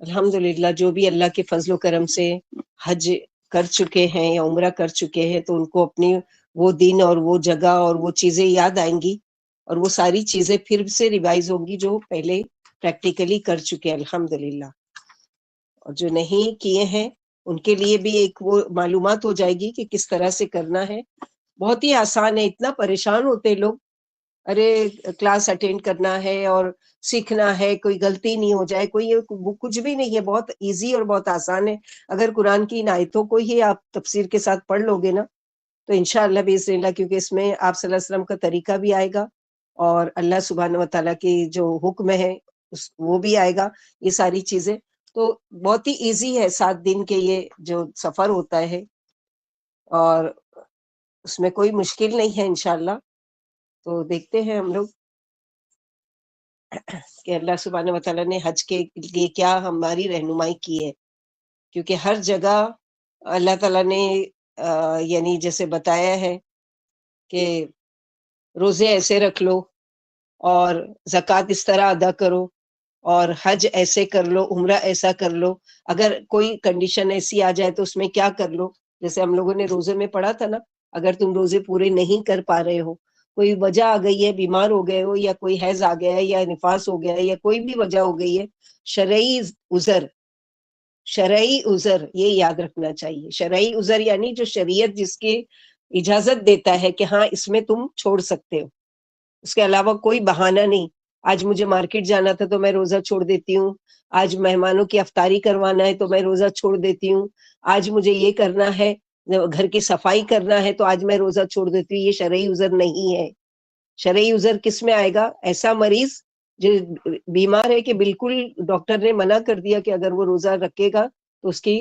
الحمدللہ جو بھی اللہ کے فضل و کرم سے حج کر چکے ہیں یا عمرہ کر چکے ہیں تو ان کو اپنی وہ دن اور وہ جگہ اور وہ چیزیں یاد آئیں گی، اور وہ ساری چیزیں پھر سے ریوائز ہوں گی جو پہلے پریکٹیکلی کر چکے ہیں الحمدللہ. اور جو نہیں کیے ہیں ان کے لیے بھی ایک وہ معلومات ہو جائے گی کہ کس طرح سے کرنا ہے. بہت ہی آسان ہے. اتنا پریشان ہوتے لوگ، ارے کلاس اٹینڈ کرنا ہے اور سیکھنا ہے، کوئی غلطی نہیں ہو جائے، کوئی کچھ بھی نہیں ہے. بہت ایزی اور بہت آسان ہے. اگر قرآن کی ان آیتوں کو ہی آپ تفسیر کے ساتھ پڑھ لو گے نا تو انشاءاللہ باذن اللہ، کیونکہ اس میں آپ صلی اللہ علیہ وسلم کا طریقہ بھی آئے گا اور اللہ سبحانہ و تعالیٰ کی جو حکم ہے وہ بھی آئے گا. یہ ساری چیزیں تو بہت ہی ایزی ہے. 7 دن کے یہ جو سفر ہوتا ہے اور اس میں کوئی مشکل نہیں ہے انشاءاللہ. تو دیکھتے ہیں ہم لوگ کہ اللہ سبحانہ و تعالیٰ نے حج کے لیے کیا ہماری رہنمائی کی ہے، کیونکہ ہر جگہ اللہ تعالیٰ نے یعنی جیسے بتایا ہے کہ روزے ایسے رکھ لو اور زکوٰۃ اس طرح ادا کرو اور حج ایسے کر لو، عمرہ ایسا کر لو. اگر کوئی کنڈیشن ایسی آ جائے تو اس میں کیا کر لو. جیسے ہم لوگوں نے روزے میں پڑھا تھا نا، اگر تم روزے پورے نہیں کر پا رہے ہو، کوئی وجہ آ گئی ہے، بیمار ہو گئے ہو یا کوئی حیض آ گیا ہے یا نفاس ہو گیا ہے یا کوئی بھی وجہ ہو گئی ہے، شرعی عذر، شرعی عذر یہ یاد رکھنا چاہیے. شرعی عذر یعنی جو شریعت جس کی اجازت دیتا ہے کہ ہاں اس میں تم چھوڑ سکتے ہو، اس کے علاوہ کوئی بہانہ نہیں. آج مجھے مارکیٹ جانا تھا تو میں روزہ چھوڑ دیتی ہوں، آج مہمانوں کی افطاری کروانا ہے تو میں روزہ چھوڑ دیتی ہوں، آج مجھے یہ کرنا ہے، گھر کی صفائی کرنا ہے تو آج میں روزہ چھوڑ دیتی ہوں. یہ شرعی عذر نہیں ہے. شرعی عذر کس میں آئے گا؟ ایسا مریض جو بیمار ہے کہ بالکل ڈاکٹر نے منع کر دیا کہ اگر وہ روزہ رکھے گا تو اس کی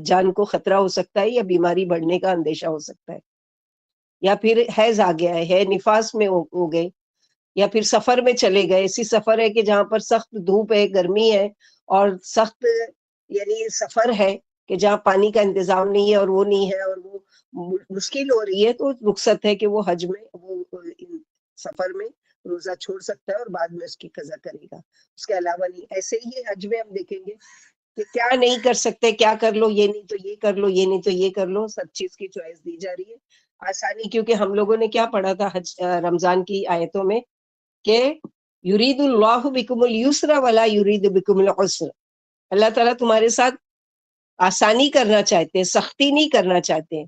جان کو خطرہ ہو سکتا ہے یا بیماری بڑھنے کا اندیشہ ہو سکتا ہے، یا پھر حیض آ گیا ہے، نفاس میں ہو گئے، یا پھر سفر میں چلے گئے. ایسی سفر ہے کہ جہاں پر سخت دھوپ ہے، گرمی ہے اور سخت یعنی سفر ہے کہ جہاں پانی کا انتظام نہیں ہے اور وہ نہیں ہے اور وہ مشکل ہو رہی ہے، تو رخصت ہے کہ وہ حج میں وہ سفر میں روزہ چھوڑ سکتا ہے اور بعد میں اس کی قضا کرے گا. اس کے علاوہ نہیں. ایسے ہی حج میں ہم دیکھیں گے کہ کیا نہیں کر سکتے، کیا کر لو، یہ نہیں تو یہ کر لو، یہ نہیں تو یہ کر لو. سب چیز کی چوائس دی جا رہی ہے. آسانی، کیونکہ ہم لوگوں نے کیا پڑھا تھا حج رمضان کی آیتوں میں کہ یرید اللہ بکم اليسر ولا یرید بکم العسر. اللہ تعالیٰ تمہارے ساتھ آسانی کرنا چاہتے ہیں، سختی نہیں کرنا چاہتے ہیں.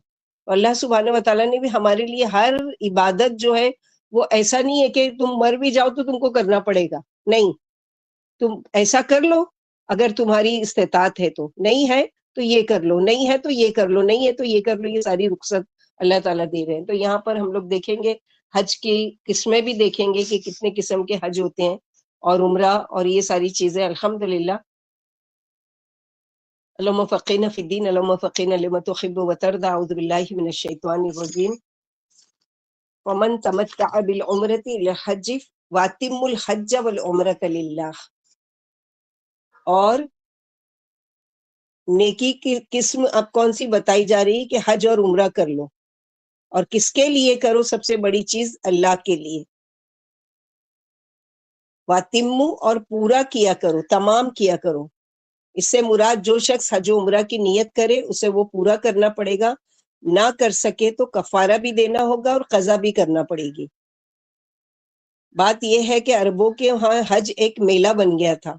اللہ سبحانہ و تعالیٰ نے بھی ہمارے لیے ہر عبادت جو ہے وہ ایسا نہیں ہے کہ تم مر بھی جاؤ تو تم کو کرنا پڑے گا. نہیں، تم ایسا کر لو اگر تمہاری استطاعت ہے تو، نہیں ہے تو یہ کر لو، نہیں ہے تو یہ کر لو، نہیں ہے تو یہ کر لو. یہ ساری رخصت اللہ تعالیٰ دے رہے ہیں. تو یہاں پر ہم لوگ دیکھیں گے حج کی قسمیں بھی دیکھیں گے کہ کتنے قسم کے حج ہوتے ہیں اور عمرہ اور یہ ساری چیزیں. الحمدللہ. اللهم فقهنا في الدين، اللهم فقهنا لما تحب وترضى. اعوذ بالله من الشيطان الرجيم. ومن تمتع بالعمرة الى الحج واتم الحج والعمرة لله. اور نیکی کی قسم اب کون سی بتائی جا رہی ہے کہ حج اور عمرہ کر لو. اور کس کے لیے کرو؟ سب سے بڑی چیز اللہ کے لیے. واتمو، اور پورا کیا کرو، تمام کیا کرو. اس سے مراد جو شخص حج و عمرہ کی نیت کرے اسے وہ پورا کرنا پڑے گا، نہ کر سکے تو کفارہ بھی دینا ہوگا اور قضا بھی کرنا پڑے گی. بات یہ ہے کہ عربوں کے وہاں حج ایک میلہ بن گیا تھا،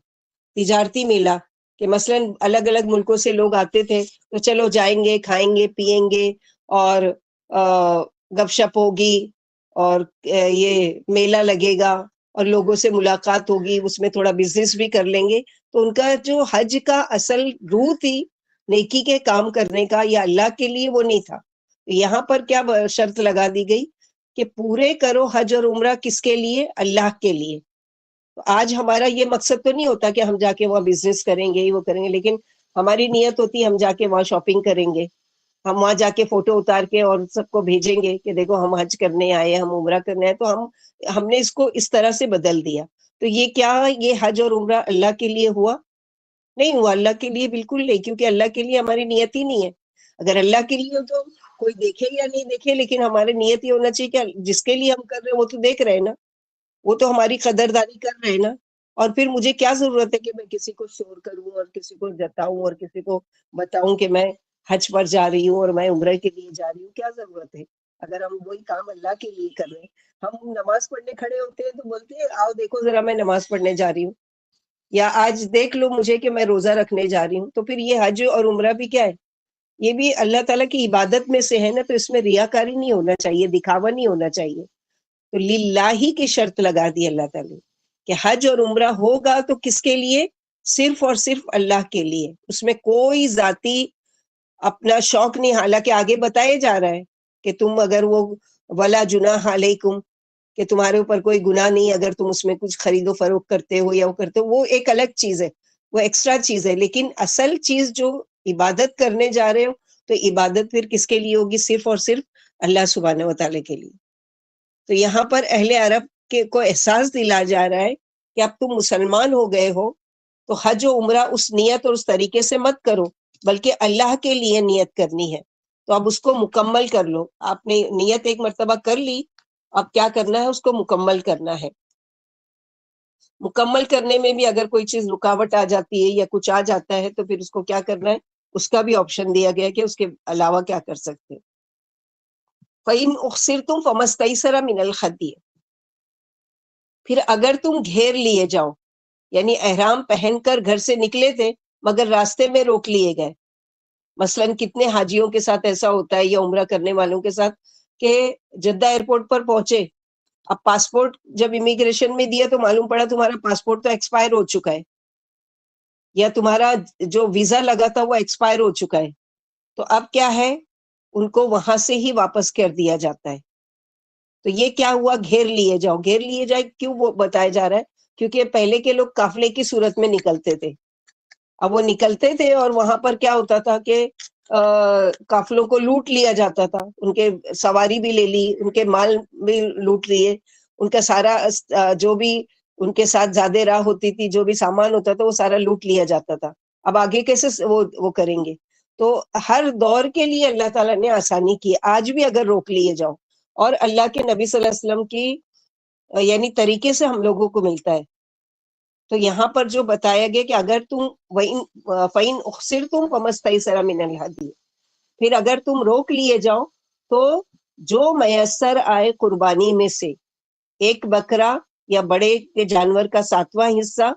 تجارتی میلہ، کہ مثلا الگ الگ ملکوں سے لوگ آتے تھے تو چلو جائیں گے، کھائیں گے، پیئیں گے اور گپ شپ ہوگی اور یہ میلہ لگے گا اور لوگوں سے ملاقات ہوگی، اس میں تھوڑا بزنس بھی کر لیں گے. تو ان کا جو حج کا اصل روح تھی نیکی کے کام کرنے کا یا اللہ کے لیے، وہ نہیں تھا. یہاں پر کیا شرط لگا دی گئی کہ پورے کرو حج اور عمرہ. کس کے لیے؟ اللہ کے لیے. تو آج ہمارا یہ مقصد تو نہیں ہوتا کہ ہم جا کے وہاں بزنس کریں گے، وہ کریں گے، لیکن ہماری نیت ہوتی ہے ہم جا کے وہاں شاپنگ کریں گے، ہم وہاں جا کے فوٹو اتار کے اور سب کو بھیجیں گے کہ دیکھو ہم حج کرنے آئے، ہم عمرہ کرنے آئے. تو ہم نے اس کو اس طرح سے بدل دیا. تو یہ کیا، یہ حج اور عمرہ اللہ کے لیے ہوا؟ نہیں ہوا اللہ کے لیے، بالکل نہیں، کیونکہ اللہ کے لیے ہماری نیت ہی نہیں ہے. اگر اللہ کے لیے ہو تو کوئی دیکھے یا نہیں دیکھے، لیکن ہماری نیت یہ ہونا چاہیے کہ جس کے لیے ہم کر رہے ہیں وہ تو دیکھ رہے ہیں نا، وہ تو ہماری قدردانی کر رہے ہیں نا. اور پھر مجھے کیا ضرورت ہے کہ میں کسی کو شور کروں اور کسی کو جتاؤں اور کسی کو بتاؤں کہ میں حج پر جا رہی ہوں اور میں عمرہ کے لیے جا رہی ہوں؟ کیا ضرورت ہے اگر ہم وہی کام اللہ کے لیے کر رہے ہیں؟ ہم نماز پڑھنے کھڑے ہوتے ہیں تو بولتے ہیں آؤ دیکھو ذرا میں نماز پڑھنے جا رہی ہوں، یا آج دیکھ لو مجھے کہ میں روزہ رکھنے جا رہی ہوں. تو پھر یہ حج اور عمرہ بھی کیا ہے؟ یہ بھی اللہ تعالیٰ کی عبادت میں سے ہے نا، تو اس میں ریاکاری نہیں ہونا چاہیے، دکھاوا نہیں ہونا چاہیے. تو للہ کی شرط لگا دی اللہ تعالیٰ کہ حج اور عمرہ ہوگا تو کس کے لیے؟ صرف اور صرف اللہ کے لیے. اس میں کوئی ذاتی اپنا شوق نہیں، حالانکہ آگے بتایا جا رہا ہے کہ تم اگر وہ ولا جناح علیکم، کہ تمہارے اوپر کوئی گناہ نہیں اگر تم اس میں کچھ خرید و فروخت کرتے ہو یا وہ کرتے ہو، وہ ایک الگ چیز ہے، وہ ایکسٹرا چیز ہے. لیکن اصل چیز جو عبادت کرنے جا رہے ہو تو عبادت پھر کس کے لیے ہوگی؟ صرف اور صرف اللہ سبحانہ و تعالیٰ کے لیے. تو یہاں پر اہل عرب کے کو احساس دلا جا رہا ہے کہ اب تم مسلمان ہو گئے ہو تو حج و عمرہ اس نیت اور اس طریقے سے مت کرو، بلکہ اللہ کے لیے نیت کرنی ہے. تو اب اس کو مکمل کر لو. آپ نے نیت ایک مرتبہ کر لی، اب کیا کرنا ہے؟ اس کو مکمل کرنا ہے. مکمل کرنے میں بھی اگر کوئی چیز رکاوٹ آ جاتی ہے یا کچھ آ جاتا ہے تو پھر اس کو کیا کرنا ہے؟ اس کا بھی آپشن دیا گیا کہ اس کے علاوہ کیا کر سکتے ہیں. فَإِنْ أُخْسِرْتُمْ فَمَا اسْتَيْسَرَ مِنَ الْهَدْيِ، پھر اگر تم گھیر لیے جاؤ، یعنی احرام پہن کر گھر سے نکلے تھے مگر راستے میں روک لیے گئے. مثلاً کتنے حاجیوں کے ساتھ ایسا ہوتا ہے یا عمرہ کرنے والوں کے ساتھ کہ جدہ ایئرپورٹ پر پہنچے، اب پاسپورٹ جب امیگریشن میں دیا تو معلوم پڑا تمہارا پاسپورٹ تو ایکسپائر ہو چکا ہے، یا تمہارا جو ویزا لگا تھا وہ ایکسپائر ہو چکا ہے. تو اب کیا ہے؟ ان کو وہاں سے ہی واپس کر دیا جاتا ہے. تو یہ کیا ہوا؟ گھیر لیے جاؤ. گھیر لیے جائے کیوں وہ بتایا جا رہا ہے؟ کیونکہ پہلے کے لوگ قافلے کی صورت میں نکلتے تھے. اب وہ نکلتے تھے اور وہاں پر کیا ہوتا تھا کہ قافلوں کو لوٹ لیا جاتا تھا، ان کے سواری بھی لے لی، ان کے مال بھی لوٹ لیے، ان کا سارا جو بھی ان کے ساتھ زیادہ راہ ہوتی تھی، جو بھی سامان ہوتا تھا وہ سارا لوٹ لیا جاتا تھا. اب آگے کیسے وہ کریں گے؟ تو ہر دور کے لیے اللہ تعالیٰ نے آسانی کی. آج بھی اگر روک لیے جاؤ، اور اللہ کے نبی صلی اللہ علیہ وسلم کی یعنی طریقے سے ہم لوگوں کو ملتا ہے. تو یہاں پر جو بتایا گیا کہ اگر تم فَإِنْ أُخْسِرْتُمْ فَمَا اسْتَيْسَرَ مِنَ الْهَدْيِ، پھر اگر تم روک لیے جاؤ تو جو میسر آئے قربانی میں سے ایک بکرا یا بڑے کے جانور کا 7واں حصہ.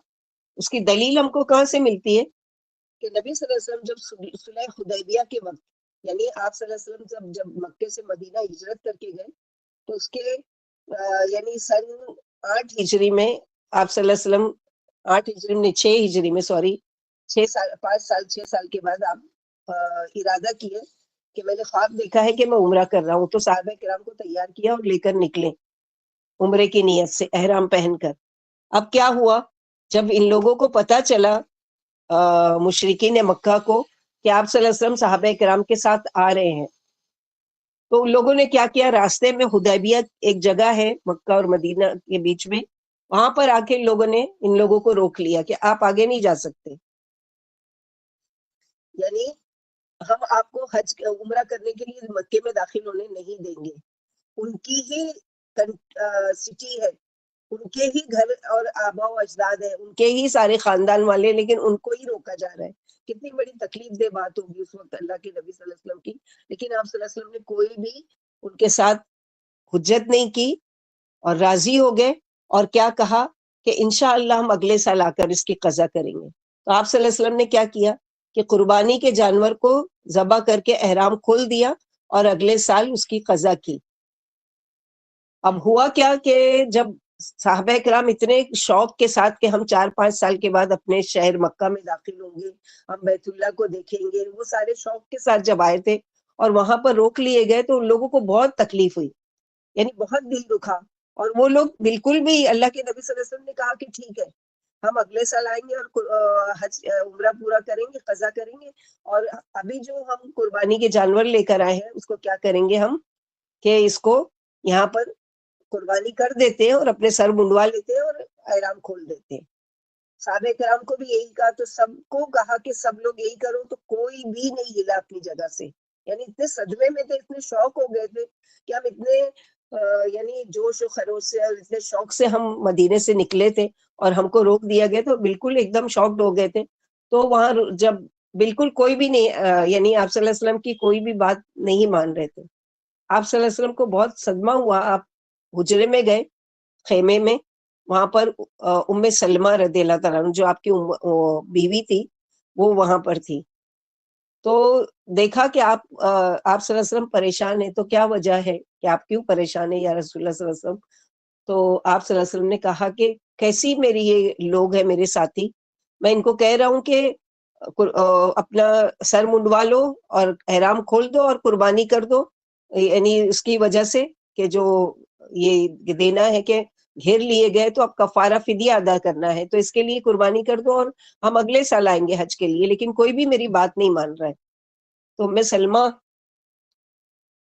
اس کی دلیل ہم کو کہاں سے ملتی ہے؟ کہ نبی صلی اللہ علیہ وسلم جب صلح حدیبیہ کے وقت، یعنی آپ صلی اللہ علیہ وسلم جب مکے سے مدینہ ہجرت کر کے گئے تو اس کے یعنی سن 8 ہجری میں آپ صلی اللہ علیہ وسلم 8 ہجری میں 6 ہجری میں سوری 6 سال کے بعد آپ ارادہ کیے کہ میں نے خواب دیکھا ہے کہ میں عمرہ کر رہا ہوں. تو صحابہ کرام کو تیار کیا اور لے کر نکلے عمرے کی نیت سے احرام پہن کر. اب کیا ہوا؟ جب ان لوگوں کو پتا چلا مشرکین مکہ کو کہ آپ صلی اللہ علیہ وسلم صحابہ کرام کے ساتھ آ رہے ہیں، تو ان لوگوں نے کیا کیا؟ راستے میں حدیبیہ ایک جگہ ہے مکہ اور مدینہ کے بیچ میں، وہاں پر آ کے ان لوگوں نے ان لوگوں کو روک لیا کہ آپ آگے نہیں جا سکتے، یعنی ہم آپ کو حج عمرہ کرنے کے لیے مکے میں داخل ہونے نہیں دیں گے. ان کی ہی سٹی ہے، ان کے ہی گھر اور آبا و اجداد ہیں، ان کے ہی سارے خاندان والے، لیکن ان کو ہی روکا جا رہا ہے. کتنی بڑی تکلیف دہ بات ہوگی اس وقت اللہ کے نبی صلی اللہ علیہ وسلم کی. لیکن آپ صلی اللہ علیہ وسلم نے کوئی بھی ان کے ساتھ حجت نہیں کی اور راضی ہو گئے، اور کیا کہا کہ انشاءاللہ ہم اگلے سال آ کر اس کی قضا کریں گے. تو آپ صلی اللہ علیہ وسلم نے کیا کیا کہ قربانی کے جانور کو ذبح کر کے احرام کھول دیا اور اگلے سال اس کی قضا کی. اب ہوا کیا کہ جب صحابہ کرام اتنے شوق کے ساتھ کہ ہم 4-5 سال کے بعد اپنے شہر مکہ میں داخل ہوں گے، ہم بیت اللہ کو دیکھیں گے، وہ سارے شوق کے ساتھ جب آئے تھے اور وہاں پر روک لیے گئے تو ان لوگوں کو بہت تکلیف ہوئی، یعنی بہت دل دکھا. اور وہ لوگ بالکل بھی، اللہ کے نبی صلی اللہ علیہ وسلم نے کہا کہ ٹھیک ہے ہم اگلے سال آئیں گے اور حج عمرہ پورا کریں گے، قضا کریں گے، اور ابھی جو ہم قربانی کے جانور لے کر آئے ہیں اس کو کیا کریں گے ہم کہ اس کو یہاں پر قربانی کر دیتے ہیں اور اپنے سر منڈوا لیتے ہیں اور احرام کھول دیتے ہیں. صحابہ کرام کو بھی یہی کہا، تو سب کو کہا کہ سب لوگ یہی کرو، تو کوئی بھی نہیں ہلا اپنی جگہ سے. یعنی اتنے صدمے میں تھے، اتنے شوق ہو گئے تھے کہ ہم اتنے یعنی جوش و خروش سے اور اتنے شوق سے ہم مدینے سے نکلے تھے اور ہم کو روک دیا گیا تو بالکل ایک دم شاکڈ ہو گئے تھے. تو وہاں جب بالکل کوئی بھی نہیں یعنی آپ صلی اللہ علیہ وسلم کی کوئی بھی بات نہیں مان رہے تھے. آپ صلی اللہ علیہ وسلم کو بہت صدمہ ہوا. آپ حجرے میں گئے خیمے میں, وہاں پر ام سلمہ رضی اللہ تعالیٰ عنہ جو آپ کی بیوی تھی وہ وہاں پر تھی. تو دیکھا کہ آپ صلی اللہ علیہ وسلم پریشان ہیں, تو کیا وجہ ہے کہ آپ کیوں پریشان ہیں یا رسول اللہ صلی اللہ علیہ وسلم؟ تو آپ صلی اللہ علیہ وسلم نے کہا کہ کیسی میری یہ لوگ ہیں میرے ساتھی, میں ان کو کہہ رہا ہوں کہ اپنا سر منڈوا لو اور احرام کھول دو اور قربانی کر دو, یعنی اس کی وجہ سے کہ جو یہ دینا ہے کہ گھیر لیے گئے تو اب کفارہ فدیہ ادا کرنا ہے, تو اس کے لیے قربانی کر دو اور ہم اگلے سال آئیں گے حج کے لیے, لیکن کوئی بھی میری بات نہیں مان رہا ہے. تو میں سلمہ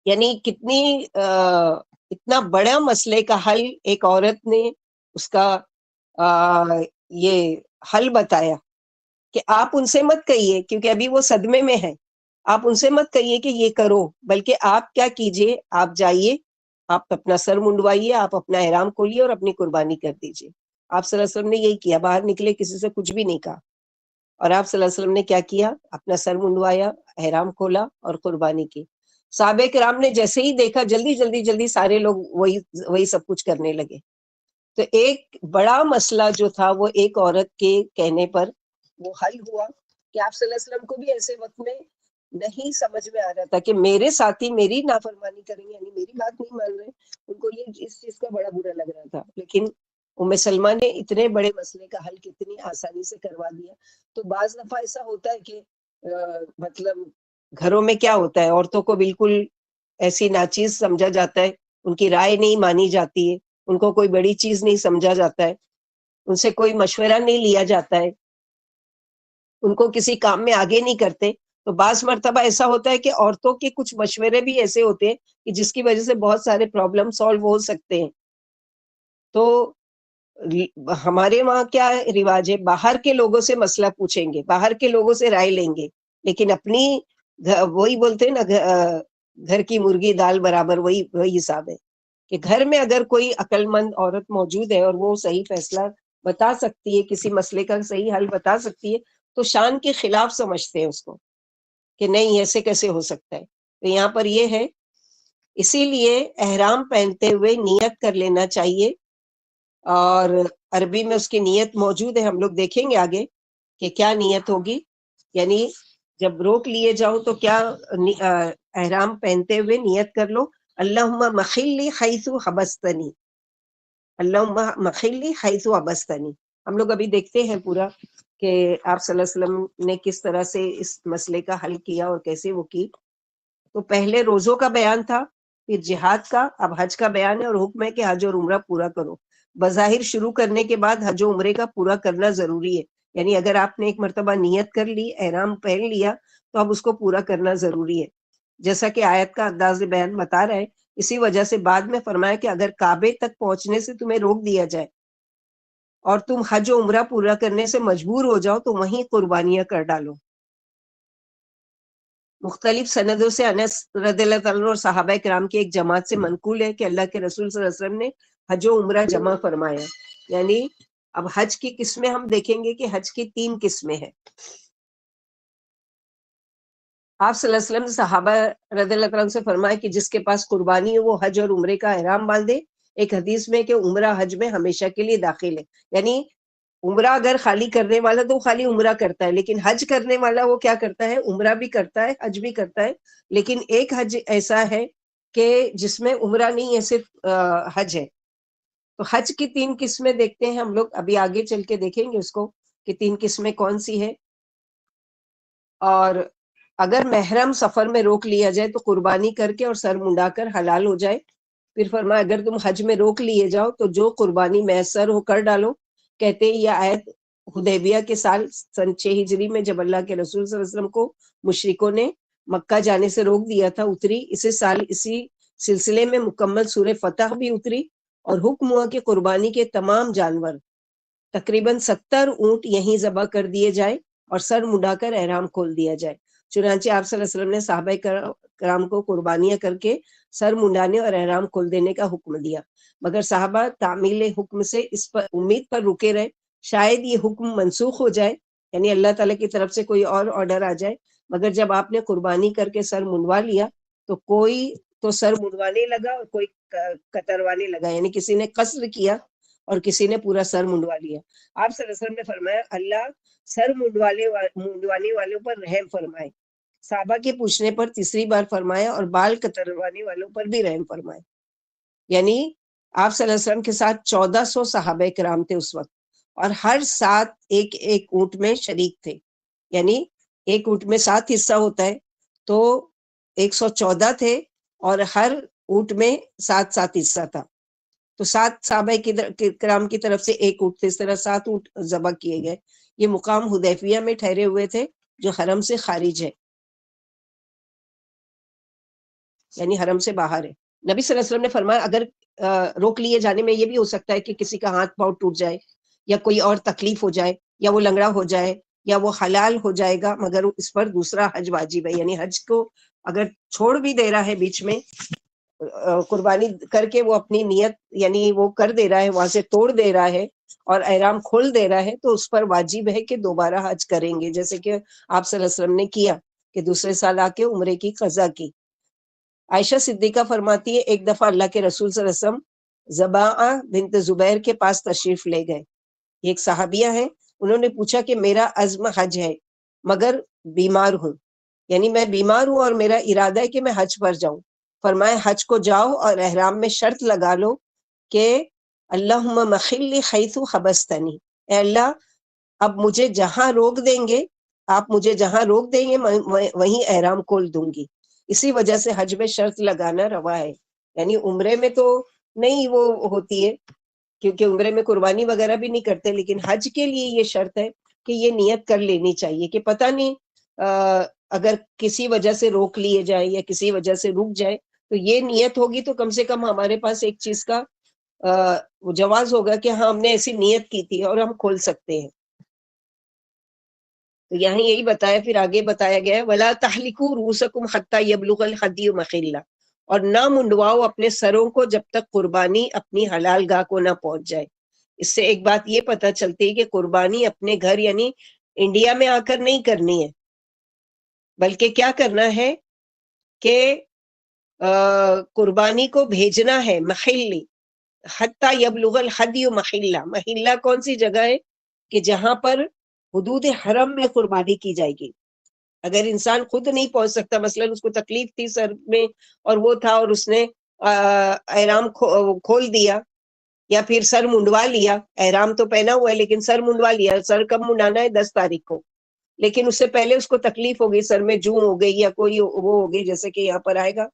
یعنی کتنی اتنا بڑا مسئلے کا حل ایک عورت نے اس کا یہ حل بتایا کہ آپ ان سے مت کہیے کیونکہ ابھی وہ صدمے میں ہے, آپ ان سے مت کہیے کہ یہ کرو, بلکہ آپ کیا کیجئے, آپ جائیے, آپ اپنا سر منڈوائیے, آپ اپنا احرام کھولیے اور اپنی قربانی کر دیجئے. آپ صلی اللہ علیہ وسلم نے یہی کیا, باہر نکلے کسی سے کچھ بھی نہیں کہا. اور آپ صلی اللہ علیہ وسلم نے کیا کیا, اپنا سر منڈوایا, احرام کھولا اور قربانی کی. صحابہ کرام نے جیسے ہی دیکھا جلدی سارے لوگ وہی سب کچھ کرنے لگے. تو ایک بڑا مسئلہ جو تھا وہ ایک عورت کے کہنے پر وہ حل ہوا کہ آپ صلی اللہ علیہ وسلم کو بھی ایسے وقت میں نہیں سمجھ میں آ رہا تھا کہ میرے ساتھی میری نافرمانی کریں گے, یعنی میری بات نہیں مان رہے, ان کو یہ اس چیز کا بڑا برا لگ رہا تھا. لیکن ام سلمہ نے اتنے بڑے مسئلے کا حل کتنی آسانی سے کروا دیا. تو بعض دفعہ ایسا ہوتا ہے کہ مطلب گھروں میں کیا ہوتا ہے, عورتوں کو بالکل ایسی ناچیز سمجھا جاتا ہے, ان کی رائے نہیں مانی جاتی ہے, ان کو کوئی بڑی چیز نہیں سمجھا جاتا ہے, ان سے کوئی مشورہ نہیں لیا جاتا ہے, ان کو کسی کام میں آگے نہیں کرتے. تو بعض مرتبہ ایسا ہوتا ہے کہ عورتوں کے کچھ مشورے بھی ایسے ہوتے ہیں کہ جس کی وجہ سے بہت سارے پرابلم سالو ہو سکتے ہیں. تو ہمارے وہاں کیا رواج ہے, باہر کے لوگوں سے مسئلہ پوچھیں گے, باہر کے لوگوں سے رائے لیں گے, لیکن اپنی وہی بولتے ہیں نا گھر کی مرغی دال برابر, وہی حساب ہے کہ گھر میں اگر کوئی عقل مند عورت موجود ہے اور وہ صحیح فیصلہ بتا سکتی ہے, کسی مسئلے کا صحیح حل بتا سکتی ہے, تو شان کے خلاف سمجھتے ہیں اس کو کہ نہیں ایسے کیسے ہو سکتا ہے. تو یہاں پر یہ ہے, اسی لیے احرام پہنتے ہوئے نیت کر لینا چاہیے, اور عربی میں اس کی نیت موجود ہے, ہم لوگ دیکھیں گے آگے کہ کیا نیت ہوگی. یعنی جب روک لیے جاؤ تو کیا احرام پہنتے ہوئے نیت کر لو, اللہم مخلی حیث حبستنی, اللہم مخلی حیث حبستنی. ہم لوگ ابھی دیکھتے ہیں پورا کہ آپ صلی اللہ علیہ وسلم نے کس طرح سے اس مسئلے کا حل کیا اور کیسے وہ کی. تو پہلے روزوں کا بیان تھا, پھر جہاد کا, اب حج کا بیان ہے, اور حکم ہے کہ حج اور عمرہ پورا کرو. بظاہر شروع کرنے کے بعد حج و عمرے کا پورا کرنا ضروری ہے, یعنی اگر آپ نے ایک مرتبہ نیت کر لی, احرام پہن لیا, تو اب اس کو پورا کرنا ضروری ہے, جیسا کہ آیت کا انداز بیان بتا رہا ہے. اسی وجہ سے بعد میں فرمایا کہ اگر کعبے تک پہنچنے سے تمہیں روک دیا جائے اور تم حج و عمرہ پورا کرنے سے مجبور ہو جاؤ تو وہیں قربانیاں کر ڈالو. مختلف سندوں سے انس رضی اللہ تعالیٰ اور صحابہ کرام کی ایک جماعت سے منقول ہے کہ اللہ کے رسول صلی اللہ علیہ وسلم نے حج و عمرہ جمع فرمایا. یعنی اب حج کی قسمیں ہم دیکھیں گے کہ حج کی 3 قسمیں ہیں. آپ صلی اللہ علیہ وسلم صحابہ رضی اللہ تعالیٰ سے فرمایا کہ جس کے پاس قربانی ہے وہ حج اور عمرے کا احرام باندھے. ایک حدیث میں کہ عمرہ حج میں ہمیشہ کے لیے داخل ہے, یعنی عمرہ اگر خالی کرنے والا تو خالی عمرہ کرتا ہے, لیکن حج کرنے والا وہ کیا کرتا ہے, عمرہ بھی کرتا ہے حج بھی کرتا ہے. لیکن ایک حج ایسا ہے کہ جس میں عمرہ نہیں ہے, صرف حج ہے. تو حج کی 3 قسمیں دیکھتے ہیں ہم لوگ, ابھی آگے چل کے دیکھیں گے اس کو کہ 3 قسمیں کون سی ہے. اور اگر محرم سفر میں روک لیا جائے تو قربانی کر کے اور سر منڈا کر حلال ہو جائے. پھر فرمایا اگر تم حج میں روک لیے جاؤ تو جو قربانی میسر ہو کر ڈالو. کہتے ہیں یہ آیت حدیبیہ کے سال سن 6 ہجری میں جب اللہ کے رسول صلی اللہ علیہ وسلم کو مشرکوں نے مکہ جانے سے روک دیا تھا اتری. اسی سال اسی سلسلے میں مکمل سورہ فتح بھی اتری اور حکم ہوا کہ قربانی کے تمام جانور تقریباً 70 اونٹ یہیں ذبح کر دیے جائے اور سر منڈا کر احرام کھول دیا جائے. چنانچہ آپ صلی اللہ علیہ وسلم نے صحابہ کرام کو قربانیاں کر کے سر منڈانے اور احرام کھول دینے کا حکم دیا، مگر صحابہ تعمیل حکم سے اس پر امید پر رکے رہے شاید یہ حکم منسوخ ہو جائے، یعنی اللہ تعالیٰ کی طرف سے کوئی اور آرڈر آ جائے۔ مگر جب آپ نے قربانی کر کے سر منڈوا لیا تو کوئی تو سر منڈوانے لگا اور کوئی کتروانے لگا، یعنی کسی نے قصر کیا اور کسی نے پورا سر منڈوا لیا۔ آپ صلی اللہ علیہ وسلم نے فرمایا اللہ سر منڈوانے والوں پر رحم فرمائے۔ صحابہ کے پوچھنے پر تیسری بار فرمایا اور بال کتروانے والوں پر بھی رحم فرمائے۔ یعنی آپ صلی اللہ علیہ وسلم کے ساتھ 1400 صحابہ کرام تھے اس وقت، اور ہر ساتھ ایک ایک اونٹ میں شریک تھے، یعنی ایک اونٹ میں 7 حصہ ہوتا ہے تو 114 تھے، اور ہر اونٹ میں 7 حصہ تھا، تو 7 صحابہ کرام کی طرف سے ایک اونٹ تھے، اس طرح 7 اونٹ ذبح کیے گئے۔ یہ مقام حدیبیہ میں ٹھہرے ہوئے تھے جو حرم سے خارج ہے، یعنی حرم سے باہر ہے۔ نبی صلی اللہ علیہ وسلم نے فرمایا اگر روک لیے جانے میں یہ بھی ہو سکتا ہے کہ کسی کا ہاتھ پاؤں ٹوٹ جائے یا کوئی اور تکلیف ہو جائے یا وہ لنگڑا ہو جائے یا وہ حلال ہو جائے گا، مگر اس پر دوسرا حج واجب ہے، یعنی حج کو اگر چھوڑ بھی دے رہا ہے بیچ میں قربانی کر کے، وہ اپنی نیت یعنی وہ کر دے رہا ہے، وہاں سے توڑ دے رہا ہے اور احرام کھول دے رہا ہے، تو اس پر واجب ہے کہ دوبارہ حج کریں گے، جیسے کہ آپ صلی اللہ علیہ وسلم نے کیا کہ دوسرے سال آ کے عمرے کی قضا کی۔ عائشہ صدیقہ فرماتی ہے ایک دفعہ اللہ کے رسول صلی اللہ علیہ وسلم زباعہ بنت زبیر کے پاس تشریف لے گئے، یہ ایک صحابیہ ہیں، انہوں نے پوچھا کہ میرا عزم حج ہے مگر بیمار ہوں، یعنی میں بیمار ہوں اور میرا ارادہ ہے کہ میں حج پر جاؤں۔ فرمایا حج کو جاؤ اور احرام میں شرط لگا لو کہ اللہم مخلی حیث حبستنی، اے اللہ اب مجھے جہاں روک دیں گے، آپ مجھے جہاں روک دیں گے میں وہیں احرام کھول دوں گی۔ اسی وجہ سے حج میں شرط لگانا روا ہے، یعنی عمرے میں تو نہیں وہ ہوتی ہے کیونکہ عمرے میں قربانی وغیرہ بھی نہیں کرتے، لیکن حج کے لیے یہ شرط ہے کہ یہ نیت کر لینی چاہیے کہ پتہ نہیں اگر کسی وجہ سے روک لیے جائیں یا کسی وجہ سے رک جائے تو یہ نیت ہوگی تو کم سے کم ہمارے پاس ایک چیز کا جواز ہوگا کہ ہاں ہم نے ایسی نیت کی تھی اور ہم کھول سکتے ہیں۔ تو یہاں یہی بتایا، پھر آگے بتایا گیا ہے وَلَا تَحْلِقُوا رُؤُوسَكُمْ حَتَّى يَبْلُغَ الْهَدْيُ مَحِلَّهُ، اور نہ منڈواؤ اپنے سروں کو جب تک قربانی اپنی حلال گاہ کو نہ پہنچ جائے۔ اس سے ایک بات یہ پتہ چلتی ہے کہ قربانی اپنے گھر یعنی انڈیا میں آ کر نہیں کرنی ہے، بلکہ کیا کرنا ہے کہ قربانی کو بھیجنا ہے محلی، حتیٰ یبلغ الحدی محلہ، محلہ کون سی جگہ ہے کہ جہاں پر حدود حرم میں قربانی کی جائے گی۔ اگر انسان خود نہیں پہنچ سکتا، مثلا اس کو تکلیف تھی سر میں اور وہ تھا اور اس نے احرام کھول دیا یا پھر سر منڈوا لیا، احرام تو پہنا ہوا ہے لیکن سر منڈوا لیا، سر کب منڈانا ہے 10 تاریخ کو، لیکن اس سے پہلے اس کو تکلیف ہو گئی، سر میں جوں ہو گئی یا کوئی وہ ہو گئی، جیسے کہ یہاں پر آئے گا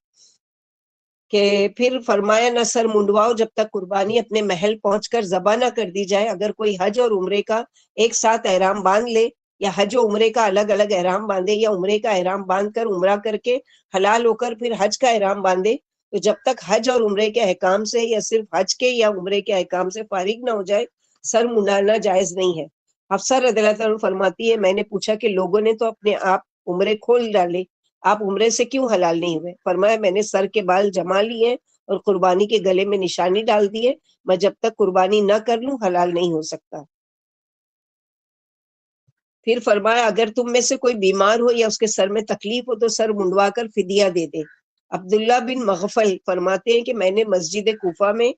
کہ پھر فرمایا نہ سر منڈواؤ جب تک قربانی اپنے محل پہنچ کر ذبح نہ کر دی جائے۔ اگر کوئی حج اور عمرے کا ایک ساتھ احرام باندھ لے یا حج و عمرے کا الگ الگ احرام باندھے یا عمرے کا احرام باندھ کر عمرہ کر کے حلال ہو کر پھر حج کا احرام باندھے، تو جب تک حج اور عمرے کے احکام سے یا صرف حج کے یا عمرے کے احکام سے فارغ نہ ہو جائے سر منڈانا جائز نہیں ہے۔ حفصہ رضی اللہ عنہ فرماتی ہے میں نے پوچھا کہ لوگوں نے تو اپنے آپ عمرے کھول ڈالے، آپ عمرے سے کیوں حلال نہیں ہوئے؟ فرمایا میں نے سر کے بال جما لیے اور قربانی کے گلے میں نشانی ڈال دی ہے، میں جب تک قربانی نہ کر لوں حلال نہیں ہو سکتا۔ پھر فرمایا اگر تم میں سے کوئی بیمار ہو یا اس کے سر میں تکلیف ہو تو سر منڈوا کر فدیہ دے دے۔ عبداللہ بن مغفل فرماتے ہیں کہ میں نے مسجد کوفہ میں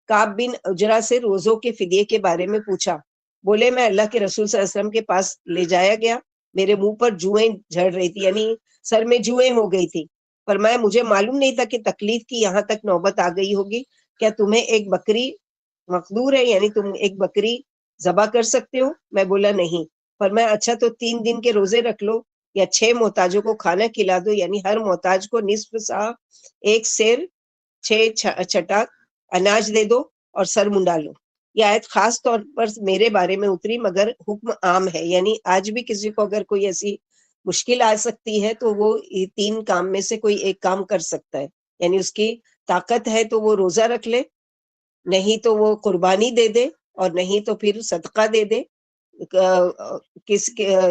کعب بن عجرہ سے روزوں کے فدیے کے بارے میں پوچھا، بولے میں اللہ کے رسول صلی اللہ علیہ وسلم کے پاس لے جایا گیا، میرے منہ پر جوئیں جھڑ رہی تھی، یعنی سر میں جوئیں ہو گئی تھی۔ فرمایا مجھے معلوم نہیں تھا کہ تکلیف کی یہاں تک نوبت آ گئی ہوگی، کیا تمہیں ایک بکری مقدور ہے، یعنی تم ایک بکری ذبح کر سکتے ہو؟ میں بولا نہیں۔ فرمایا اچھا تو 3 دن کے روزے رکھ لو یا 6 محتاجوں کو کھانا کھلا دو، یعنی ہر محتاج کو نصف سا 1 سیر 6 چھٹا اناج دے دو اور سر منڈا لو۔ یہ آیت خاص طور پر میرے بارے میں اتری مگر حکم عام ہے، یعنی آج بھی کسی کو اگر کوئی ایسی مشکل آ سکتی ہے تو وہ 3 کام میں سے کوئی ایک کام کر سکتا ہے، یعنی اس کی طاقت ہے تو وہ روزہ رکھ لے، نہیں تو وہ قربانی دے دے، اور نہیں تو پھر صدقہ دے دے۔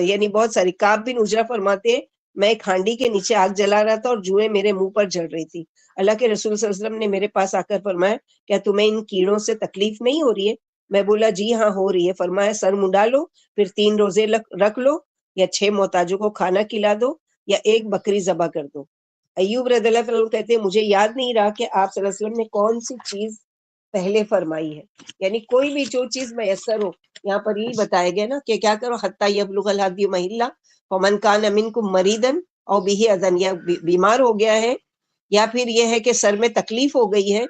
یعنی بہت ساری کعب بن عجرہ فرماتے ہیں میں ایک ہانڈی کے نیچے آگ جلا رہا تھا اور جوئیں میرے منہ پر جڑ رہی تھی. اللہ کے رسول صلی اللہ علیہ وسلم نے میرے پاس آ کر فرمایا کیا تمہیں ان کیڑوں سے تکلیف نہیں ہو رہی ہے؟ میں بولا جی ہاں ہو رہی ہے. فرمایا سر منڈا لو، پھر 3 روزے رکھ لو، یا 6 محتاجوں کو کھانا کھلا دو، یا ایک بکری ذبح کر دو. ایوب رضی اللہ عنہ کہتے ہیں مجھے یاد نہیں رہا کہ آپ صلی اللہ علیہ وسلم نے کون سی چیز پہلے فرمائی ہے. یعنی کوئی بھی جو چیز میسر ہو، یہاں پر یہی بتایا گیا نا کہ کیا کرو حتی یبلغ الہدی محلہ فمن کان منکم مریضا او بہ اذن، یا بیمار ہو گیا ہے یا پھر یہ ہے کہ سر میں تکلیف ہو گئی ہے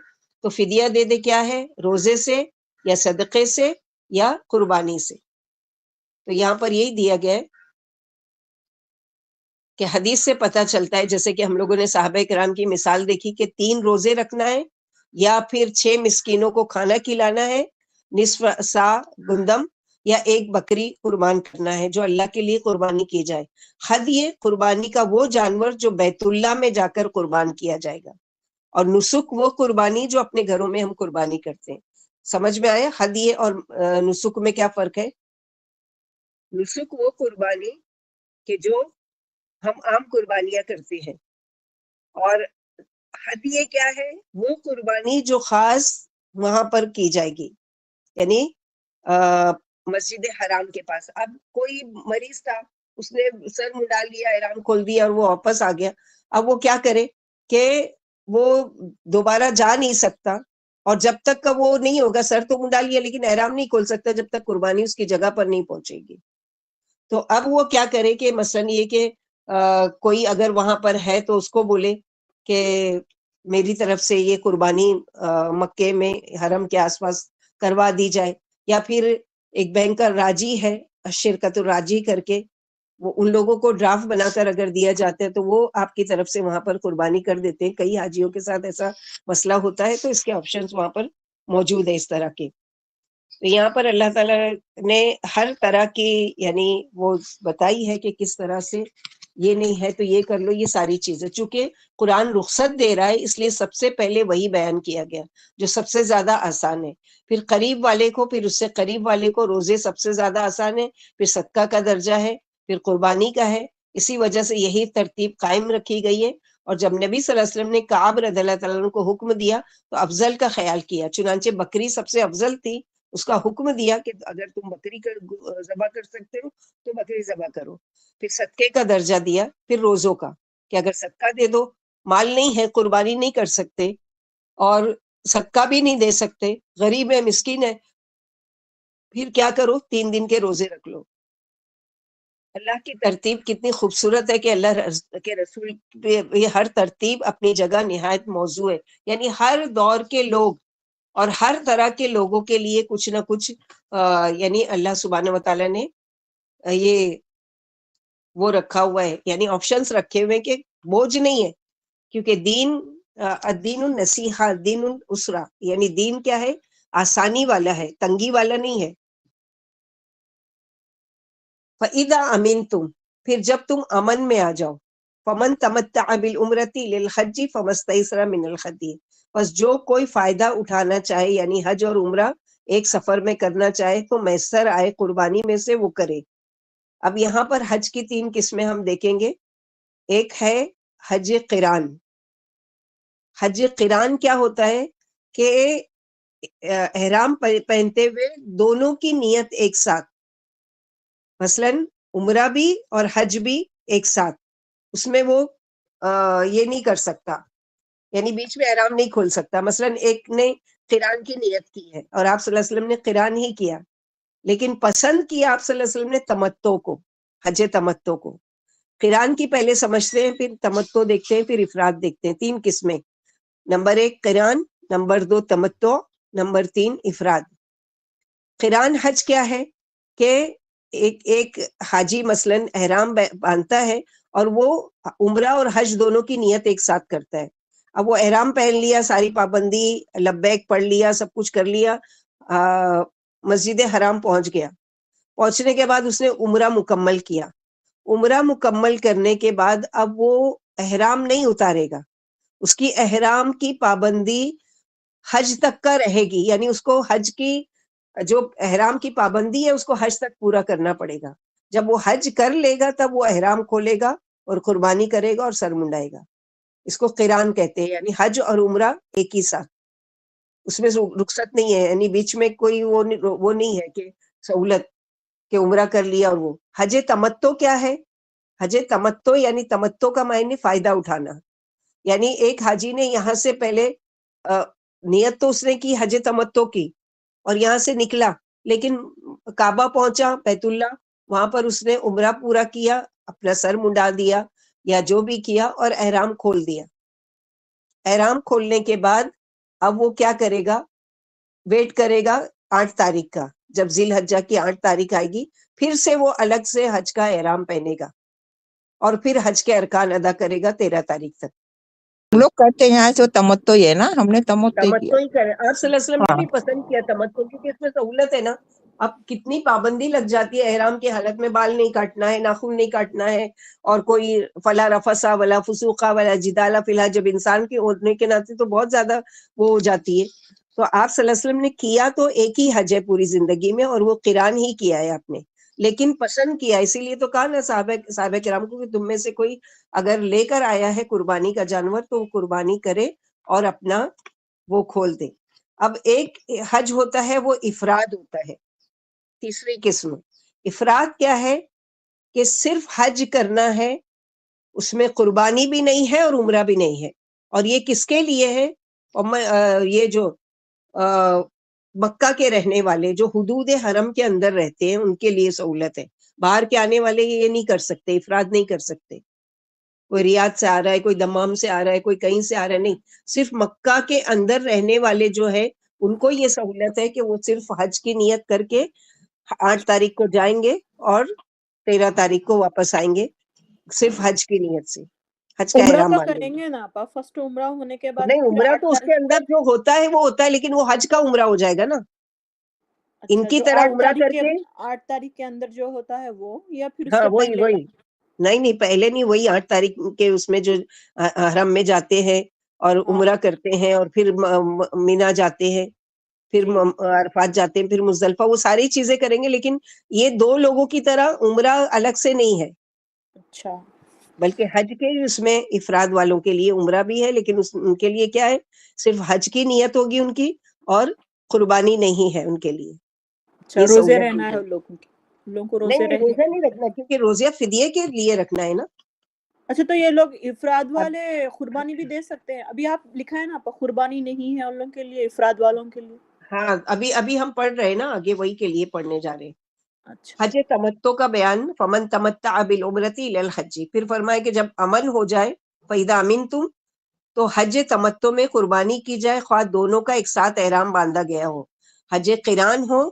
تو فدیہ دے دے. کیا ہے؟ روزے سے یا صدقے سے یا قربانی سے. تو یہاں پر یہی دیا گیا ہے کہ حدیث سے پتہ چلتا ہے، جیسے کہ ہم لوگوں نے صحابہ کرام کی مثال دیکھی کہ 3 روزے رکھنا ہے یا پھر 6 مسکینوں کو کھانا کھلانا ہے، نصف سا گندم، یا ایک بکری قربان کرنا ہے جو اللہ کے لیے قربانی کی جائے. حد یہ قربانی کا وہ جانور جو بیت اللہ میں جا کر قربان کیا جائے گا، اور نسک وہ قربانی جو اپنے گھروں میں ہم قربانی کرتے ہیں. سمجھ میں آیا حد یہ اور نسک میں کیا فرق ہے؟ نسک وہ قربانی کہ جو ہم عام قربانیاں کرتے ہیں، اور ہدیے کیا ہے؟ وہ قربانی جو خاص وہاں پر کی جائے گی. یعنی مسجد حرام کے پاس اب کوئی مریض تھا، اس نے سر منڈا لیا، احرام کھول دیا اور وہ واپس آ گیا. اب وہ کیا کرے کہ وہ دوبارہ جا نہیں سکتا، اور جب تک کا وہ نہیں ہوگا، سر تو منڈا لیا لیکن احرام نہیں کھول سکتا جب تک قربانی اس کی جگہ پر نہیں پہنچے گی. تو اب وہ کیا کرے کہ مثلاً یہ کہ کوئی اگر وہاں پر ہے تو اس کو بولے کہ میری طرف سے یہ قربانی مکے میں حرم کے آس پاس کروا دی جائے، یا پھر ایک بینکر راجی ہے شرکت الراجی کر کے، وہ ان لوگوں کو ڈرافٹ بنا کر اگر دیا جاتا ہے تو وہ آپ کی طرف سے وہاں پر قربانی کر دیتے ہیں. کئی حاجیوں کے ساتھ ایسا مسئلہ ہوتا ہے تو اس کے آپشنز وہاں پر موجود ہے اس طرح کے. تو یہاں پر اللہ تعالیٰ نے ہر طرح کی یعنی وہ بتائی ہے کہ کس طرح سے یہ نہیں ہے تو یہ کر لو. یہ ساری چیزیں چونکہ قرآن رخصت دے رہا ہے اس لیے سب سے پہلے وہی بیان کیا گیا جو سب سے زیادہ آسان ہے. پھر قریب والے کو، پھر اس سے قریب والے کو روزے سب سے زیادہ آسان ہے، پھر صدقہ کا درجہ ہے، پھر قربانی کا ہے. اسی وجہ سے یہی ترتیب قائم رکھی گئی ہے. اور جب نبی صلی اللہ علیہ وسلم نے کعب رضی اللہ تعالیٰ عنہ کو حکم دیا تو افضل کا خیال کیا، چنانچہ بکری سب سے افضل تھی، اس کا حکم دیا کہ اگر تم بکری ذبح کر سکتے ہو تو بکری ذبح کرو. پھر صدقے کا درجہ دیا، پھر روزوں کا کہ اگر صدقہ دے دو، مال نہیں ہے، قربانی نہیں کر سکتے اور صدقہ بھی نہیں دے سکتے، غریب ہے، مسکین ہے، پھر کیا کرو؟ 3 دن کے روزے رکھ لو. اللہ کی ترتیب کتنی خوبصورت ہے کہ اللہ کے رسول پہ یہ ہر ترتیب اپنی جگہ نہایت موضوع ہے. یعنی ہر دور کے لوگ اور ہر طرح کے لوگوں کے لیے کچھ نہ کچھ یعنی اللہ سبحانہ وتعالی نے یہ وہ رکھا ہوا ہے، یعنی آپشنز رکھے ہوئے کہ بوجھ نہیں ہے. کیونکہ دین الدین النصیحہ، دین الاسرہ، یعنی دین کیا ہے؟ آسانی والا ہے، تنگی والا نہیں ہے. فَإِذَا أَمِنْتُمْ، پھر جب تم امن میں آ جاؤ، فَمَنْ تَمَتَّعَ بِالْعُمْرَةِ لِلْحَجِّ فَمَا اسْتَيْسَرَ مِنَ الْهَدْيِ، بس جو کوئی فائدہ اٹھانا چاہے یعنی حج اور عمرہ ایک سفر میں کرنا چاہے تو میسر آئے قربانی میں سے وہ کرے. اب یہاں پر حج کی 3 قسمیں ہم دیکھیں گے. ایک ہے حج قران. حج قران کیا ہوتا ہے کہ احرام پہنتے ہوئے دونوں کی نیت ایک ساتھ، مثلا عمرہ بھی اور حج بھی ایک ساتھ، اس میں وہ یہ نہیں کر سکتا، یعنی بیچ میں احرام نہیں کھول سکتا. مثلا ایک نے قران کی نیت کی ہے اور آپ صلی اللہ علیہ وسلم نے قران ہی کیا، لیکن پسند کیا آپ صلی اللہ علیہ وسلم نے تمتع کو، حج تمتع کو. قران کی پہلے سمجھتے ہیں، پھر تمتع دیکھتے ہیں، پھر افراد دیکھتے ہیں. 3 قسمیں، نمبر 1 قران، نمبر 2 تمتع، نمبر 3 افراد. قران حج کیا ہے کہ ایک حاجی مثلا احرام باندھتا ہے اور وہ عمرہ اور حج دونوں کی نیت ایک ساتھ کرتا ہے. اب وہ احرام پہن لیا، ساری پابندی لبیک پڑھ لیا، سب کچھ کر لیا، مسجد حرام پہنچ گیا. پہنچنے کے بعد اس نے عمرہ مکمل کیا. عمرہ مکمل کرنے کے بعد اب وہ احرام نہیں اتارے گا، اس کی احرام کی پابندی حج تک کا رہے گی. یعنی اس کو حج کی جو احرام کی پابندی ہے اس کو حج تک پورا کرنا پڑے گا. جب وہ حج کر لے گا تب وہ احرام کھولے گا اور قربانی کرے گا اور سر منڈائے گا. اس کو قران کہتے ہیں، یعنی حج اور عمرہ ایک ہی ساتھ، اس میں رخصت نہیں ہے، یعنی بیچ میں کوئی وہ نہیں ہے کہ سہولت کہ عمرہ کر لیا. اور وہ حج تمتع کیا ہے؟ حج تمتع یعنی تمتع کا معنی فائدہ اٹھانا، یعنی ایک حاجی نے یہاں سے پہلے نیت تو اس نے کی حج تمتع کی اور یہاں سے نکلا، لیکن کعبہ پہنچا بیت اللہ، وہاں پر اس نے عمرہ پورا کیا، اپنا سر منڈا دیا یا جو بھی کیا اور احرام کھول دیا. احرام کھولنے کے بعد اب وہ کیا کرے گا؟ ویٹ کرے گا 8 تاریخ کا، جب ذی الحجہ کی 8 تاریخ آئے گی پھر سے وہ الگ سے حج کا احرام پہنے گا اور پھر حج کے ارکان ادا کرے گا 13 تاریخ تک. ہم لوگ کرتے ہیں یہاں سے تمتع ہی ہے نا، ہم نے تمتع کیا. تمتع ہی کرے. آپ صلی اللہ علیہ وسلم نے ہاں بھی پسند کیا تمتع، کیونکہ اس میں سہولت ہے نا. اب کتنی پابندی لگ جاتی ہے احرام کی حالت میں، بال نہیں کاٹنا ہے، ناخن نہیں کاٹنا ہے، اور کوئی فلا رفسا ولا فسوقا ولا جدالا فی الحج، جب انسان کے ہونے کے ناطے تو بہت زیادہ وہ ہو جاتی ہے. تو آپ صلی اللہ علیہ وسلم نے کیا تو ایک ہی حج ہے پوری زندگی میں، اور وہ قران ہی کیا ہے آپ نے، لیکن پسند کیا، اسی لیے تو کہا نا صحابہ کرام کو کہ تم میں سے کوئی اگر لے کر آیا ہے قربانی کا جانور تو وہ قربانی کرے اور اپنا وہ کھول دے. اب ایک حج ہوتا ہے وہ افراد ہوتا ہے، تیسری قسم. افراد کیا ہے؟ کہ صرف حج کرنا ہے، اس میں قربانی بھی نہیں ہے اور عمرہ بھی نہیں ہے. اور یہ کس کے لیے ہے؟ یہ جو مکہ کے رہنے والے جو حدود حرم کے اندر رہتے ہیں ان کے لیے سہولت ہے. باہر کے آنے والے یہ نہیں کر سکتے، افراد نہیں کر سکتے. کوئی ریاض سے آ رہا ہے، کوئی دمام سے آ رہا ہے، کوئی کہیں سے آ رہا ہے، نہیں. صرف مکہ کے اندر رہنے والے جو ہے ان کو یہ سہولت ہے کہ وہ صرف حج کی نیت کر کے 8 تاریخ کو جائیں گے اور 13 تاریخ کو واپس آئیں گے، صرف حج کی نیت سے حج کا عمرہ احرام تو باندھیں کریں گے. گے نا آپ، فرسٹ عمرہ ہونے کے بعد نہیں، پھر عمرہ 8 تو اس تاریخ. کے اندر جو ہوتا ہے وہ ہوتا ہے، لیکن وہ حج کا عمرہ ہو جائے گا نا. ان اچھا، کی جو طرح 8 عمرہ تاریخ کر کے کے. 8 تاریخ کے اندر جو ہوتا ہے وہ، یا پھر اس ہاں سے وہی پہلے کا؟ وہی نہیں پہلے نہیں، وہی 8 تاریخ کے اس میں جو حرم میں جاتے ہیں اور ہاں عمرہ کرتے ہیں اور پھر مینا جاتے ہیں، پھر جی. عرفات جاتے ہیں، پھر مزدلفہ، وہ ساری چیزیں کریں گے. لیکن یہ 2 لوگوں کی طرح عمرہ الگ سے نہیں ہے، اچھا. بلکہ حج کے اس میں افراد والوں کے لیے عمرہ بھی ہے، لیکن ان کے لیے کیا ہے؟ صرف حج کی نیت ہوگی ان کی، اور قربانی نہیں ہے ان کے لیے. اچھا، یہ روزے سہولت دی رہنا ہے گئی. ان لوگوں کی، ان لوگوں کو نہیں روزے نہیں، رہنے. روزہ نہیں رکھنا، کیونکہ روزہ فدیے کے لیے رکھنا ہے نا. اچھا، تو یہ لوگ افراد اب والے قربانی بھی دے سکتے ہیں؟ ابھی آپ لکھا ہے نا آپ، قربانی نہیں ہے ان لوگوں کے لیے، افراد والوں کے لیے. ہاں، ابھی ہم پڑھ رہے ہیں نا، آگے وہی کے لیے پڑھنے جا رہے ہیں. اچھا. حج تمتع کا بیان، فمن تمتع بالعمرۃ الی الحج، پھر فرمایا کہ جب عمل ہو جائے، فاذا امنتم، تو حج تمتع میں قربانی کی جائے، خواہ دونوں کا ایک ساتھ احرام باندھا گیا ہو، حج قران ہو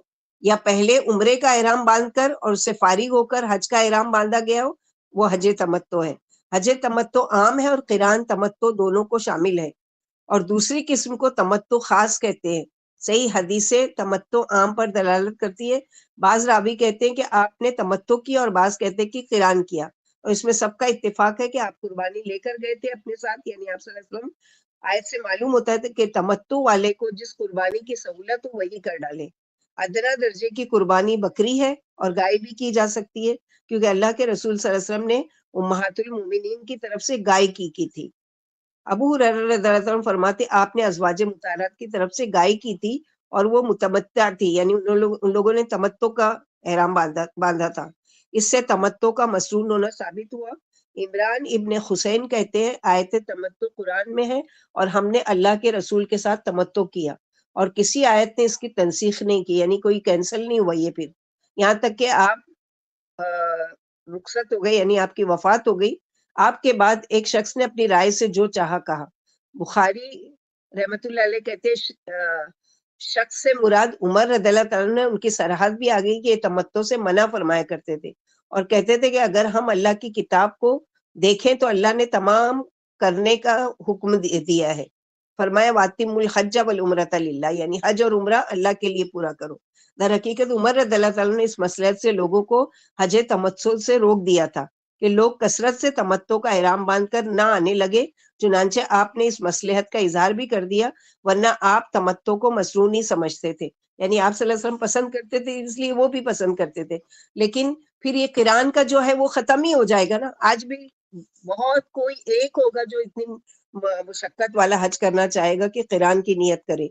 یا پہلے عمرے کا احرام باندھ کر اور اس سے فارغ ہو کر حج کا احرام باندھا گیا ہو، وہ حج تمتع ہے. حج تمتع عام ہے اور قران تمتع دونوں کو شامل ہے. اور دوسری قسم کو تمتع خاص کہتے ہیں. صحیح حدیثیں تمتع عام پر دلالت کرتی ہے. بعض راوی کہتے ہیں کہ آپ نے تمتع کیا اور بعض کہتے ہیں کہ قران کیا، اور اس میں سب کا اتفاق ہے کہ آپ قربانی لے کر گئے تھے اپنے ساتھ، یعنی آپ صلی اللہ علیہ وسلم. آیت سے معلوم ہوتا ہے کہ تمتع والے کو جس قربانی کی سہولت ہو وہی کر ڈالے. ادنا درجے کی قربانی بکری ہے اور گائے بھی کی جا سکتی ہے، کیونکہ اللہ کے رسول صلی اللہ علیہ وسلم نے امہات المومنین کی طرف سے گائے کی تھی. ابو ہریرہ رضی اللہ عنہ فرماتے آپ نے ازواج مطہرات کی طرف سے گائے کی تھی اور وہ متمتع تھی، یعنی ان لوگوں نے تمتع کا احرام باندھا تھا. اس سے تمتع کا مسنون ہونا ثابت ہوا. عمران ابن حسین کہتے ہیں آیت تمتع قرآن میں ہے اور ہم نے اللہ کے رسول کے ساتھ تمتع کیا، اور کسی آیت نے اس کی تنسیخ نہیں کی، یعنی کوئی کینسل نہیں ہوا. یہ پھر یہاں تک کہ آپ رخصت ہو گئی، یعنی آپ کی وفات ہو گئی، آپ کے بعد ایک شخص نے اپنی رائے سے جو چاہا کہا. بخاری رحمت اللہ علیہ کہتے شخص سے مراد عمر رضی اللہ تعالیٰ نے ان کی صراحت بھی آ گئی کہ یہ تمتع سے منع فرمایا کرتے تھے اور کہتے تھے کہ اگر ہم اللہ کی کتاب کو دیکھیں تو اللہ نے تمام کرنے کا حکم دیا ہے. فرمایا واتم الحج والعمرۃ للہ، یعنی حج اور عمرہ اللہ کے لیے پورا کرو. در حقیقت عمر رضی اللہ تعالیٰ نے اس مصلحت سے لوگوں کو حج تمتع سے روک دیا تھا کہ لوگ کثرت سے تمتع کا احرام باندھ کر نہ آنے لگے. چنانچہ آپ نے اس مصلحت کا اظہار بھی کر دیا، ورنہ آپ تمتع کو مسنون ہی سمجھتے تھے. یعنی آپ صلی اللہ علیہ وسلم پسند کرتے تھے اس لیے وہ بھی پسند کرتے تھے، لیکن پھر یہ قران کا جو ہے وہ ختم ہی ہو جائے گا نا. آج بھی بہت کوئی ایک ہوگا جو اتنی مشقت والا حج کرنا چاہے گا کہ قران کی نیت کرے.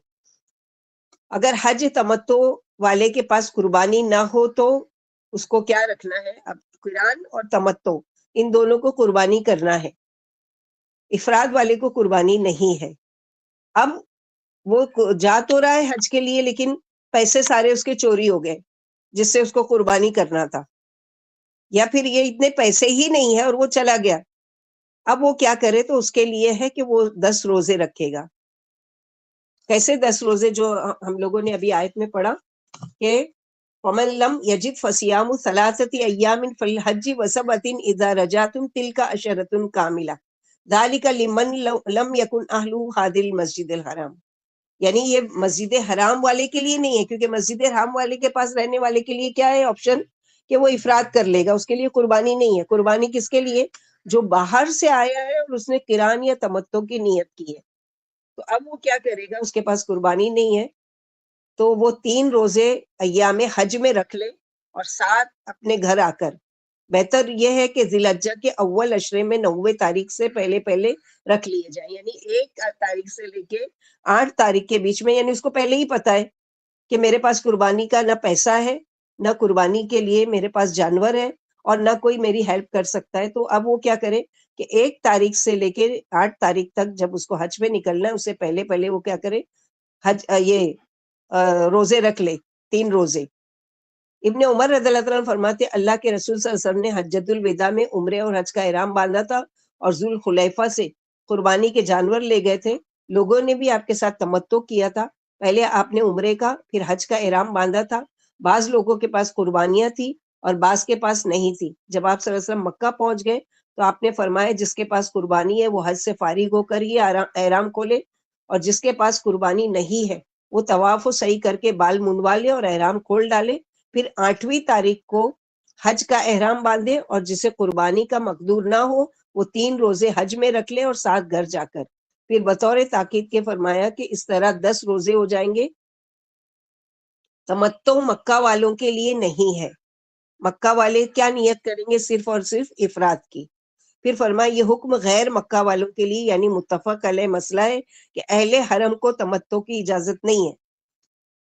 اگر حج تمتع والے کے پاس قربانی نہ ہو تو اس کو کیا رکھنا ہے؟ اب قران اور تمتع ان دونوں کو قربانی کرنا ہے. افراد والے کو قربانی نہیں ہے. اب وہ جا تو رہا ہے حج کے لیے لیکن پیسے سارے اس کے چوری ہو گئے جس سے اس کو قربانی کرنا تھا, یا پھر یہ اتنے پیسے ہی نہیں ہے اور وہ چلا گیا. اب وہ کیا کرے؟ تو اس کے لیے ہے کہ وہ 10 روزے رکھے گا. کیسے 10 روزے؟ جو ہم لوگوں نے ابھی آیت میں پڑھا کہ وَمَن لَمْ يَجِدْ فَصِيَامُ ثَلَاثَةِ أَيَّامٍ فِي الْحَجِّ وَسَبْعَةٍ إِذَا رَجَعْتُمْ تِلْكَ عَشَرَةٌ كَامِلَةٌ ذَلِكَ لِمَن لَمْ يَكُنْ أَهْلُهُ حَاضِرِي الْمَسْجِدِ الْحَرَامِ. یعنی یہ مسجد حرام والے کے لیے نہیں ہے, کیونکہ مسجد حرام والے کے پاس رہنے والے کے لیے کیا ہے آپشن کہ وہ افراد کر لے گا, اس کے لیے قربانی نہیں ہے. قربانی کس کے لیے؟ جو باہر سے آیا ہے اور اس نے قران یا تمتع کی نیت کی ہے. تو اب وہ کیا کرے گا؟ اس کے پاس قربانی نہیں ہے تو وہ 3 روزے ایام حج میں رکھ لے اور 7 اپنے گھر آ کر. بہتر یہ ہے کہ ذی الحجہ کے اول عشرے میں 90 تاریخ سے پہلے رکھ لیے جائیں, یعنی 1 تاریخ سے لے کے 8 تاریخ کے بیچ میں. یعنی اس کو پہلے ہی پتا ہے کہ میرے پاس قربانی کا نہ پیسہ ہے, نہ قربانی کے لیے میرے پاس جانور ہے, اور نہ کوئی میری ہیلپ کر سکتا ہے. تو اب وہ کیا کرے کہ 1 تاریخ سے لے کے 8 تاریخ تک جب اس کو حج پہ نکلنا ہے اس سے پہلے وہ کیا کرے؟ حج یہ روزے رکھ لے, 3 روزے. ابن عمر رضی اللہ عنہ فرماتے اللہ کے رسول صلی اللہ علیہ وسلم نے حجۃ الوداع میں عمرے اور حج کا احرام باندھا تھا اور ذوالخلیفہ سے قربانی کے جانور لے گئے تھے. لوگوں نے بھی آپ کے ساتھ تمتع کیا تھا. پہلے آپ نے عمرے کا پھر حج کا احرام باندھا تھا. بعض لوگوں کے پاس قربانیاں تھی اور بعض کے پاس نہیں تھی. جب آپ صلی اللہ علیہ وسلم مکہ پہنچ گئے تو آپ نے فرمایا جس کے پاس قربانی ہے وہ حج سے فارغ ہو کر ہی احرام کھولے, اور جس کے پاس قربانی نہیں ہے وہ طواف و سعی کر کے بال منڈوا لے اور احرام کھول ڈالے. پھر 8ویں تاریخ کو حج کا احرام باندھے, اور جسے قربانی کا مقدور نہ ہو وہ 3 روزے حج میں رکھ لے اور 7 گھر جا کر. پھر بطور تاکید کے فرمایا کہ اس طرح 10 روزے ہو جائیں گے. تمتع مکہ والوں کے لیے نہیں ہے. مکہ والے کیا نیت کریں گے؟ صرف اور صرف افراد کی. پھر فرمایا یہ حکم غیر مکہ والوں کے لیے, یعنی متفق علیہ مسئلہ ہے کہ اہل حرم کو تمتع کی اجازت نہیں ہے,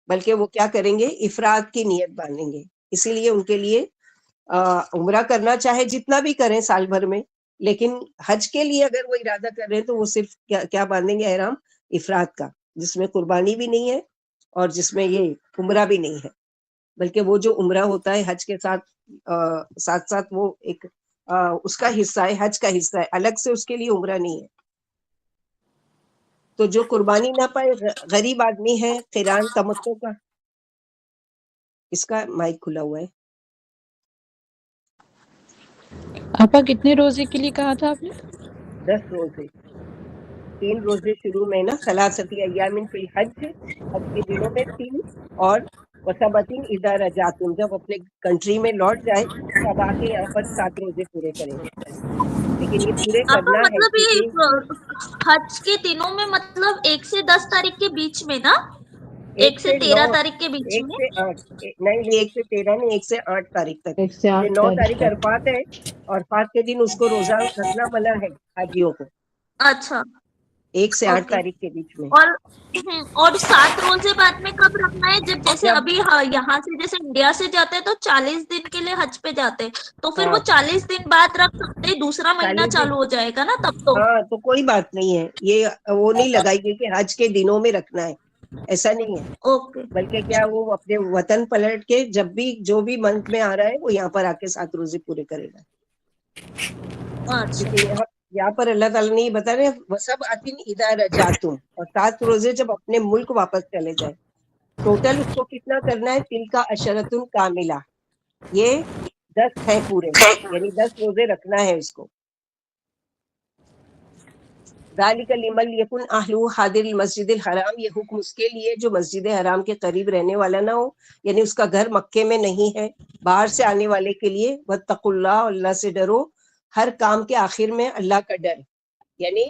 بلکہ وہ کیا کریں گے؟ افراد کی نیت باندھیں گے. اسی لیے ان کے لیے عمرہ کرنا چاہے جتنا بھی کریں سال بھر میں, لیکن حج کے لیے اگر وہ ارادہ کر رہے ہیں تو وہ صرف کیا باندھیں گے؟ احرام افراد کا, جس میں قربانی بھی نہیں ہے اور جس میں یہ عمرہ بھی نہیں ہے. بلکہ وہ جو عمرہ ہوتا ہے حج کے ساتھ ساتھ وہ ایک اس کا حصہ ہے, حج کا حصہ ہے, الگ سے اس کے لیے عمرہ نہیں ہے. تو جو قربانی نہ پائے غریب آدمی ہے قران تمتع کا. اس کا مائک کھلا ہوا ہے. آپا کتنے روزے کے لیے کہا تھا آپ نے؟ 10 روزے. 3 روزے شروع میں نا, ثلاثتی ایام فی الحج, حج کے دنوں میں 3, اور وسبتین اذا رجعتم, جب اپنے کنٹری میں لوٹ جائے تو اب آ کے یہاں پر 7 روزے پورے کریں گے. لیکن یہ پورے آپا کرنا ہے مطلب کیونکہ یہ حج کے دنوں میں مطلب 1 سے 10 تاریخ کے بیچ میں نا, 1 سے 9 13 تاریخ کے بیچ 1 میں. سے 8 نہیں, 1 سے 13 نہیں, 1 سے 8 تاریخ تک. 1 سے 8 یہ 9 تاریخ تاریخ تک. عرفات ہے, اور عرفات کے دن اس کو روزہ رکھنا منع ہے حاجیوں کو, اچھا 1 سے 8 اوکے. تاریخ کے بیچ میں. اور 7 روزے بعد میں کب رکھنا ہے؟ جب جیسے جب ابھی یہاں سے جیسے انڈیا سے جاتے ہیں تو 40 دن کے لیے حج پہ جاتے ہیں, تو پھر وہ 40 دن بعد رکھ سکتے ہیں, دوسرا مہینہ 40 دن, چالو ہو جائے گا نا تب تو. ہاں تو کوئی بات نہیں ہے. یہ وہ نہیں لگائی گئی کہ حج کے دنوں میں رکھنا ہے, ایسا نہیں ہے. اوکے بلکہ کیا وہ اپنے وطن پلٹ کے جب بھی جو بھی منتھ میں آ رہا ہے وہ یہاں پر آ کے 7 روزے پورے کرے گا. اچھا کیونکہ یہاں پر اللہ تعالیٰ نے یہ بتا رہے وسبعۃ اذا رجعتم, اور 7 روزے جب اپنے ملک واپس چلے جائے. ٹوٹل اس کو کتنا کرنا ہے؟ تلک عشرۃ کاملہ, یہ 10 ہیں پورے, یعنی 10 روزے رکھنا ہے اس کو. ذالک لمن یکن اہلہ حاضر المسجد الحرام, یہ حکم اس کے لیے جو مسجد حرام کے قریب رہنے والا نہ ہو, یعنی اس کا گھر مکے میں نہیں ہے, باہر سے آنے والے کے لیے. واتقوا اللہ, اللہ سے ڈرو. ہر کام کے آخر میں اللہ کا ڈر, یعنی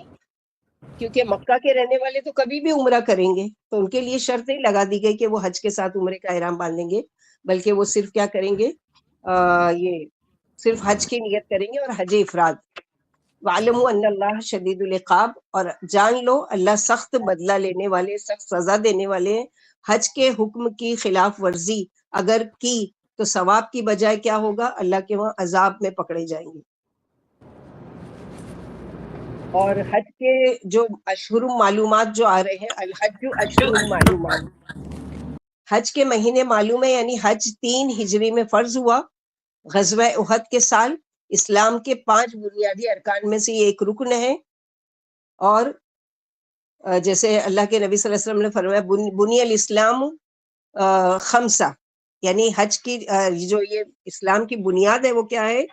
کیونکہ مکہ کے رہنے والے تو کبھی بھی عمرہ کریں گے, تو ان کے لیے شرط نہیں لگا دی گئی کہ وہ حج کے ساتھ عمرے کا احرام باندھیں گے, بلکہ وہ صرف کیا کریں گے, یہ صرف حج کی نیت کریں گے اور حج افراد. وَعْلَمُوا أَنَّ اللَّهَ شَدِيدُ الْعِقَابِ، اور جان لو اللہ سخت بدلہ لینے والے، سخت سزا دینے والے ہیں۔ حج کے حکم کی خلاف ورزی اگر کی تو ثواب کی بجائے کیا ہوگا؟ اللہ کے وہاں عذاب میں پکڑے جائیں گے۔ اور حج کے جو اشہر معلومات جو آ رہے ہیں، الحج اشہر معلومات، حج کے مہینے معلوم ہے، یعنی حج 3 ہجری میں فرض ہوا غزوہ احد کے سال۔ اسلام کے 5 بنیادی ارکان میں سے یہ ایک رکن ہے، اور جیسے اللہ کے نبی صلی اللہ علیہ وسلم نے فرمایا بنی الاسلام خمسہ، یعنی حج کی جو یہ اسلام کی بنیاد ہے وہ کیا ہے؟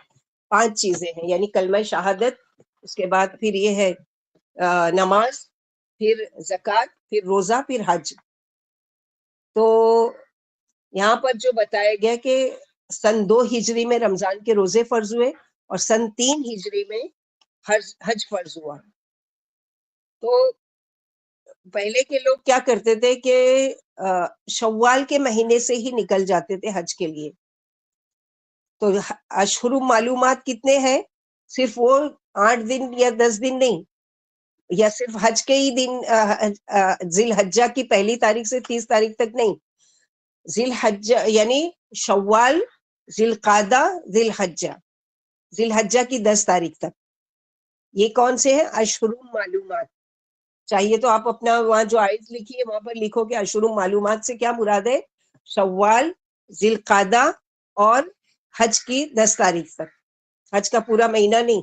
5 چیزیں ہیں، یعنی کلمہ شہادت، اس کے بعد پھر یہ ہے نماز، پھر زکوٰۃ، پھر روزہ، پھر حج۔ تو یہاں پر جو بتایا گیا کہ سن 2 ہجری میں رمضان کے روزے فرض ہوئے اور سن 3 ہجری میں حج فرض ہوا۔ تو پہلے کے لوگ کیا کرتے تھے کہ شوال کے مہینے سے ہی نکل جاتے تھے حج کے لیے۔ تو اشہر معلومات کتنے ہیں؟ صرف وہ 8 دن یا 10 دن نہیں، یا صرف حج کے ہی دن، ذی الحجہ کی 1 تاریخ سے 30 تاریخ تک نہیں، ذی الحجہ یعنی شوال، ذی القعدہ، ذی الحجہ، ذی الحجہ کی 10 تاریخ تک۔ یہ کون سے ہیں؟ اشہر معلومات۔ چاہیے تو آپ اپنا وہاں جو آیت لکھی ہے وہاں پر لکھو کہ اشہر معلومات سے کیا مراد ہے؟ شوال، ذی القعدہ اور حج کی 10 تاریخ تک، حج کا پورا مہینہ نہیں،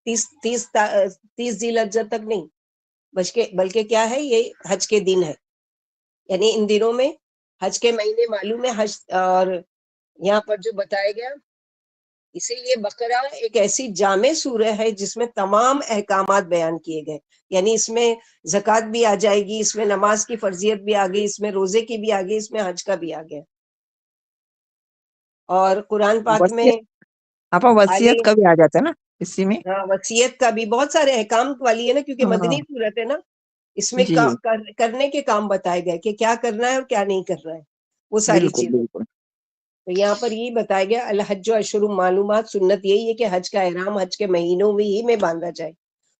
30 ذی الحجہ تک نہیں، بلکہ کیا ہے؟ یہ حج کے دن ہے، یعنی ان دنوں میں حج کے مہینے معلوم ہے۔ حج اور یہاں پر جو بتایا گیا، اسی لیے بقرہ ایک ایسی جامع سورہ ہے جس میں تمام احکامات بیان کیے گئے، یعنی اس میں زکوٰۃ بھی آ جائے گی، اس میں نماز کی فرضیت بھی آ گئی، اس میں روزے کی بھی آ گئی، اس میں حج کا بھی آ گیا۔ اور قرآن پاک میں آپ وصیت کا بھی آ جاتا ہے نا اسی میں؟ ہاں، وصیت کا بھی بہت سارے احکام والی ہے نا، کیونکہ مدنی صورت ہے نا، اس میں جی کرنے کے کام بتائے گئے کہ کیا کرنا ہے اور کیا نہیں کرنا ہے، وہ ساری بالکل چیزیں۔ بالکل۔ تو یہاں پر یہی بتایا گیا الحج اشہر معلومات، سنت یہی ہے کہ حج کا احرام حج کے مہینوں میں ہی باندھا جائے،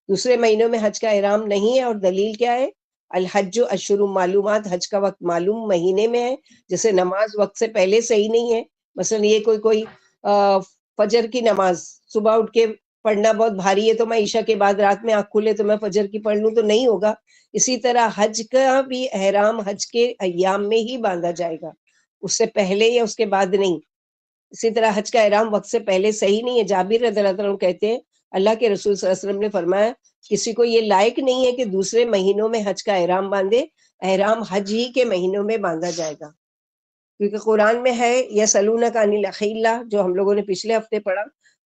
دوسرے مہینوں میں حج کا احرام نہیں ہے۔ اور دلیل کیا ہے؟ الحج اشہر معلومات، حج کا وقت معلوم مہینے میں ہے۔ جیسے نماز وقت سے پہلے صحیح نہیں ہے، مثلا یہ کوئی فجر کی نماز صبح اٹھ کے پڑھنا بہت بھاری ہے تو میں عشاء کے بعد رات میں آنکھ کھلے تو میں فجر کی پڑھ لوں تو نہیں ہوگا۔ اسی طرح حج کا بھی احرام حج کے ایام میں ہی باندھا جائے گا، اس سے پہلے یا اس کے بعد نہیں۔ اسی طرح حج کا احرام وقت سے پہلے صحیح نہیں ہے۔ جابر رضی اللہ عنہ کہتے ہیں اللہ کے رسول صلی اللہ علیہ وسلم نے فرمایا کسی کو یہ لائق نہیں ہے کہ دوسرے مہینوں میں حج کا احرام باندھے، احرام حج ہی کے مہینوں میں باندھا جائے گا، کیونکہ قرآن میں ہے یسألونک عن الاحلہ، جو ہم لوگوں نے پچھلے ہفتے پڑھا،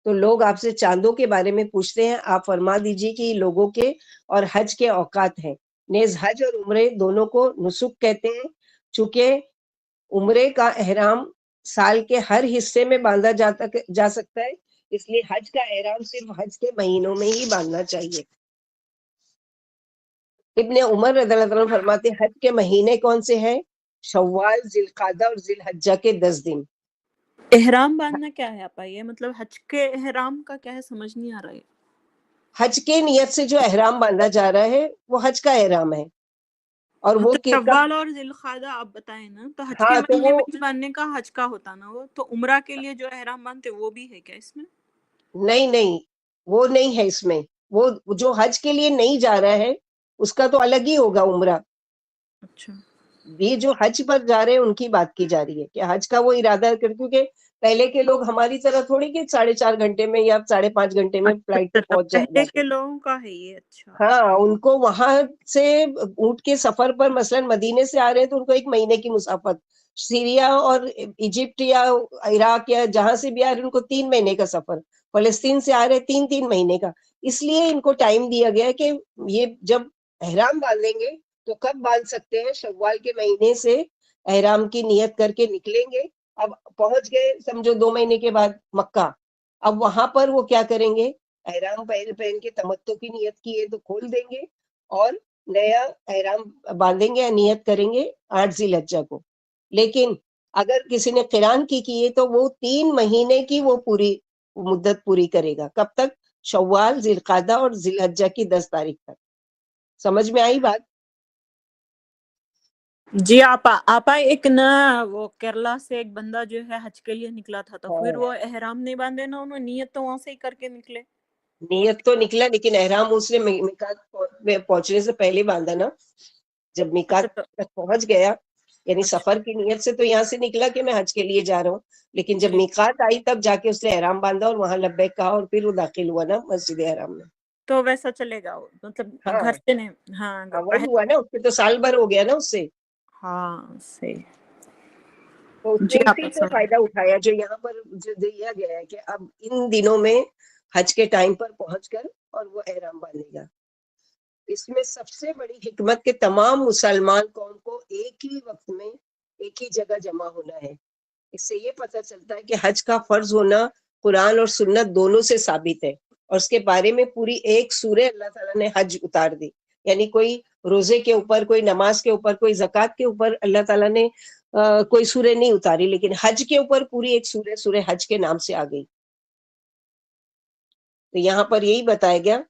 تو لوگ آپ سے چاندوں کے بارے میں پوچھتے ہیں، آپ فرما دیجئے کہ یہ لوگوں کے اور حج کے اوقات ہیں۔ نیز حج اور عمرے دونوں کو نسک کہتے ہیں، چونکہ عمرے کا احرام سال کے ہر حصے میں باندھا جا سکتا ہے، اس لیے حج کا احرام صرف حج کے مہینوں میں ہی باندھنا چاہیے۔ ابن عمر رضی اللہ عنہ فرماتے ہیں حج کے مہینے کون سے ہیں؟ شوال، ذی القعدہ اور ذی الحجہ کے 10 دن۔ احرام باندھنا کیا ہے آپا؟ یہ مطلب حج کے احرام کا کیا ہے؟ سمجھ نہیں آ رہا ہے۔ حج کے نیت سے جو احرام باندھا جا رہا ہے وہ حج کا احرام ہے، اور وہ تو شوال اور ذی القعدہ آپ بتائیں نا، تو حج کے ہاں تو مہینے وہ میں باندھنے کا حج کا ہوتا نا، وہ تو عمرہ کے لیے جو احرام باندھتے وہ بھی ہے کیا اس میں؟ نہیں، وہ نہیں ہے اس میں۔ وہ جو حج کے لیے نہیں جا رہا ہے اس کا تو الگ ہی ہوگا عمرہ۔ اچھا، یہ جو حج پر جا رہے ہیں ان کی بات کی جا رہی ہے کہ حج کا وہ ارادہ کر، کیونکہ پہلے کے لوگ ہماری طرح تھوڑی کہ 4.5 گھنٹے میں یا 5.5 گھنٹے میں فلائٹ پہ اچھا، پہنچ پہلے جاتے کے ہیں۔ لوگوں کا ہے یہ۔ اچھا، ہاں، ان کو وہاں سے اونٹ کے سفر پر مثلا مدینے سے آ رہے ہیں تو ان کو 1 مہینے کی مسافت، سیریا اور ایجپٹ یا عراق یا جہاں سے بھی آ رہے ہیں ان کو 3 مہینے کا سفر، فلسطین سے آ رہے 3 مہینے کا۔ اس لیے ان کو ٹائم دیا گیا کہ یہ جب احرام باندھیں گے تو کب باندھ سکتے ہیں؟ شوال کے مہینے سے احرام کی نیت کر کے نکلیں گے، اب پہنچ گئے سمجھو 2 مہینے کے بعد مکہ، اب وہاں پر وہ کیا کریں گے؟ احرام پہن کے تمتع کی نیت کی ہے تو کھول دیں گے اور نیا احرام باندھیں گے یا نیت کریں گے 8 ذی الحجہ کو۔ لیکن اگر کسی نے قران کی ہے تو وہ 3 مہینے کی وہ پوری مدت پوری کرے گا۔ کب تک؟ شوال، ذی القعدہ اور ذی الحجہ کی 10 تاریخ تک. سمجھ میں آئی بات؟ جی آپا ایک نا وہ کیرلا سے ایک بندہ جو ہے حج کے لیے نکلا تھا، تو پھر وہ احرام نہیں باندھے نا، انہوں نیت تو وہاں سے ہی کر کے نکلے. نیت تو نکلا لیکن احرام اس نے میقات میں پہنچنے سے پہلے باندھا نا. جب میقات اچھا تک پہنچ گیا، یعنی اچھا سفر کی نیت سے تو یہاں سے نکلا کہ میں حج کے لیے جا رہا ہوں، لیکن جب جی، میقات آئی تب جا کے اس نے احرام باندھا اور وہاں لبیک کہا اور پھر وہ داخل ہوا نا مسجد احرام میں. تو ویسا چلے گا وہ، مطلب ہاں گھر سے نہیں. ہاں وہی ہوا نا، اس سے تو سال بھر ہو گیا نا اس سے. ہاں صحیح. تو اس نے جی اسی آپا سے سمجھ. فائدہ اٹھایا جو یہاں پر جو دیا گیا ہے کہ اب ان دنوں میں حج کے ٹائم پر پہنچ کر اور وہ احرام باندھے گا. اس میں سب سے بڑی حکمت کہ تمام مسلمان قوم کو ایک ہی وقت میں ایک ہی جگہ جمع ہونا ہے. اس سے یہ پتہ چلتا ہے کہ حج کا فرض ہونا قرآن اور سنت دونوں سے ثابت ہے، اور اس کے بارے میں پوری ایک سورہ اللہ تعالیٰ نے حج اتار دی. یعنی کوئی روزے کے اوپر، کوئی نماز کے اوپر، کوئی زکوٰۃ کے اوپر اللہ تعالیٰ نے کوئی سورہ نہیں اتاری، لیکن حج کے اوپر پوری ایک سورہ حج کے نام سے آ گئی. تو یہاں پر یہی بتایا گیا.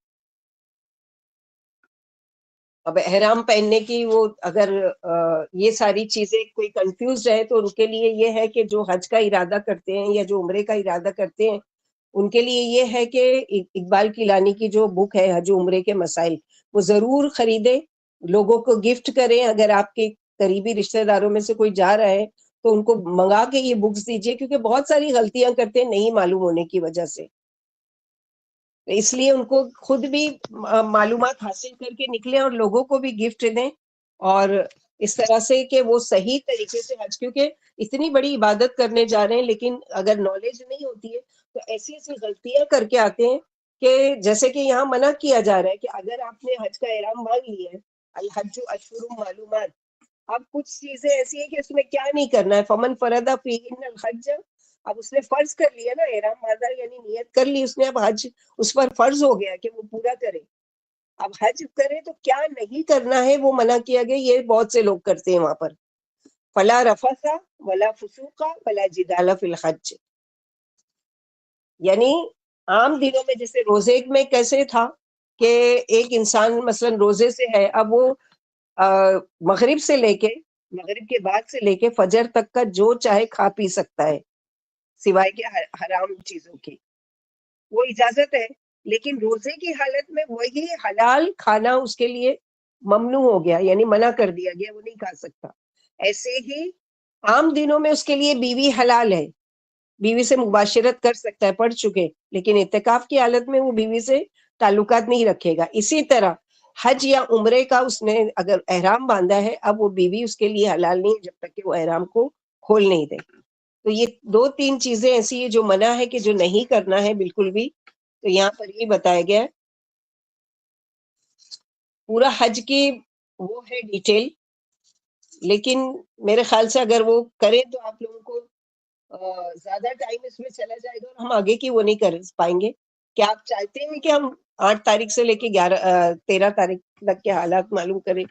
اب احرام پہننے کی وہ اگر یہ ساری چیزیں کوئی کنفیوز رہے تو ان کے لیے یہ ہے کہ جو حج کا ارادہ کرتے ہیں یا جو عمرے کا ارادہ کرتے ہیں ان کے لیے یہ ہے کہ اقبال کیلانی کی جو بک ہے حج و عمرے کے مسائل وہ ضرور خریدیں، لوگوں کو گفٹ کریں. اگر آپ کے قریبی رشتہ داروں میں سے کوئی جا رہا ہے تو ان کو منگا کے یہ بکس دیجیے، کیونکہ بہت ساری غلطیاں کرتے ہیں نہیں معلوم ہونے کی وجہ سے. اس لیے ان کو خود بھی معلومات حاصل کر کے نکلیں اور لوگوں کو بھی گفٹ دیں، اور اس طرح سے کہ وہ صحیح طریقے سے حج، کیونکہ اتنی بڑی عبادت کرنے جا رہے ہیں لیکن اگر نالج نہیں ہوتی ہے تو ایسی ایسی غلطیاں کر کے آتے ہیں کہ جیسے کہ یہاں منع کیا جا رہا ہے کہ اگر آپ نے حج کا احرام باندھ لیا ہے، الحج اشہر معلومات، اب کچھ چیزیں ایسی ہیں کہ اس میں کیا نہیں کرنا ہے. فمن فرض فیہن الحج، اب اس نے فرض کر لیا نا احرام باندھا، یعنی نیت کر لی اس نے، اب حج اس پر فرض ہو گیا کہ وہ پورا کرے. اب حج کرے تو کیا نہیں کرنا ہے وہ منع کیا گیا. یہ بہت سے لوگ کرتے ہیں وہاں پر. فلا رفث ولا فسوق ولا جدال فی الحج، یعنی عام دنوں میں جیسے روزے میں کیسے تھا کہ ایک انسان مثلا روزے سے ہے، اب وہ مغرب سے لے کے مغرب کے بعد سے لے کے فجر تک کا جو چاہے کھا پی سکتا ہے سوائے کے حرام چیزوں کی، وہ اجازت ہے. لیکن روزے کی حالت میں وہی حلال کھانا اس کے لیے ممنوع ہو گیا، یعنی منع کر دیا گیا، وہ نہیں کھا سکتا. ایسے ہی عام دنوں میں اس کے لیے بیوی حلال ہے، بیوی سے مباشرت کر سکتا ہے، پڑھ چکے، لیکن اعتکاف کی حالت میں وہ بیوی سے تعلقات نہیں رکھے گا. اسی طرح حج یا عمرے کا اس نے اگر احرام باندھا ہے، اب وہ بیوی اس کے لیے حلال نہیں جب تک کہ وہ احرام کو کھول نہیں دے. تو یہ 2-3 چیزیں ایسی ہیں جو منع ہے کہ جو نہیں کرنا ہے بالکل بھی. تو یہاں پر یہ بتایا گیا پورا حج کی وہ ہے ڈیٹیل، لیکن میرے خیال سے اگر وہ کریں تو آپ لوگوں کو زیادہ ٹائم اس میں چلا جائے گا اور ہم آگے کی وہ نہیں کر پائیں گے. کیا آپ چاہتے ہیں کہ ہم 8 تاریخ سے لے کے 13 تاریخ تک کے حالات معلوم کریں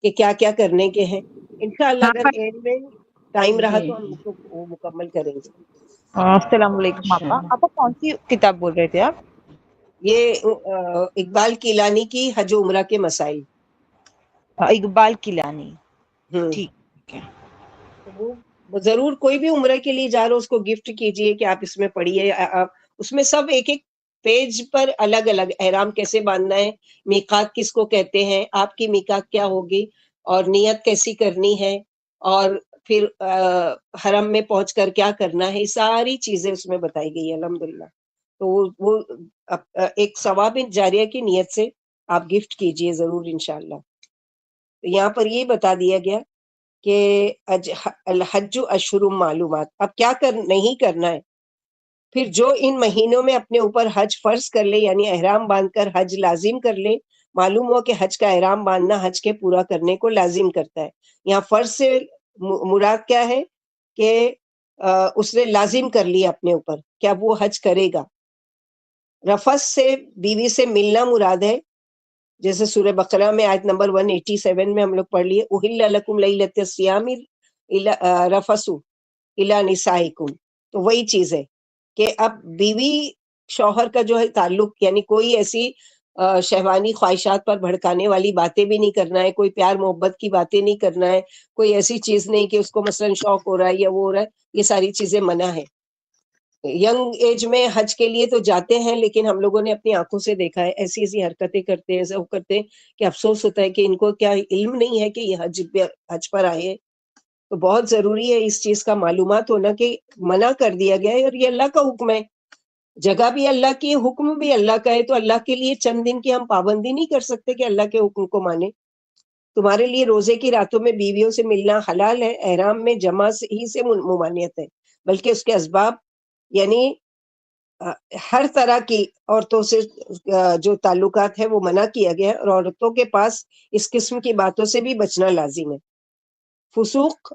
کہ کیا کیا کرنے کے ہیں؟ انشاءاللہ ہاں اگر اینڈ میں ٹائم رہا جی. تو ہم اس کو وہ مکمل کریں گے. السلام علیکم آپا. آپا کون سی کتاب بول رہے تھے آپ؟ یہ اقبال کیلانی کی حج و عمرہ کے مسائل. اقبال کیلانی. ہوں ٹھیک ہے. تو وہ ضرور کوئی بھی عمرہ کے لیے جا رہا ہو اس کو گفٹ کیجئے کہ آپ اس میں پڑھیے. اس میں سب ایک ایک پیج پر الگ الگ احرام کیسے باندھنا ہے، میقات کس کو کہتے ہیں، آپ کی میقات کیا ہوگی، اور نیت کیسی کرنی ہے، اور پھر حرم میں پہنچ کر کیا کرنا ہے، ساری چیزیں اس میں بتائی گئی ہے الحمدللہ. تو وہ ایک ثواب جاریہ کی نیت سے آپ گفٹ کیجئے ضرور انشاءاللہ. تو یہاں پر یہ بتا دیا گیا کہ الحج اشہر معلومات، اب کیا نہیں کرنا ہے. پھر جو ان مہینوں میں اپنے اوپر حج فرض کر لے، یعنی احرام باندھ کر حج لازم کر لے. معلوم ہو کہ حج کا احرام باندھنا حج کے پورا کرنے کو لازم کرتا ہے. یہاں فرض سے مراد کیا ہے کہ اس نے لازم کر لیا اپنے اوپر کہ اب وہ حج کرے گا. رفث سے بیوی سے ملنا مراد ہے، جیسے سورہ بقرہ میں آیت نمبر 187 میں ہم لوگ پڑھ لیے احل لکم لیلۃ الصیام رفث الی نسائکم. تو وہی چیز ہے کہ اب بیوی شوہر کا جو ہے تعلق، یعنی کوئی ایسی شہوانی خواہشات پر بھڑکانے والی باتیں بھی نہیں کرنا ہے، کوئی پیار محبت کی باتیں نہیں کرنا ہے، کوئی ایسی چیز نہیں کہ اس کو مثلاً شوق ہو رہا ہے یا وہ ہو رہا ہے، یہ ساری چیزیں منع ہے۔ ینگ ایج میں حج کے لیے تو جاتے ہیں، لیکن ہم لوگوں نے اپنی آنکھوں سے دیکھا ہے ایسی ایسی حرکتیں کرتے ہیں، ایسا کرتے ہیں کہ افسوس ہوتا ہے کہ ان کو کیا علم نہیں ہے کہ یہ حج پر آئے ہیں۔ تو بہت ضروری ہے اس چیز کا معلومات ہونا کہ منع کر دیا گیا ہے اور یہ اللہ کا حکم ہے، جگہ بھی اللہ کی، حکم بھی اللہ کا ہے، تو اللہ کے لیے چند دن کی ہم پابندی نہیں کر سکتے کہ اللہ کے حکم کو مانے۔ تمہارے لیے روزے کی راتوں میں بیویوں سے ملنا حلال ہے، احرام میں جمع ہی سے ممانعت ہے، بلکہ اس کے اسباب یعنی ہر طرح کی عورتوں سے جو تعلقات ہے وہ منع کیا گیا ہے، اور عورتوں کے پاس اس قسم کی باتوں سے بھی بچنا لازم ہے۔ فسوق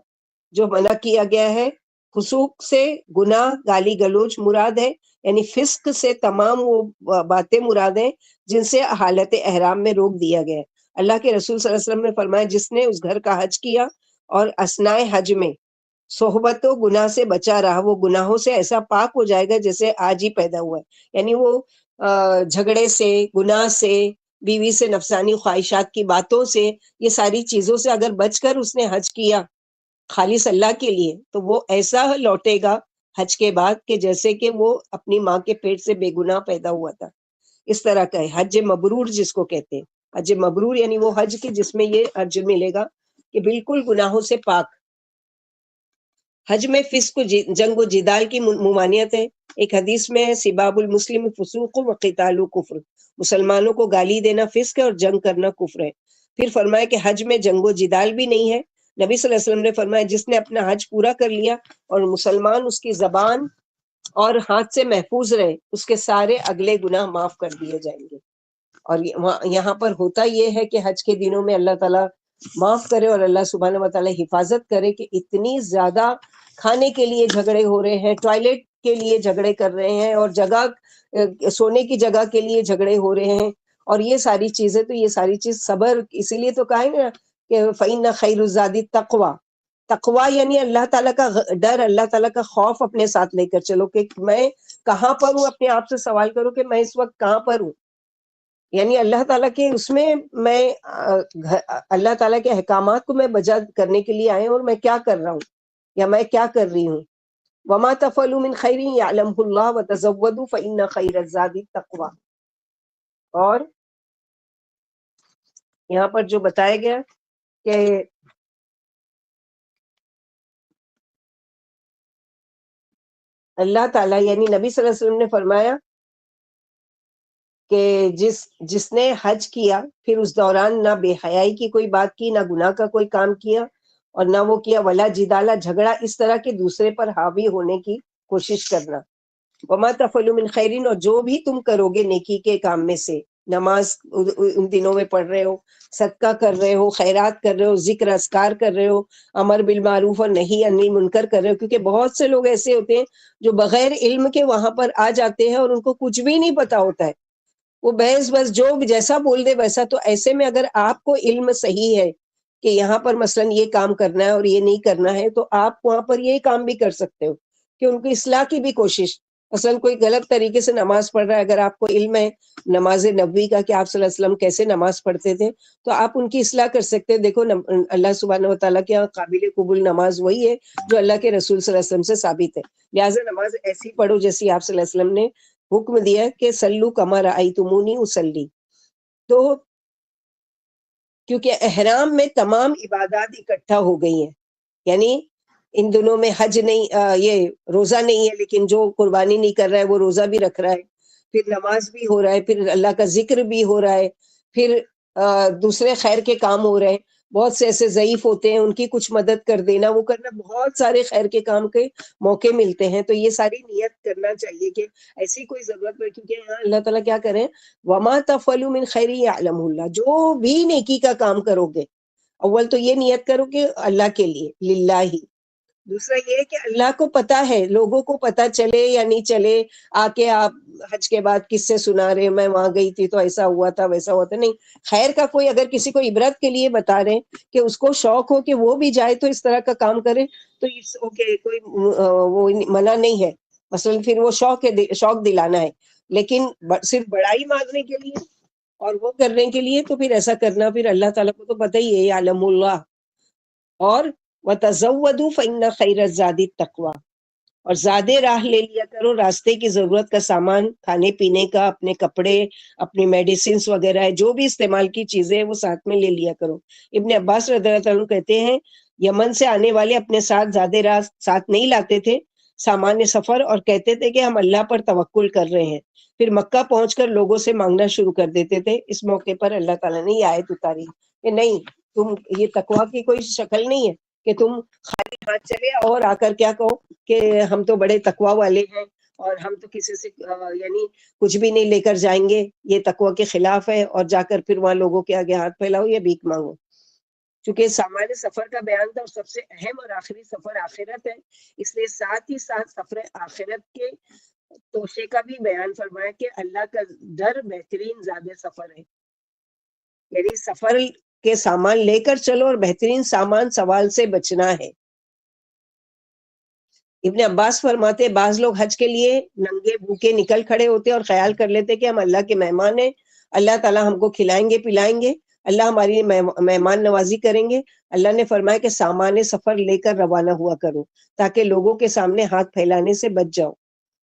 جو منع کیا گیا ہے، فسوق سے گناہ گالی گلوچ مراد ہے، یعنی فسق سے تمام وہ باتیں مراد ہیں جن سے حالت احرام میں روک دیا گیا ہے۔ اللہ کے رسول صلی اللہ علیہ وسلم نے فرمایا جس نے اس گھر کا حج کیا اور اثناء حج میں صحبت و گناہ سے بچا رہا، وہ گناہوں سے ایسا پاک ہو جائے گا جیسے آج ہی پیدا ہوا ہے۔ یعنی وہ جھگڑے سے، گناہ سے، بیوی سے نفسانی خواہشات کی باتوں سے، یہ ساری چیزوں سے اگر بچ کر اس نے حج کیا خالص اللہ کے لیے، تو وہ ایسا لوٹے گا حج کے بعد کہ جیسے کہ وہ اپنی ماں کے پیٹ سے بے گناہ پیدا ہوا تھا۔ اس طرح کا ہے حج مبرور جس کو کہتے ہیں۔ حج مبرور یعنی وہ حج کی جس میں یہ حج ملے گا کہ بالکل گناہوں سے پاک۔ حج میں فسق جنگ و جدال کی ممانعت ہے۔ ایک حدیث میں ہے سباب المسلم فسوق و قتال کفر، مسلمانوں کو گالی دینا فسق ہے اور جنگ کرنا کفر ہے۔ پھر فرمایا کہ حج میں جنگ و جدال بھی نہیں ہے۔ نبی صلی اللہ علیہ وسلم نے فرمایا جس نے اپنا حج پورا کر لیا اور مسلمان اس کی زبان اور ہاتھ سے محفوظ رہے، اس کے سارے اگلے گناہ معاف کر دیے جائیں گے۔ اور یہاں پر ہوتا یہ ہے کہ حج کے دنوں میں اللہ تعالیٰ معاف کرے اور اللہ سبحانہ و تعالیٰ حفاظت کرے کہ اتنی زیادہ کھانے کے لیے جھگڑے ہو رہے ہیں، ٹوائلٹ کے لیے جھگڑے کر رہے ہیں، اور جگہ سونے کی جگہ کے لیے جھگڑے ہو رہے ہیں، اور یہ ساری چیزیں، تو یہ ساری چیز صبر، اسی لیے تو کہا ہے نا کہ فَإِنَّ خَيْرُ الزَّادِ التَّقْوَىٰ، تقویٰ یعنی اللہ تعالیٰ کا ڈر، اللہ تعالیٰ کا خوف اپنے ساتھ لے کر چلو کہ میں کہاں پر ہوں، اپنے آپ سے سوال کرو کہ میں اس وقت کہاں پر ہوں، یعنی اللہ تعالیٰ کے اس میں میں اللہ تعالیٰ کے احکامات کو میں بجا کرنے کے لیے آئے اور میں کیا کر رہا ہوں یا میں کیا کر رہی ہوں۔ وما تفعلوا من خیر یعلمہ اللہ وتزودوا فإن خیر الزاد التقویٰ۔ اور یہاں پر جو بتایا گیا کہ اللہ تعالیٰ یعنی نبی صلی اللہ علیہ وسلم نے فرمایا کہ جس نے حج کیا پھر اس دوران نہ بے حیائی کی کوئی بات کی، نہ گناہ کا کوئی کام کیا، اور نہ وہ کیا ولا جدالہ جھگڑا اس طرح کے دوسرے پر حاوی ہونے کی کوشش کرنا۔ وما تفعلوا من خیرین، اور جو بھی تم کرو گے نیکی کے کام میں سے، نماز ان دنوں میں پڑھ رہے ہو، صدقہ کر رہے ہو، خیرات کر رہے ہو، ذکر اذکار کر رہے ہو، امر بالمعروف اور نہی عن المنکر کر رہے ہو، کیونکہ بہت سے لوگ ایسے ہوتے ہیں جو بغیر علم کے وہاں پر آ جاتے ہیں اور ان کو کچھ بھی نہیں پتا ہوتا ہے، وہ بس جو جیسا بول دے ویسا۔ تو ایسے میں اگر آپ کو علم صحیح ہے کہ یہاں پر مثلاً یہ کام کرنا ہے اور یہ نہیں کرنا ہے، تو آپ وہاں پر یہ کام بھی کر سکتے ہو کہ ان کی اصلاح کی بھی کوشش، مثلاً کوئی غلط طریقے سے نماز پڑھ رہا ہے، اگر آپ کو علم ہے نماز نبوی کا کہ آپ صلی اللہ علیہ وسلم کیسے نماز پڑھتے تھے، تو آپ ان کی اصلاح کر سکتے ہیں۔ دیکھو اللہ سبحانہ و تعالیٰ کے قابل قبول نماز وہی ہے جو اللہ کے رسول صلی اللہ علیہ وسلم سے ثابت ہے، لہٰذا نماز ایسی پڑھو جیسی آپ صلی اللہ علیہ وسلم نے حکم دیا کہ سلو کما رأیتمونی اصلی۔ تو کیونکہ احرام میں تمام عبادات اکٹھا ہو گئی ہیں، یعنی ان دنوں میں حج نہیں، یہ روزہ نہیں ہے، لیکن جو قربانی نہیں کر رہا ہے وہ روزہ بھی رکھ رہا ہے، پھر نماز بھی ہو رہا ہے، پھر اللہ کا ذکر بھی ہو رہا ہے، پھر دوسرے خیر کے کام ہو رہے ہیں، بہت سے ایسے ضعیف ہوتے ہیں ان کی کچھ مدد کر دینا، وہ کرنا، بہت سارے خیر کے کام کے موقع ملتے ہیں۔ تو یہ ساری نیت کرنا چاہیے کہ ایسی کوئی ضرورت پڑے، کیونکہ یہاں اللہ تعالیٰ کیا کریں، وما تفعلوا من خیر یعلمہ اللہ، جو بھی نیکی کا کام کرو گے، اول تو یہ نیت کرو کہ اللہ کے لیے، للہ ہی۔ دوسرا یہ کہ اللہ کو پتا ہے، لوگوں کو پتا چلے یا نہیں چلے، آ کے آپ حج کے بعد کس سے سنا رہے میں وہاں گئی تھی تو ایسا ہوا تھا ویسا ہوا تھا، نہیں، خیر کا کوئی اگر کسی کو عبرت کے لیے بتا رہے کہ اس کو شوق ہو کہ وہ بھی جائے تو اس طرح کا کام کرے، تو اوکے، کوئی وہ منع نہیں ہے، مثلا پھر وہ شوق دلانا ہے۔ لیکن صرف بڑائی مانگنے کے لیے اور وہ کرنے کے لیے تو پھر ایسا کرنا پھر اللہ تعالیٰ کو تو پتہ ہی ہے، یعلم اللہ. اور وَتَزَوَّدُوا فَإِنَّ خَيْرَ الزَّادِ التَّقْوَىٰ، اور زیادہ راہ لے لیا کرو، راستے کی ضرورت کا سامان، کھانے پینے کا، اپنے کپڑے، اپنی میڈیسنس وغیرہ ہے، جو بھی استعمال کی چیزیں وہ ساتھ میں لے لیا کرو. ابن عباس رضی اللہ عنہ کہتے ہیں یمن سے آنے والے اپنے ساتھ زیادہ راہ ساتھ نہیں لاتے تھے، سامان سفر، اور کہتے تھے کہ ہم اللہ پر توکل کر رہے ہیں. پھر مکہ پہنچ کر لوگوں سے مانگنا شروع کر دیتے تھے. اس موقع پر اللہ تعالیٰ نے یہ آیت اتاری کہ نہیں، تم یہ تقویٰ کی کوئی شکل نہیں ہے کہ تم خالی ہاتھ چلے اور آ کر کیا کہو کہ ہم تو بڑے تقویٰ والے ہیں اور ہم تو کسی سے یعنی کچھ بھی نہیں لے کر جائیں گے. یہ تقویٰ کے خلاف ہے، اور جا کر پھر وہاں لوگوں کے آگے ہاتھ پھیلاؤ یا بھیک مانگو. چونکہ سامان سفر کا بیان تھا اور سب سے اہم اور آخری سفر آخرت ہے، اس لیے ساتھ ہی ساتھ سفر آخرت کے توشے کا بھی بیان فرمایا کہ اللہ کا ڈر بہترین زیادہ سفر ہے. یعنی سفر کے سامان لے کر چلو اور بہترین سامان سوال سے بچنا ہے. ابن عباس فرماتے بعض لوگ حج کے لیے ننگے بھوکے نکل کھڑے ہوتے اور خیال کر لیتے کہ ہم اللہ کے مہمان ہیں، اللہ تعالیٰ ہم کو کھلائیں گے پلائیں گے، اللہ ہماری مہمان نوازی کریں گے. اللہ نے فرمایا کہ سامان سفر لے کر روانہ ہوا کرو تاکہ لوگوں کے سامنے ہاتھ پھیلانے سے بچ جاؤ.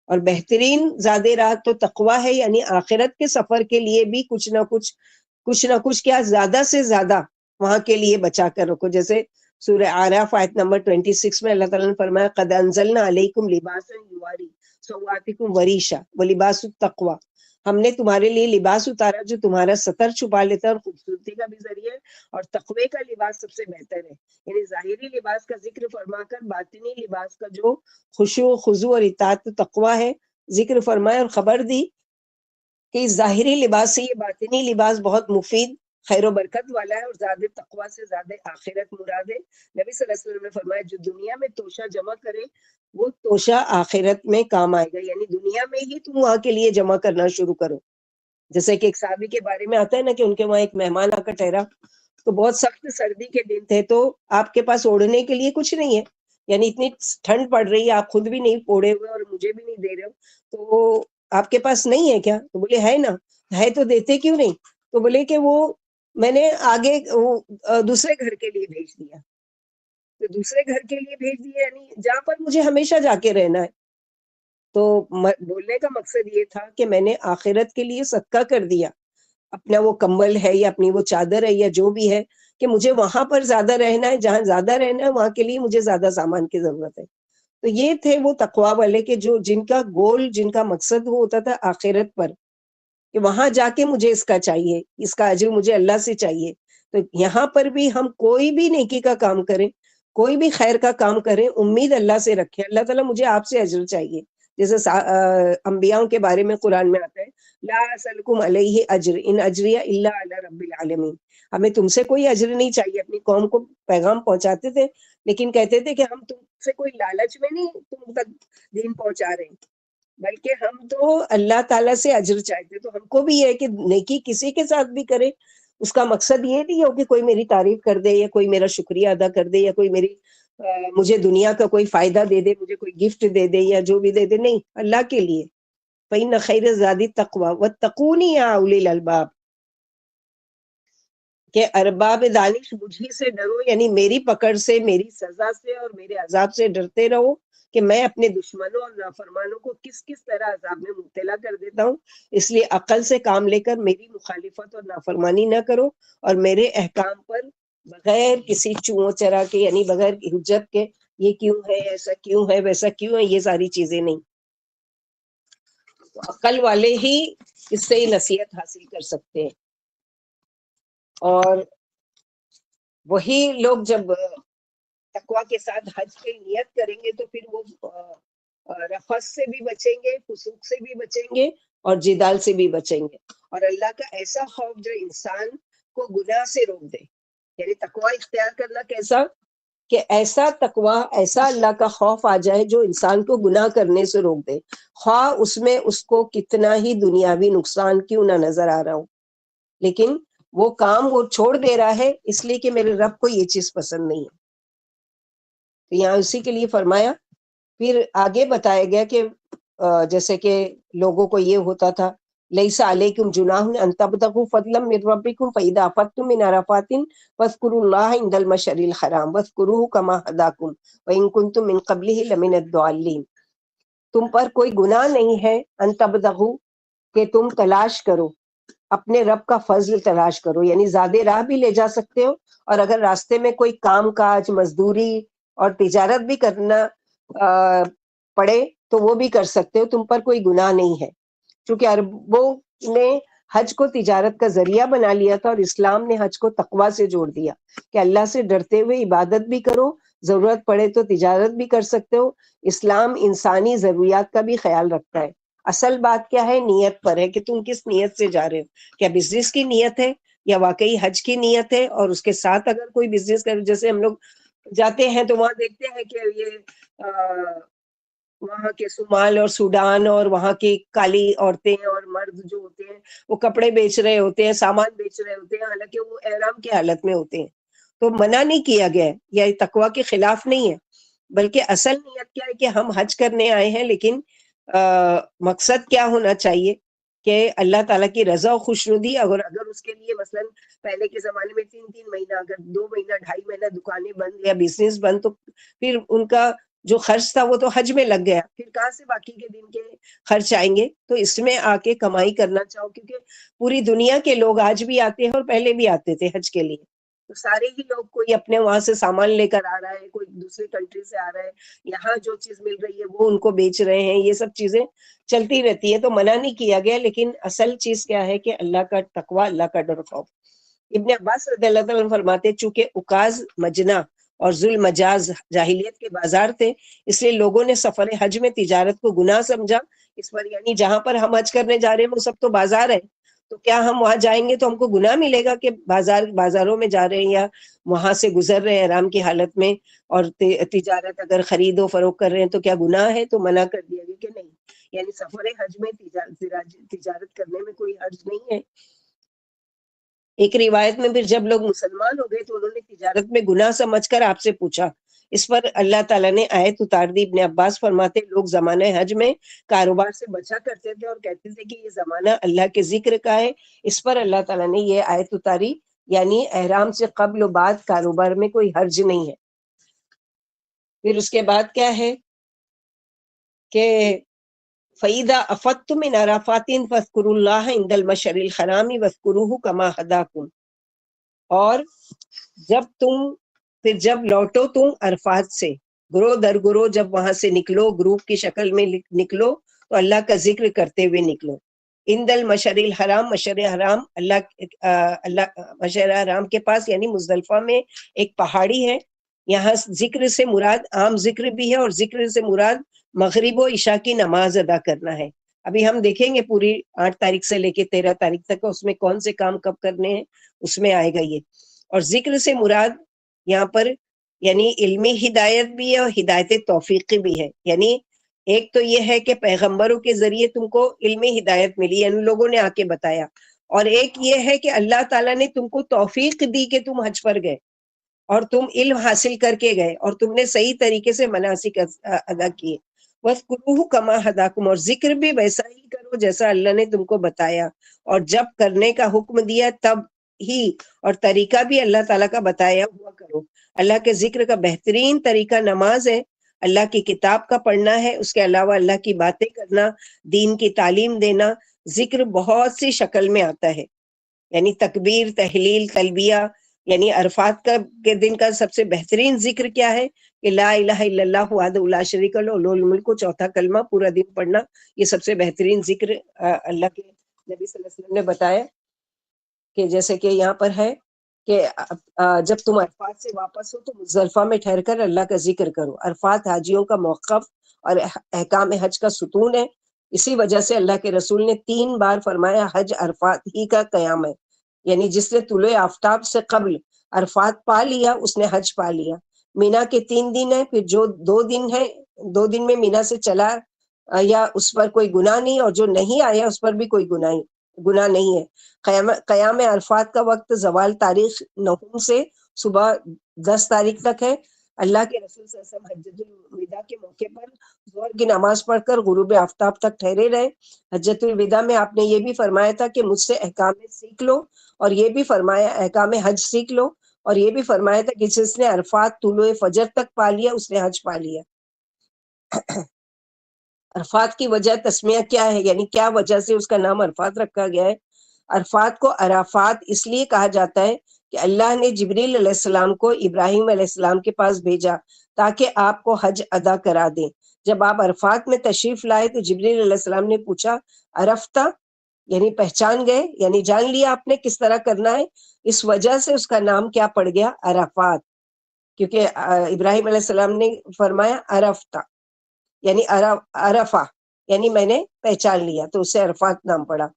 اور بہترین زیادہ راہ تو تقویٰ ہے، یعنی آخرت کے سفر کے لیے بھی کچھ نہ کچھ کیا زیادہ سے زیادہ وہاں کے لیے بچا کر رکھو. جیسے سورہ اعراف آیت نمبر 26 میں اللہ تعالیٰ نے فرمایا قد انزلنا علیکم لباسا یواری سوآتکم وریشا ولباس التقویٰ، ہم نے تمہارے لیے لباس اتارا جو تمہارا ستر چھپا لیتا ہے اور خوبصورتی کا بھی ذریعہ ہے، اور تقوی کا لباس سب سے بہتر ہے. یعنی ظاہری لباس کا ذکر فرما کر باطنی لباس کا جو خشوع خضوع اور اطاعت تقویٰ ہے ذکر فرمایا، اور خبر دی کہ اس ظاہری لباس سے یہ باطنی لباس بہت مفید، خیر و برکت والا ہے، اور زیادہ تقویٰ سے زیادہ آخرت مراد ہے. نبی صلی اللہ علیہ وسلم نے فرمایا جو دنیا میں توشہ جمع کرے وہ توشہ آخرت میں کام آئے گا. یعنی دنیا میں ہی تم وہاں کے لیے جمع کرنا شروع کرو. جیسے کہ ایک صحابی کے بارے میں آتا ہے نا کہ ان کے وہاں ایک مہمان آ کر ٹھہرا تو بہت سخت سردی کے دن تھے، تو آپ کے پاس اوڑھنے کے لیے کچھ نہیں ہے، یعنی اتنی ٹھنڈ پڑ رہی ہے، آپ خود بھی نہیں اوڑھے ہوئے اور مجھے بھی نہیں دے رہے ہو، تو آپ کے پاس نہیں ہے کیا؟ تو بولے ہے نا. ہے تو دیتے کیوں نہیں؟ تو بولے کہ وہ میں نے آگے دوسرے گھر کے لیے بھیج دیا. تو دوسرے گھر کے لیے بھیج دیا یعنی جہاں پر مجھے ہمیشہ جا کے رہنا ہے. تو بولنے کا مقصد یہ تھا کہ میں نے آخرت کے لیے صدقہ کر دیا، اپنا وہ کمبل ہے یا اپنی وہ چادر ہے یا جو بھی ہے، کہ مجھے وہاں پر زیادہ رہنا ہے، جہاں زیادہ رہنا ہے وہاں کے لیے مجھے زیادہ سامان کی ضرورت ہے. تو یہ تھے وہ تقویٰ والے کہ جو جن کا گول، جن کا مقصد وہ ہوتا تھا آخرت پر، کہ وہاں جا کے مجھے اس کا چاہیے، اس کا اجر مجھے اللہ سے چاہیے. تو یہاں پر بھی ہم کوئی بھی نیکی کا کام کریں، کوئی بھی خیر کا کام کریں، امید اللہ سے رکھیں، اللہ تعالیٰ مجھے آپ سے اجر چاہیے. جیسے انبیاء کے بارے میں قرآن میں آتا ہے لا اسألکم علیہ اجر ان اجریہ الا علی رب العالمین، ہمیں تم سے کوئی اجر نہیں چاہیے. اپنی قوم کو پیغام پہنچاتے تھے لیکن کہتے تھے کہ ہم تم سے کوئی لالچ میں نہیں تم تک دین پہنچا رہے ہیں، بلکہ ہم تو اللہ تعالیٰ سے اجر چاہتے. تو ہم کو بھی یہ کہ نیکی کسی کے ساتھ بھی کرے، اس کا مقصد یہ نہیں ہو کہ کوئی میری تعریف کر دے یا کوئی میرا شکریہ ادا کر دے یا کوئی میری مجھے دنیا کا کوئی فائدہ دے دے، مجھے کوئی گفٹ دے دے یا جو بھی دے دے، نہیں، اللہ کے لیے. فإن خیر الزاد التقویٰ واتقون یا اولی الالباب، کہ ارباب دانش مجھی سے ڈرو، یعنی میری پکڑ سے، میری سزا سے اور میرے عذاب سے ڈرتے رہو کہ میں اپنے دشمنوں اور نافرمانوں کو کس کس طرح عذاب میں مبتلا کر دیتا ہوں. اس لیے عقل سے کام لے کر میری مخالفت اور نافرمانی نہ کرو، اور میرے احکام پر بغیر کسی چوں چرا کے، یعنی بغیر حجت کے، یہ کیوں ہے، ایسا کیوں ہے، ویسا کیوں ہے، یہ ساری چیزیں نہیں. تو عقل والے ہی اس سے نصیحت حاصل کر سکتے ہیں. اور وہی لوگ جب تقویٰ کے ساتھ حج کی نیت کریں گے تو پھر وہ رفث سے بھی بچیں گے، فسوق سے بھی بچیں گے اور جدال سے بھی بچیں گے. اور اللہ کا ایسا خوف جو انسان کو گناہ سے روک دے، یعنی تقویٰ اختیار کرنا کیسا کہ ایسا تقویٰ، ایسا اللہ کا خوف آ جائے جو انسان کو گناہ کرنے سے روک دے، خواہ اس میں اس کو کتنا ہی دنیاوی نقصان کیوں نہ نظر آ رہا ہو، لیکن وہ کام وہ چھوڑ دے رہا ہے اس لیے کہ میرے رب کو یہ چیز پسند نہیں ہے. تو یہاں اسی کے لیے فرمایا. پھر آگے بتایا گیا کہ جیسے کہ لوگوں کو یہ ہوتا تھا لیس علیکم جناح ان تبتغوا فضلا من ربکم فاذا افضتم من عرفات فاذکروا اللہ عند المشعر الحرام واذکروه کما ہداکم وان کنتم من قبلہ لمن الضالین. تم پر کوئی گناہ نہیں ہے ان تبتغوا کہ تم تلاش کرو اپنے رب کا فضل تلاش کرو، یعنی زیادہ راہ بھی لے جا سکتے ہو، اور اگر راستے میں کوئی کام کاج مزدوری اور تجارت بھی کرنا پڑے تو وہ بھی کر سکتے ہو، تم پر کوئی گناہ نہیں ہے. چونکہ عربوں نے حج کو تجارت کا ذریعہ بنا لیا تھا، اور اسلام نے حج کو تقویٰ سے جوڑ دیا کہ اللہ سے ڈرتے ہوئے عبادت بھی کرو، ضرورت پڑے تو تجارت بھی کر سکتے ہو. اسلام انسانی ضروریات کا بھی خیال رکھتا ہے. اصل بات کیا ہے؟ نیت پر ہے کہ تم کس نیت سے جا رہے ہو، کیا بزنس کی نیت ہے یا واقعی حج کی نیت ہے. اور اس کے ساتھ اگر کوئی بزنس کر، جیسے ہم لوگ جاتے ہیں تو وہاں دیکھتے ہیں کہ یہ وہاں کے صومال اور سوڈان اور وہاں کی کالی عورتیں اور مرد جو ہوتے ہیں وہ کپڑے بیچ رہے ہوتے ہیں، سامان بیچ رہے ہوتے ہیں، حالانکہ وہ احرام کی حالت میں ہوتے ہیں. تو منع نہیں کیا گیا ہے، یا تقویٰ کے خلاف نہیں ہے، بلکہ اصل نیت کیا ہے کہ ہم حج کرنے آئے ہیں، لیکن مقصد کیا ہونا چاہیے کہ اللہ تعالیٰ کی رضا و خوشنودی. اگر اس کے لیے مثلا پہلے کے زمانے میں 3 مہینہ، اگر 2 مہینہ 2.5 مہینہ دکانیں بند یا بزنس بند، تو پھر ان کا جو خرچ تھا وہ تو حج میں لگ گیا، پھر کہاں سے باقی کے دن کے خرچ آئیں گے. تو اس میں آ کے کمائی کرنا چاہو، کیونکہ پوری دنیا کے لوگ آج بھی آتے ہیں اور پہلے بھی آتے تھے حج کے لیے. تو سارے ہی لوگ، کوئی اپنے وہاں سے سامان لے کر آ رہا ہے، کوئی دوسری کنٹری سے آ رہا ہے، یہاں جو چیز مل رہی ہے وہ ان کو بیچ رہے ہیں، یہ سب چیزیں چلتی رہتی ہے. تو منع نہیں کیا گیا، لیکن اصل چیز کیا ہے کہ اللہ کا تقویٰ، اللہ کا ڈر خوف. ابن عباس رضی اللہ تعالیٰ عنہ فرماتے چونکہ اکاز مجنا اور ظلم مجاز جاہلیت کے بازار تھے، اس لیے لوگوں نے سفر حج میں تجارت کو گناہ سمجھا. اس پر یعنی جہاں پر ہم حج کرنے جا رہے ہیں وہ سب تو بازار ہے، تو کیا ہم وہاں جائیں گے تو ہم کو گناہ ملے گا کہ بازاروں میں جا رہے ہیں یا وہاں سے گزر رہے ہیں احرام کی حالت میں، اور تجارت اگر خرید و فروخت کر رہے ہیں تو کیا گناہ ہے؟ تو منع کر دیا گیا کہ نہیں، یعنی سفر حج میں تجارت کرنے میں کوئی حرج نہیں ہے. ایک روایت میں پھر جب لوگ مسلمان ہو گئے تو انہوں نے تجارت میں گناہ سمجھ کر آپ سے پوچھا. اس پر اللہ تعالیٰ نے آیت اتار دی. ابن عباس فرماتے لوگ زمانہ حج میں کاروبار سے بچا کرتے تھے اور کہتے تھے کہ یہ زمانہ اللہ کے ذکر کا ہے. اس پر اللہ تعالیٰ نے یہ آیت اتاری، یعنی احرام سے قبل و بعد کاروبار میں کوئی حرج نہیں ہے. پھر اس کے بعد کیا ہے کہ فَإِذَا أَفَضْتُم مِّنْ عَرَفَاتٍ فَاذْكُرُوا اللَّهَ عِندَ الْمَشْعَرِ الْحَرَامِ وَاذْكُرُوهُ كَمَا هَدَاكُمْ. اور جب لوٹو تم عرفات سے، گروہ در گروہ جب وہاں سے نکلو، گروپ کی شکل میں نکلو تو اللہ کا ذکر کرتے ہوئے نکلو. عند المشعر الحرام، مشعر حرام اللہ مشعر حرام کے پاس یعنی مزدلفہ میں ایک پہاڑی ہے. یہاں ذکر سے مراد عام ذکر بھی ہے، اور ذکر سے مراد مغرب و عشاء کی نماز ادا کرنا ہے. ابھی ہم دیکھیں گے پوری 8 تاریخ سے لے کے 13 تاریخ تک اس میں کون سے کام کب کرنے ہیں، اس میں آئے گا یہ. اور ذکر سے مراد یہاں پر یعنی علمی ہدایت بھی ہے اور ہدایت توفیقی بھی ہے. یعنی ایک تو یہ ہے کہ پیغمبروں کے ذریعے تم کو علمی ہدایت ملی، یعنی لوگوں نے آ کے بتایا، اور ایک یہ ہے کہ اللہ تعالیٰ نے تم کو توفیق دی کہ تم حج پر گئے اور تم علم حاصل کر کے گئے اور تم نے صحیح طریقے سے مناسک ادا کیے. وَاذْكُرُوهُ كَمَا هَدَاكُمْ، اور ذکر بھی ویسا ہی کرو جیسا اللہ نے تم کو بتایا، اور جب کرنے کا حکم دیا تب ہی، اور طریقہ بھی اللہ تعالیٰ کا بتایا ہوا کرو. اللہ کے ذکر کا بہترین طریقہ نماز ہے، اللہ کی کتاب کا پڑھنا ہے، اس کے علاوہ اللہ کی باتیں کرنا، دین کی تعلیم دینا. ذکر بہت سی شکل میں آتا ہے، یعنی تکبیر، تحلیل، تلبیہ. یعنی عرفات کے دن کا سب سے بہترین ذکر کیا ہے کہ لا الہ الا اللہ وحدہ لا شریک لہ لہ الملک، چوتھا کلمہ پورا دن پڑھنا. یہ سب سے بہترین ذکر اللہ کے نبی صلی اللہ علیہ وسلم نے بتایا کہ جیسے کہ یہاں پر ہے کہ جب تم عرفات سے واپس ہو تو مزدلفہ میں ٹھہر کر اللہ کا ذکر کرو. عرفات حاجیوں کا موقف اور احکام حج کا ستون ہے. اسی وجہ سے اللہ کے رسول نے 3 بار فرمایا حج عرفات ہی کا قیام ہے، یعنی جس نے طلوع آفتاب سے قبل عرفات پا لیا اس نے حج پا لیا. مینا کے 3 دن ہیں، پھر جو 2 دن ہیں، 2 دن میں مینا سے چلا یا اس پر کوئی گناہ نہیں، اور جو نہیں آیا اس پر بھی کوئی گناہ نہیں ہے. قیام عرفات کا وقت زوال تاریخ 9 سے صبح 10 تاریخ تک ہے. اللہ کے رسول صلی اللہ علیہ وسلم حجۃ الوداع کے موقع پر ظہر کی نماز پڑھ کر غروب آفتاب تک ٹھہرے رہے۔ حجۃ الوداع میں آپ نے یہ بھی فرمایا تھا کہ مجھ سے احکام سیکھ لو، اور یہ بھی فرمایا احکام حج سیکھ لو، اور یہ بھی فرمایا تھا کہ جس نے عرفات طلوع فجر تک پا لیا اس نے حج پا لیا۔ عرفات کی وجہ تسمیہ کیا ہے، یعنی کیا وجہ سے اس کا نام عرفات رکھا گیا ہے؟ عرفات کو عرفات اس لیے کہا جاتا ہے کہ اللہ نے جبریل علیہ السلام کو ابراہیم علیہ السلام کے پاس بھیجا تاکہ آپ کو حج ادا کرا دیں۔ جب آپ عرفات میں تشریف لائے تو جبریل علیہ السلام نے پوچھا عرفتہ، یعنی پہچان گئے، یعنی جان لیا آپ نے کس طرح کرنا ہے۔ اس وجہ سے اس کا نام کیا پڑ گیا؟ عرفات، کیونکہ ابراہیم علیہ السلام نے فرمایا عرفتہ، یعنی عرفہ، یعنی میں نے پہچان لیا، تو اس سے عرفات نام پڑا۔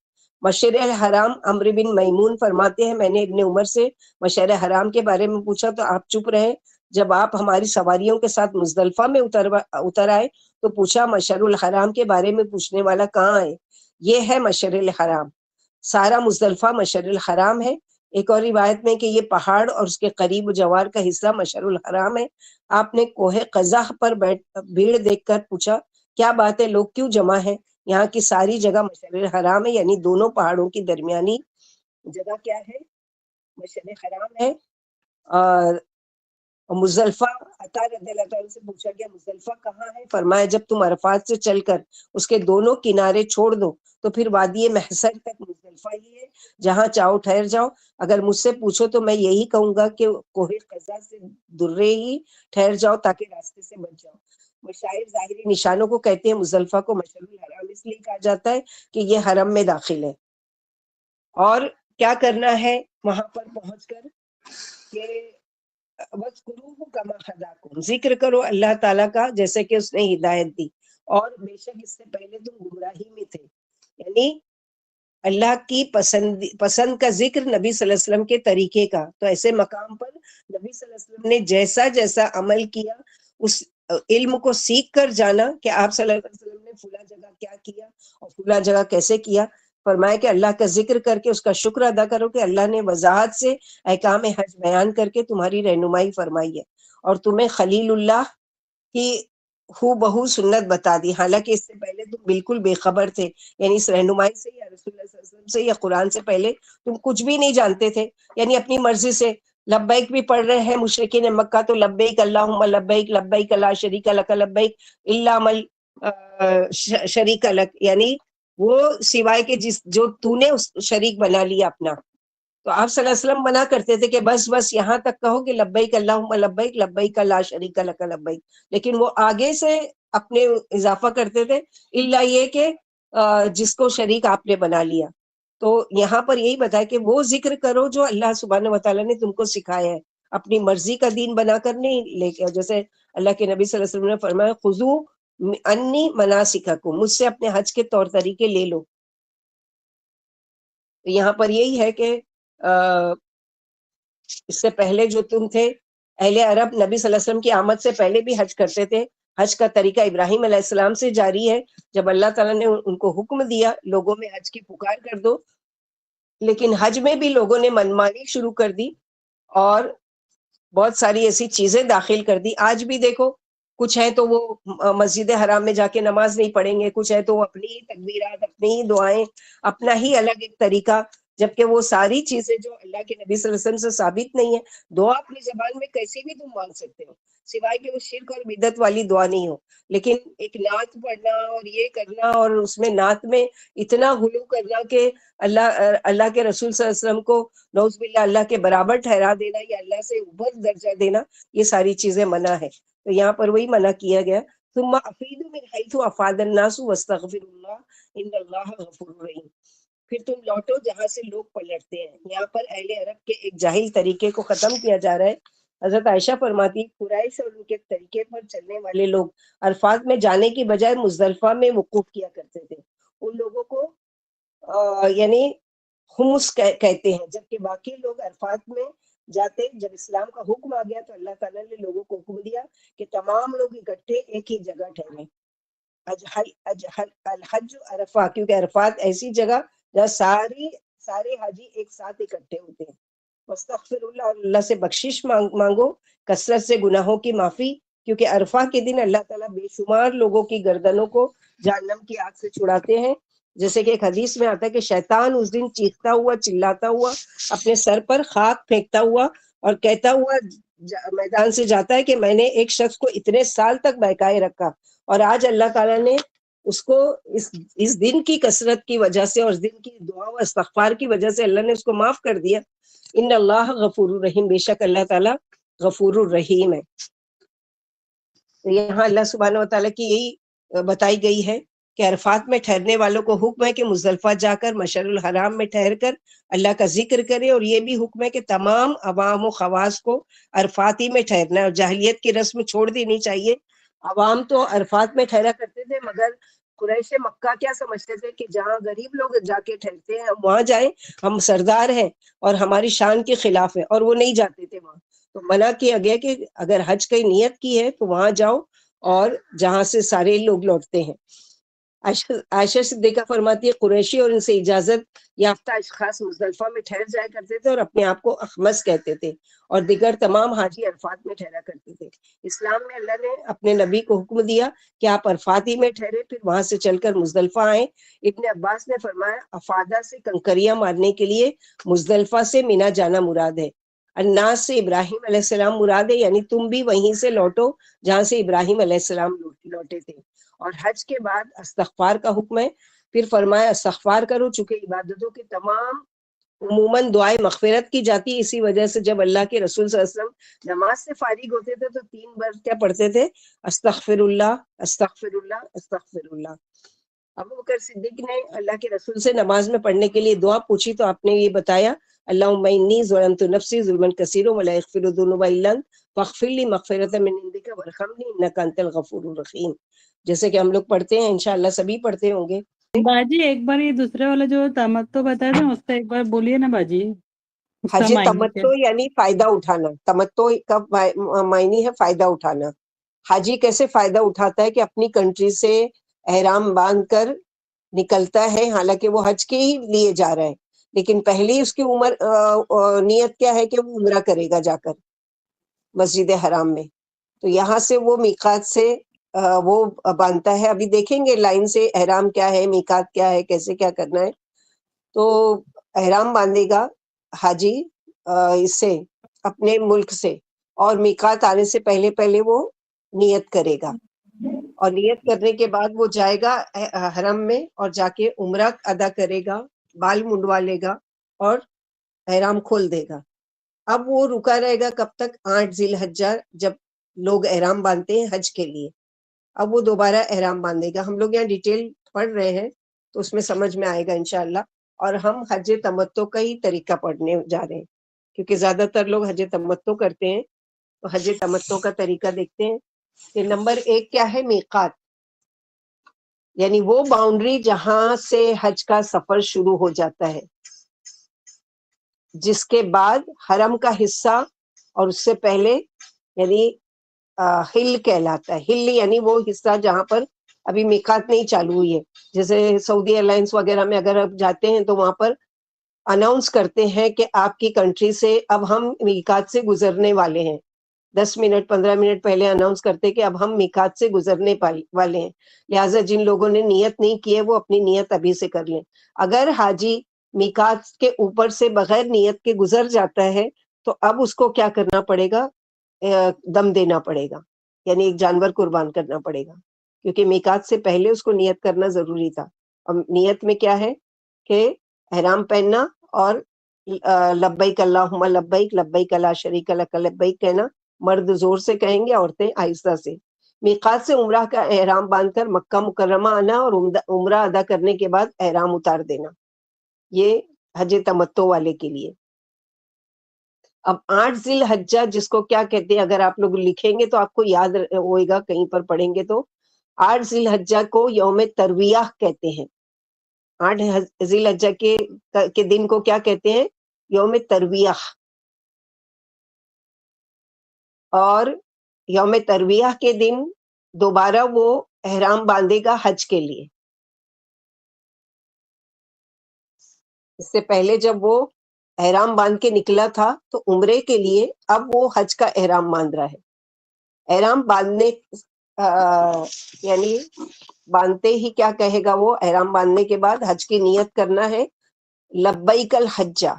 مشعر الحرام عمرو بن میمون فرماتے ہیں میں نے ابن عمر سے مشعر حرام کے بارے میں پوچھا تو آپ چپ رہے۔ جب آپ ہماری سواریوں کے ساتھ مزدلفہ میں اتر آئے تو پوچھا مشعر الحرام کے بارے میں پوچھنے والا کہاں ہے؟ یہ ہے مشعر الحرام، سارا مزدلفہ مشعر الحرام ہے۔ ایک اور روایت میں کہ یہ پہاڑ اور اس کے قریب و جوار کا حصہ مشعر الحرام ہے۔ آپ نے کوہ قزح پر بھیڑ دیکھ کر پوچھا کیا بات ہے، لوگ کیوں جمع ہیں؟ یہاں کی ساری جگہ مشعر الحرام ہے، یعنی دونوں پہاڑوں کی درمیانی جگہ کیا ہے؟ مشعر حرام ہے۔ اور مزدلفہ، عطا رضی اللہ عنہ سے پوچھا گیا مزدلفہ کہاں ہے؟ فرمایا جب تم عرفات سے چل کر اس کے دونوں کنارے چھوڑ دو تو پھر وادی محصر تک مزدلفہ ہی ہے، جہاں چاہو ٹھہر جاؤ۔ اگر مجھ سے پوچھو تو میں یہی کہوں گا کہ کوہ قزح سے درے ہی ٹھہر جاؤ تاکہ راستے سے بچ جاؤ۔ مشاعر ظاہری نشانوں کو کہتے ہیں، مزدلفہ کو مشعر الحرام اس لیے کہا جاتا ہے کہ یہ حرم میں داخل ہے۔ اور کیا کرنا ہے وہاں پر پہنچ کر کہ وَاذْكُرُوهُ كَمَا هَدَاكُمْ، ذکر کرو اللہ تعالیٰ کا جیسے کہ اس نے ہدایت دی، اور بے شک اس سے پہلے تم گمراہی میں تھے۔ یعنی اللہ کی پسند کا ذکر نبی صلی اللہ علیہ وسلم کے طریقے کا، تو ایسے مقام پر نبی صلی اللہ علیہ وسلم نے جیسا جیسا عمل کیا اس علم کو سیکھ کر جانا کہ آپ صلی اللہ علیہ وسلم نے فلاں جگہ کیا کیا اور فلاں جگہ کیسے کیا۔ فرمایا کہ اللہ کا ذکر کر کے اس کا شکر ادا کرو کہ اللہ نے وضاحت سے احکام حج بیان کر کے تمہاری رہنمائی فرمائی ہے اور تمہیں خلیل اللہ کی ہو بہو سنت بتا دی، حالانکہ اس سے پہلے تم بالکل بے خبر تھے، یعنی اس رہنمائی سے یا رسول اللہ صلی اللہ علیہ وسلم سے یا قرآن سے پہلے تم کچھ بھی نہیں جانتے تھے، یعنی اپنی مرضی سے لبیک بھی پڑھ رہے ہیں مشرکین مکہ تو لبیک اللہم لبیک لبیک لا شریک لک لبیک الا من شریک لک، یعنی وہ سوائے کہ جو تو نے اس شریک بنا لیا اپنا۔ تو آپ صلی اللہ علیہ وسلم منع کرتے تھے کہ بس یہاں تک کہو کہ لبیک اللہم لبیک لبیک لا شریک لک لبیک، لیکن وہ آگے سے اپنے اضافہ کرتے تھے الا یہ کہ جس کو شریک آپ نے بنا لیا۔ تو یہاں پر یہی بتایا کہ وہ ذکر کرو جو اللہ سبحانہ وتعالیٰ نے تم کو سکھایا ہے، اپنی مرضی کا دین بنا کر نہیں لے کے، جیسے اللہ کے نبی صلی اللہ علیہ وسلم نے فرمایا خذو انی مناسککم، مجھ سے اپنے حج کے طور طریقے لے لو۔ یہاں پر یہی ہے کہ اس سے پہلے جو تم تھے اہل عرب، نبی صلی اللہ علیہ وسلم کی آمد سے پہلے بھی حج کرتے تھے۔ حج کا طریقہ ابراہیم علیہ السلام سے جاری ہے، جب اللہ تعالیٰ نے ان کو حکم دیا لوگوں میں حج کی پکار کر دو، لیکن حج میں بھی لوگوں نے منمانی شروع کر دی اور بہت ساری ایسی چیزیں داخل کر دی۔ آج بھی دیکھو کچھ ہیں تو وہ مسجد حرام میں جا کے نماز نہیں پڑھیں گے، کچھ ہے تو وہ اپنی ہی تکبیرات، اپنی ہی دعائیں، اپنا ہی الگ ایک طریقہ، جبکہ وہ ساری چیزیں جو اللہ کے نبی صلی اللہ علیہ وسلم سے ثابت نہیں ہے۔ دعا اپنی زبان میں کیسی بھی تم مانگ سکتے ہو، سوائے کہ وہ شرک اور بدعت والی دعا نہیں ہو، لیکن ایک نعت پڑھنا اور یہ کرنا اور اس میں نعت میں اتنا غلو کرنا کہ اللہ کے رسول صلی اللہ علیہ وسلم کو نعوذ باللہ اللہ کے برابر ٹھہرا دینا یا اللہ سے اوپر درجہ دینا، یہ ساری چیزیں منع ہے۔ تو یہاں پر وہی منع کیا گیا ثم افیدوا من حیث افاض الناس واستغفروا اللہ ان اللہ غفور رحیم، پھر تم لوٹو جہاں سے لوگ پلٹتے ہیں۔ یہاں پر اہل عرب کے ایک جاہل طریقے کو ختم کیا جا رہا ہے۔ حضرت عائشہ فرماتی قریش اور ان کے طریقے پر چلنے والے لوگ عرفات میں جانے کی بجائے مزدلفہ میں وقوف کیا کرتے تھے، ان لوگوں کو یعنی خمس کہتے ہیں، جبکہ باقی لوگ عرفات میں جاتے۔ جب اسلام کا حکم آ گیا تو اللہ تعالیٰ نے لوگوں کو حکم دیا کہ تمام لوگ اکٹھے ایک ہی جگہ ٹھہریں، الحج عرفہ، کیونکہ عرفات ایسی جگہ جہاں سارے حاجی ایک ساتھ اکٹھے ہوتے ہیں۔ واستغفر اللہ، اور اللہ سے بخشش مانگو، کثرت سے گناہوں کی معافی، کیونکہ عرفہ کے دن اللہ تعالیٰ بے شمار لوگوں کی گردنوں کو جہنم کی آگ سے چھڑاتے ہیں. جیسے کہ ایک حدیث میں آتا ہے کہ شیطان اس دن چیختا ہوا، چلاتا ہوا، اپنے سر پر خاک پھینکتا ہوا اور کہتا ہوا میدان سے جاتا ہے کہ میں نے ایک شخص کو اتنے سال تک بہکائے رکھا، اور آج اللہ تعالیٰ نے اس کو اس دن کی کثرت کی وجہ سے اور اس دن کی دعا و استغفار کی وجہ سے اللہ نے اس کو معاف کر دیا. ان اللہ غفور الرحیم، بے شک اللہ تعالیٰ غفور الرحیم ہے. تو یہاں اللہ سبحانہ و تعالیٰ کی یہی بتائی گئی ہے کہ عرفات میں ٹھہرنے والوں کو حکم ہے کہ مزدلفہ جا کر مشعر الحرام میں ٹھہر کر اللہ کا ذکر کرے، اور یہ بھی حکم ہے کہ تمام عوام و خواص کو عرفات ہی میں ٹھہرنا ہے، اور جاہلیت کی رسم چھوڑ دینی چاہیے. عوام تو عرفات میں ٹھہرا کرتے تھے، مگر قریش مکہ کیا سمجھتے تھے کہ جہاں غریب لوگ جا کے ٹھہرتے ہیں ہم وہاں جائیں، ہم سردار ہیں اور ہماری شان کے خلاف ہے، اور وہ نہیں جاتے تھے وہاں. تو منع کیا گیا کہ اگر حج کی نیت کی ہے تو وہاں جاؤ اور جہاں سے سارے لوگ لوٹتے ہیں. عائشہ صدیقہ فرماتی ہے قریشی اور ان سے اجازت یافتہ اشخاص مزدلفہ میں ٹھہر جایا کرتے تھے اور اپنے آپ کو اخمص کہتے تھے، اور دیگر تمام حاجی عرفات میں ٹھہرا کرتے تھے. اسلام میں اللہ نے اپنے نبی کو حکم دیا کہ آپ عرفات ہی میں ٹھہرے، پھر وہاں سے چل کر مزدلفہ آئیں. ابن عباس نے فرمایا افادہ سے کنکریاں مارنے کے لیے مزدلفہ سے مینا جانا مراد ہے. الناس سے ابراہیم علیہ السلام مراد ہے، یعنی تم بھی وہیں سے لوٹو جہاں سے ابراہیم علیہ السلام لوٹے تھے. اور حج کے بعد استغفار کا حکم ہے. پھر فرمایا استغفار کرو، چونکہ عبادتوں کے تمام عموماً دعائیں مغفرت کی جاتی. اسی وجہ سے جب اللہ کے رسول صلی اللہ علیہ وسلم نماز سے فارغ ہوتے تھے تو 3 بار کیا پڑھتے تھے؟ استغفر اللہ، استغفر اللہ، استغفر اللہ. ابو بکر صدیق نے اللہ کے رسول سے نماز میں پڑھنے کے لیے دعا پوچھی تو آپ نے یہ بتایا اللہم انی ظلمت نفسی ظلما کثیرا ولا یغفر الذنوب الا انت فاغفر لی مغفرۃ من عندک وارحمنی انک انت الغفور الرحیم. جیسے کہ ہم لوگ پڑھتے ہیں، انشاءاللہ سبھی پڑھتے ہوں گے. باجی ایک بار یہ دوسرے والا جو تمتو بتایا تھا اس سے ایک بار بولیے نا باجی، اس کا حج معنی کیا؟ تمتع یعنی فائدہ اٹھانا. تمتع کا معنی ہے فائدہ اٹھانا. حاجی کیسے فائدہ اٹھاتا ہے کہ اپنی کنٹری سے احرام باندھ کر نکلتا ہے، حالانکہ وہ حج کے ہی لیے جا رہا ہے، لیکن پہلی اس کی نیت کیا ہے کہ وہ عمرہ کرے گا جا کر مسجد حرام میں. تو یہاں سے وہ میقات سے وہ باندھتا ہے. ابھی دیکھیں گے لائن سے احرام کیا ہے، میقات کیا ہے، کیسے کیا کرنا ہے. تو احرام باندھے گا حاجی اس سے اپنے ملک سے، اور میقات آنے سے پہلے پہلے وہ نیت کرے گا، اور نیت کرنے کے بعد وہ جائے گا حرم میں اور جا کے عمرہ ادا کرے گا، بال منڈوا لے گا اور احرام کھول دے گا. اب وہ رکا رہے گا کب تک؟ 8 ذی الحجہ، جب لوگ احرام باندھتے ہیں حج کے لیے. اب وہ دوبارہ احرام باندھے گا. ہم لوگ یہاں ڈیٹیل پڑھ رہے ہیں تو اس میں سمجھ میں آئے گا انشاءاللہ. اور ہم حج تمتع کا ہی طریقہ پڑھنے جا رہے ہیں، کیونکہ زیادہ تر لوگ حج تمتع کرتے ہیں. تو حج تمتع کا طریقہ دیکھتے ہیں کہ نمبر 1 کیا ہے؟ میقات، یعنی وہ باؤنڈری جہاں سے حج کا سفر شروع ہو جاتا ہے، جس کے بعد حرم کا حصہ اور اس سے پہلے یعنی ہل کہلاتا ہے. ہل یعنی وہ حصہ جہاں پر ابھی میقات نہیں چالو ہوئی ہے. جیسے سعودی ایئرلائنس وغیرہ میں اگر آپ جاتے ہیں تو وہاں پر اناؤنس کرتے ہیں کہ آپ کی کنٹری سے اب ہم میقات سے گزرنے والے ہیں. 10 منٹ 15 منٹ پہلے اناؤنس کرتے کہ اب ہم میقات سے گزرنے والے ہیں. لہٰذا جن لوگوں نے نیت نہیں کی ہے وہ اپنی نیت ابھی سے کر لیں. اگر حاجی میقات کے اوپر سے بغیر نیت کے گزر جاتا ہے تو اب اس کو کیا کرنا پڑے گا؟ دم دینا پڑے گا، یعنی ایک جانور قربان کرنا پڑے گا، کیونکہ میقات سے پہلے اس کو نیت کرنا ضروری تھا. اور نیت میں کیا ہے کہ احرام پہننا اور لبیک اللہم لبیک لبیک لا شریک لک لبیک کہنا. مرد زور سے کہیں گے، عورتیں آہستہ سے. میقات سے عمرہ کا احرام باندھ کر مکہ مکرمہ آنا اور عمرہ ادا کرنے کے بعد احرام اتار دینا، یہ حج تمتع والے کے لیے. اب 8 ذی الحجہ جس کو کیا کہتے ہیں، اگر آپ لوگ لکھیں گے تو آپ کو یاد ہوئے گا، کہیں پر پڑھیں گے تو 8 ذی الحجہ کو یوم ترویہ کہتے ہیں. 8 ذی الحجہ کے دن کو کیا کہتے ہیں؟ یوم ترویہ. اور یوم ترویہ کے دن دوبارہ وہ احرام باندھے گا حج کے لیے. اس سے پہلے جب وہ احرام باندھ کے نکلا تھا تو عمرے کے لیے اب وہ حج کا احرام باندھ رہا ہے. احرام باندھنے یعنی باندھتے ہی کیا کہے گا وہ؟ احرام باندھنے کے بعد حج کی نیت کرنا ہے. لبیک الحجہ،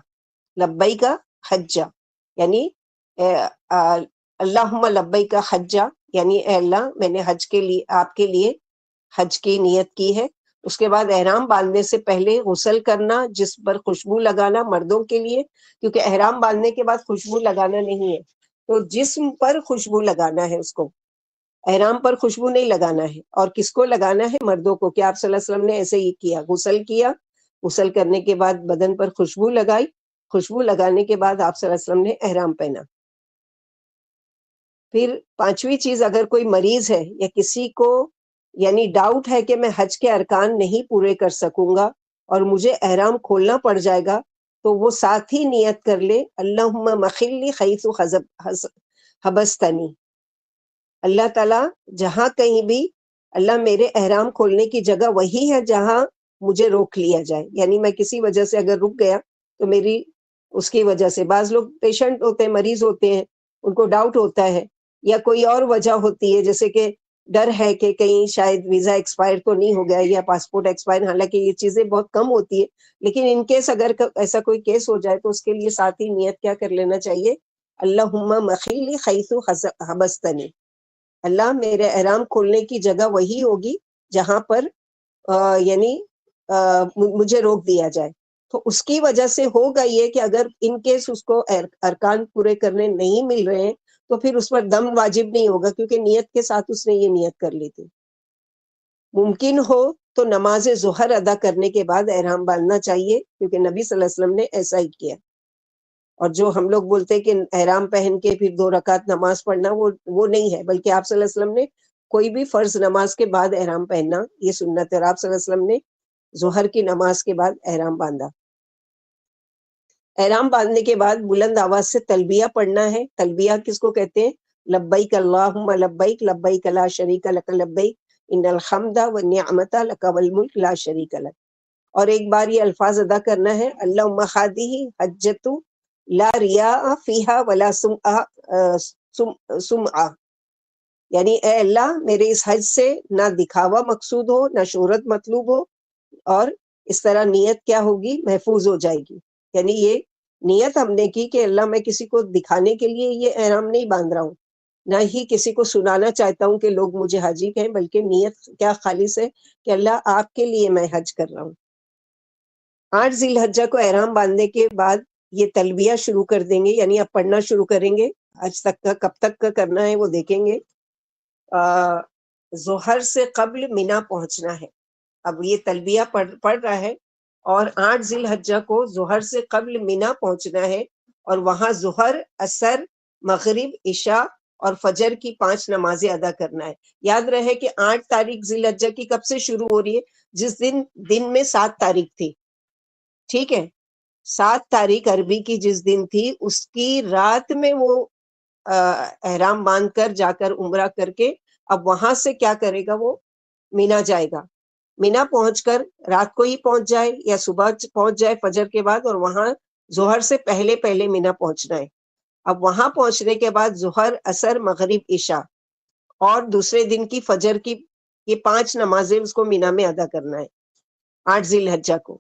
لبیک حجہ یعنی اللہم لبیک حجہ، یعنی اے اللہ میں نے حج کے لیے آپ کے لیے حج کی نیت کی ہے. اس کے بعد احرام باندھنے سے پہلے غسل کرنا، جسم پر خوشبو لگانا مردوں کے لیے، کیونکہ احرام باندھنے کے بعد خوشبو لگانا نہیں ہے، تو جسم پر خوشبو لگانا ہے، اس کو احرام پر خوشبو نہیں لگانا ہے. اور کس کو لگانا ہے؟ مردوں کو. کہ آپ صلی اللہ علیہ وسلم نے ایسے ہی کیا، غسل کیا، غسل کرنے کے بعد بدن پر خوشبو لگائی، خوشبو لگانے کے بعد آپ صلی اللہ علیہ وسلم نے احرام پہنا. پھر پانچویں چیز، اگر کوئی مریض ہے یا کسی کو یعنی ڈاؤٹ ہے کہ میں حج کے ارکان نہیں پورے کر سکوں گا اور مجھے احرام کھولنا پڑ جائے گا، تو وہ ساتھ ہی نیت کر لے اللہم مخلی حیث حبستنی، اللہ تعالیٰ جہاں کہیں بھی، اللہ میرے احرام کھولنے کی جگہ وہی ہے جہاں مجھے روک لیا جائے. یعنی میں کسی وجہ سے اگر رک گیا تو میری اس کی وجہ سے، بعض لوگ پیشنٹ ہوتے ہیں، مریض ہوتے ہیں، ان کو ڈاؤٹ ہوتا ہے یا کوئی اور وجہ ہوتی ہے، جیسے کہ ڈر ہے کہ کہیں شاید ویزا ایکسپائر تو نہیں ہو گیا یا پاسپورٹ ایکسپائر. حالانکہ یہ چیزیں بہت کم ہوتی ہے، لیکن ان کیس اگر ایسا کوئی کیس ہو جائے تو اس کے لیے ساتھ ہی نیت کیا کر لینا چاہیے؟ اللہم مخیلی حیث حبستنی، اللہ میرے احرام کھولنے کی جگہ وہی ہوگی جہاں پر یعنی مجھے روک دیا جائے. تو اس کی وجہ سے ہوگا یہ کہ اگر ان کیس اس کو ارکان پورے کرنے نہیں مل رہے ہیں تو پھر اس پر دم واجب نہیں ہوگا، کیونکہ نیت کے ساتھ اس نے یہ نیت کر لی تھی. ممکن ہو تو نماز ظہر ادا کرنے کے بعد احرام باندھنا چاہیے، کیونکہ نبی صلی اللہ علیہ وسلم نے ایسا ہی کیا. اور جو ہم لوگ بولتے کہ احرام پہن کے پھر 2 رکعت نماز پڑھنا، وہ نہیں ہے، بلکہ آپ صلی اللہ علیہ وسلم نے کوئی بھی فرض نماز کے بعد احرام پہننا یہ سنت ہے. اور آپ صلی اللہ علیہ وسلم نے ظہر کی نماز کے بعد احرام باندھا. احرام باندھنے کے بعد بلند آواز سے تلبیہ پڑھنا ہے. تلبیہ کس کو کہتے ہیں؟ لبیک اللہم لبیک لبیک لا شریک لک لبیک ان الحمد والنعمت لک والملک لا شریک لک. اور ایک بار یہ الفاظ ادا کرنا ہے، اللہم ہذہ حجۃ لا ریاء فیہا ولا سمعہ، یعنی اے اللہ میرے اس حج سے نہ دکھاوا مقصود ہو، نہ شہرت مطلوب ہو، اور اس طرح نیت کیا ہوگی؟ محفوظ ہو جائے گی. یعنی یہ نیت ہم نے کی کہ اللہ میں کسی کو دکھانے کے لیے یہ احرام نہیں باندھ رہا ہوں، نہ ہی کسی کو سنانا چاہتا ہوں کہ لوگ مجھے حاجی کہیں، بلکہ نیت کیا خالص ہے کہ اللہ آپ کے لیے میں حج کر رہا ہوں. 8 ذی الحجہ کو احرام باندھنے کے بعد یہ تلبیہ شروع کر دیں گے، یعنی اب پڑھنا شروع کریں گے. حج تک کا کب تک کا کرنا ہے وہ دیکھیں گے. ظہر سے قبل مینا پہنچنا ہے. اب یہ تلبیہ پڑھ رہا ہے، اور 8 ذی الحجہ کو ظہر سے قبل مینا پہنچنا ہے، اور وہاں ظہر، عصر، مغرب، عشاء اور فجر کی 5 نمازیں ادا کرنا ہے. یاد رہے کہ 8 تاریخ ذی الحجہ کی کب سے شروع ہو رہی ہے؟ جس دن میں 7 تاریخ تھی. ٹھیک ہے، 7 تاریخ عربی کی جس دن تھی، اس کی رات میں وہ احرام باندھ کر جا کر عمرہ کر کے اب وہاں سے کیا کرے گا؟ وہ مینا جائے گا. مینا پہنچ کر رات کو ہی پہنچ جائے یا صبح پہنچ جائے فجر کے بعد، اور وہاں ظہر سے پہلے مینا پہنچنا ہے. اب وہاں پہنچنے کے بعد ظہر، عصر، مغرب، عشاء اور دوسرے دن کی فجر کی یہ 5 نمازیں اس کو مینا میں ادا کرنا ہے 8 ذی الحجہ کو.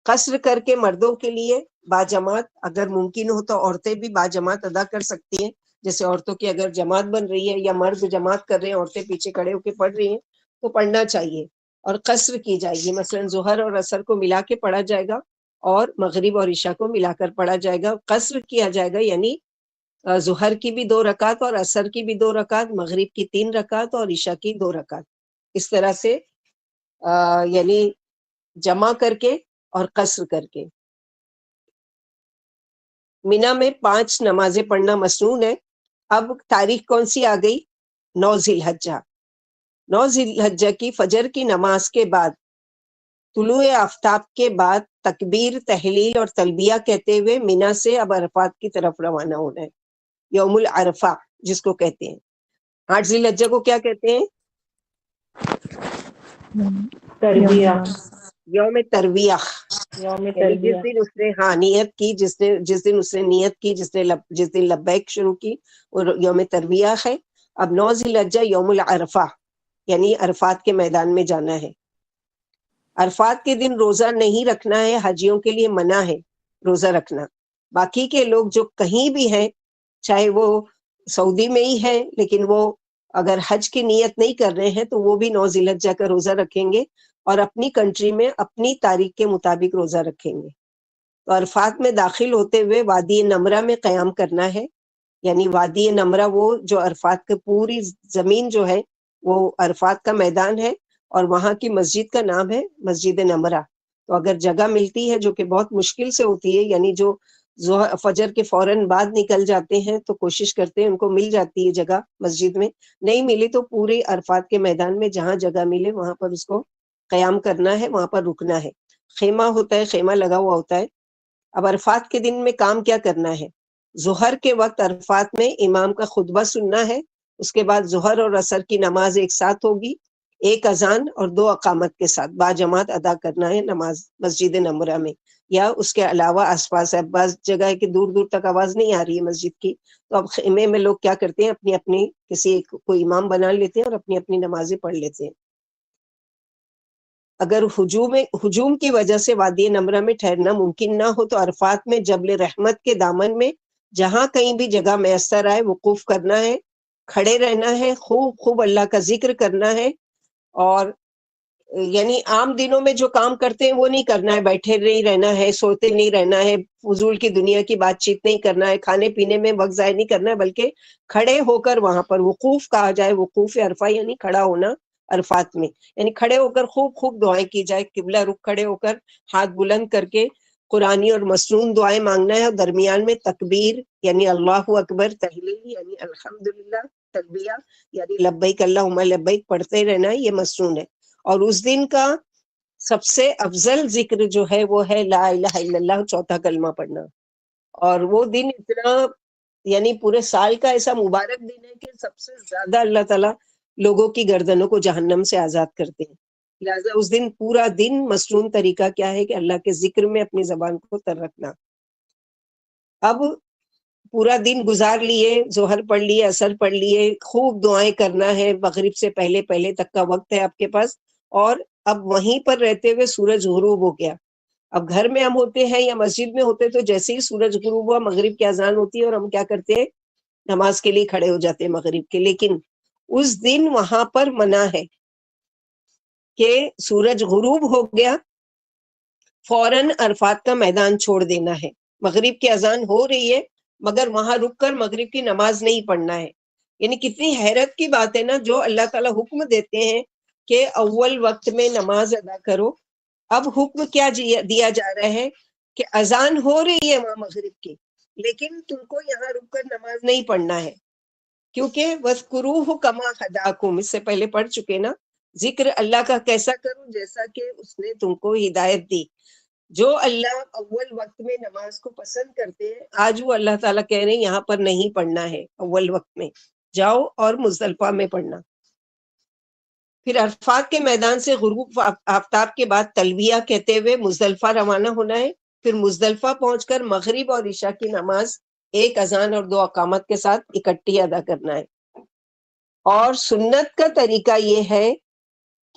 قصر کر کے مردوں کے لیے باجماعت، اگر ممکن ہو تو عورتیں بھی باجماعت ادا کر سکتی ہیں. جیسے عورتوں کی اگر جماعت بن رہی ہے یا مرد جماعت کر رہے ہیں، عورتیں پیچھے کھڑے ہو کے پڑھ رہی ہیں تو پڑھنا چاہیے. اور قصر کی جائے گی، مثلا ظہر اور عصر کو ملا کے پڑھا جائے گا اور مغرب اور عشاء کو ملا کر پڑھا جائے گا. قصر کیا جائے گا، یعنی ظہر کی بھی 2 رکعت اور عصر کی بھی 2 رکعت، مغرب کی 3 رکعت اور عشاء کی 2 رکعت. اس طرح سے یعنی جمع کر کے اور قصر کر کے. مینا میں 5 نمازیں پڑھنا مسنون ہے. اب تاریخ کون سی آ گئی؟ 9 ذی الحجہ. 9 ذی الحجہ کی فجر کی نماز کے بعد، طلوع آفتاب کے بعد تکبیر، تحلیل اور تلبیہ کہتے ہوئے مینا سے اب عرفات کی طرف روانہ ہونا ہے. یوم العرفہ جس کو کہتے ہیں. 8 ذی الحجہ کو کیا کہتے ہیں؟ تربیہ. یوم ترویہ. یوم یعنی تلبیہ جس دن اس نے نیت کی، جس دن اس نے نیت کی، جس دن لبیک شروع کی، وہ یوم ترویہ ہے۔ اب 9 ذی الحجہ یوم العرفہ، یعنی عرفات کے میدان میں جانا ہے۔ عرفات کے دن روزہ نہیں رکھنا ہے، حاجیوں کے لیے منع ہے روزہ رکھنا۔ باقی کے لوگ جو کہیں بھی ہیں، چاہے وہ سعودی میں ہی ہے لیکن وہ اگر حج کی نیت نہیں کر رہے ہیں تو وہ بھی 9 ذی الحجہ کا روزہ رکھیں گے اور اپنی کنٹری میں اپنی تاریخ کے مطابق روزہ رکھیں گے۔ تو عرفات میں داخل ہوتے ہوئے وادی نمرہ میں قیام کرنا ہے، یعنی وادی نمرہ وہ جو عرفات کی پوری زمین جو ہے وہ عرفات کا میدان ہے، اور وہاں کی مسجد کا نام ہے مسجد نمرہ۔ تو اگر جگہ ملتی ہے جو کہ بہت مشکل سے ہوتی ہے، یعنی جو فجر کے فوراً بعد نکل جاتے ہیں تو کوشش کرتے ہیں ان کو مل جاتی ہے جگہ مسجد میں، نہیں ملی تو پورے عرفات کے میدان میں جہاں جگہ ملے وہاں پر اس کو قیام کرنا ہے، وہاں پر رکنا ہے۔ خیمہ ہوتا ہے، خیمہ لگا ہوا ہوتا ہے۔ اب عرفات کے دن میں کام کیا کرنا ہے؟ ظہر کے وقت عرفات میں امام کا خطبہ سننا ہے، اس کے بعد ظہر اور عصر کی نماز ایک ساتھ ہوگی، ایک اذان اور 2 اقامت کے ساتھ باجماعت ادا کرنا ہے نماز مسجد نمرہ میں، یا اس کے علاوہ آس پاس ہے۔ بعض جگہ ہے کہ دور دور تک آواز نہیں آ رہی ہے مسجد کی، تو اب خیمے میں لوگ کیا کرتے ہیں، اپنی اپنی کسی ایک کو امام بنا لیتے ہیں اور اپنی اپنی نمازیں پڑھ لیتے ہیں۔ اگر ہجوم کی وجہ سے وادی نمرہ میں ٹھہرنا ممکن نہ ہو تو عرفات میں جبل رحمت کے دامن میں جہاں کہیں بھی جگہ میسر آئے وقوف کرنا ہے، کھڑے رہنا ہے، خوب اللہ کا ذکر کرنا ہے، اور یعنی عام دنوں میں جو کام کرتے ہیں وہ نہیں کرنا ہے، بیٹھے نہیں رہنا ہے، سوتے نہیں رہنا ہے، فضول کی دنیا کی بات چیت نہیں کرنا ہے، کھانے پینے میں وقت ضائع نہیں کرنا ہے، بلکہ کھڑے ہو کر وہاں پر وقوف کہا جائے، وقوف عرفہ یعنی کھڑا ہونا عرفات میں، یعنی کھڑے ہو کر خوب دعائیں کی جائے، قبلہ رخ کھڑے ہو کر ہاتھ بلند کر کے قرآنی اور مسنون دعائیں مانگنا ہے، اور درمیان میں تکبیر یعنی اللہ اکبر، تحلیل یعنی الحمدللہ، تلبیہ یعنی لبیک اللہم لبیک پڑھتے رہنا ہے، یہ مسنون ہے۔ اور اس دن کا سب سے افضل ذکر جو ہے وہ ہے لا الہ الا اللہ، چوتھا کلمہ پڑھنا۔ اور وہ دن اتنا یعنی پورے سال کا ایسا مبارک دن ہے کہ سب سے زیادہ اللہ تعالیٰ لوگوں کی گردنوں کو جہنم سے آزاد کرتے ہیں، لہٰذا اس دن پورا دن مسنون طریقہ کیا ہے کہ اللہ کے ذکر میں اپنی زبان کو تر رکھنا۔ اب پورا دن گزار لیے، ظہر پڑھ لیے، عصر پڑھ لیے، خوب دعائیں کرنا ہے، مغرب سے پہلے تک کا وقت ہے آپ کے پاس، اور اب وہیں پر رہتے ہوئے سورج غروب ہو گیا۔ اب گھر میں ہم ہوتے ہیں یا مسجد میں ہوتے تو جیسے ہی سورج غروب ہوا مغرب کی اذان ہوتی ہے اور ہم کیا کرتے ہیں، نماز کے لیے کھڑے ہو جاتے ہیں مغرب کے، لیکن اس دن وہاں پر منع ہے کہ سورج غروب ہو گیا فوراً عرفات کا میدان چھوڑ دینا ہے، مغرب کی اذان ہو رہی ہے مگر وہاں رک کر مغرب کی نماز نہیں پڑھنا ہے۔ یعنی کتنی حیرت کی بات ہے نا، جو اللہ تعالیٰ حکم دیتے ہیں کہ اول وقت میں نماز ادا کرو، اب حکم کیا دیا جا رہا ہے کہ اذان ہو رہی ہے وہاں مغرب کی، لیکن تم کو یہاں رک کر نماز نہیں پڑھنا ہے، کیونکہ وَاذْكُرُوهُ كَمَا هَدَاكُمْ، اس سے پہلے پڑھ چکے نا، ذکر اللہ کا کیسا کروں جیسا کہ اس نے تم کو ہدایت دی۔ جو اللہ اول وقت میں نماز کو پسند کرتے ہیں، آج وہ اللہ تعالیٰ کہہ رہے ہیں یہاں پر نہیں پڑھنا ہے، اول وقت میں جاؤ اور مزدلفہ میں پڑھنا۔ پھر عرفات کے میدان سے غروب آفتاب کے بعد تلبیہ کہتے ہوئے مزدلفہ روانہ ہونا ہے، پھر مزدلفہ پہنچ کر مغرب اور عشاء کی نماز ایک اذان اور 2 اقامت کے ساتھ اکٹھی ادا کرنا ہے۔ اور سنت کا طریقہ یہ ہے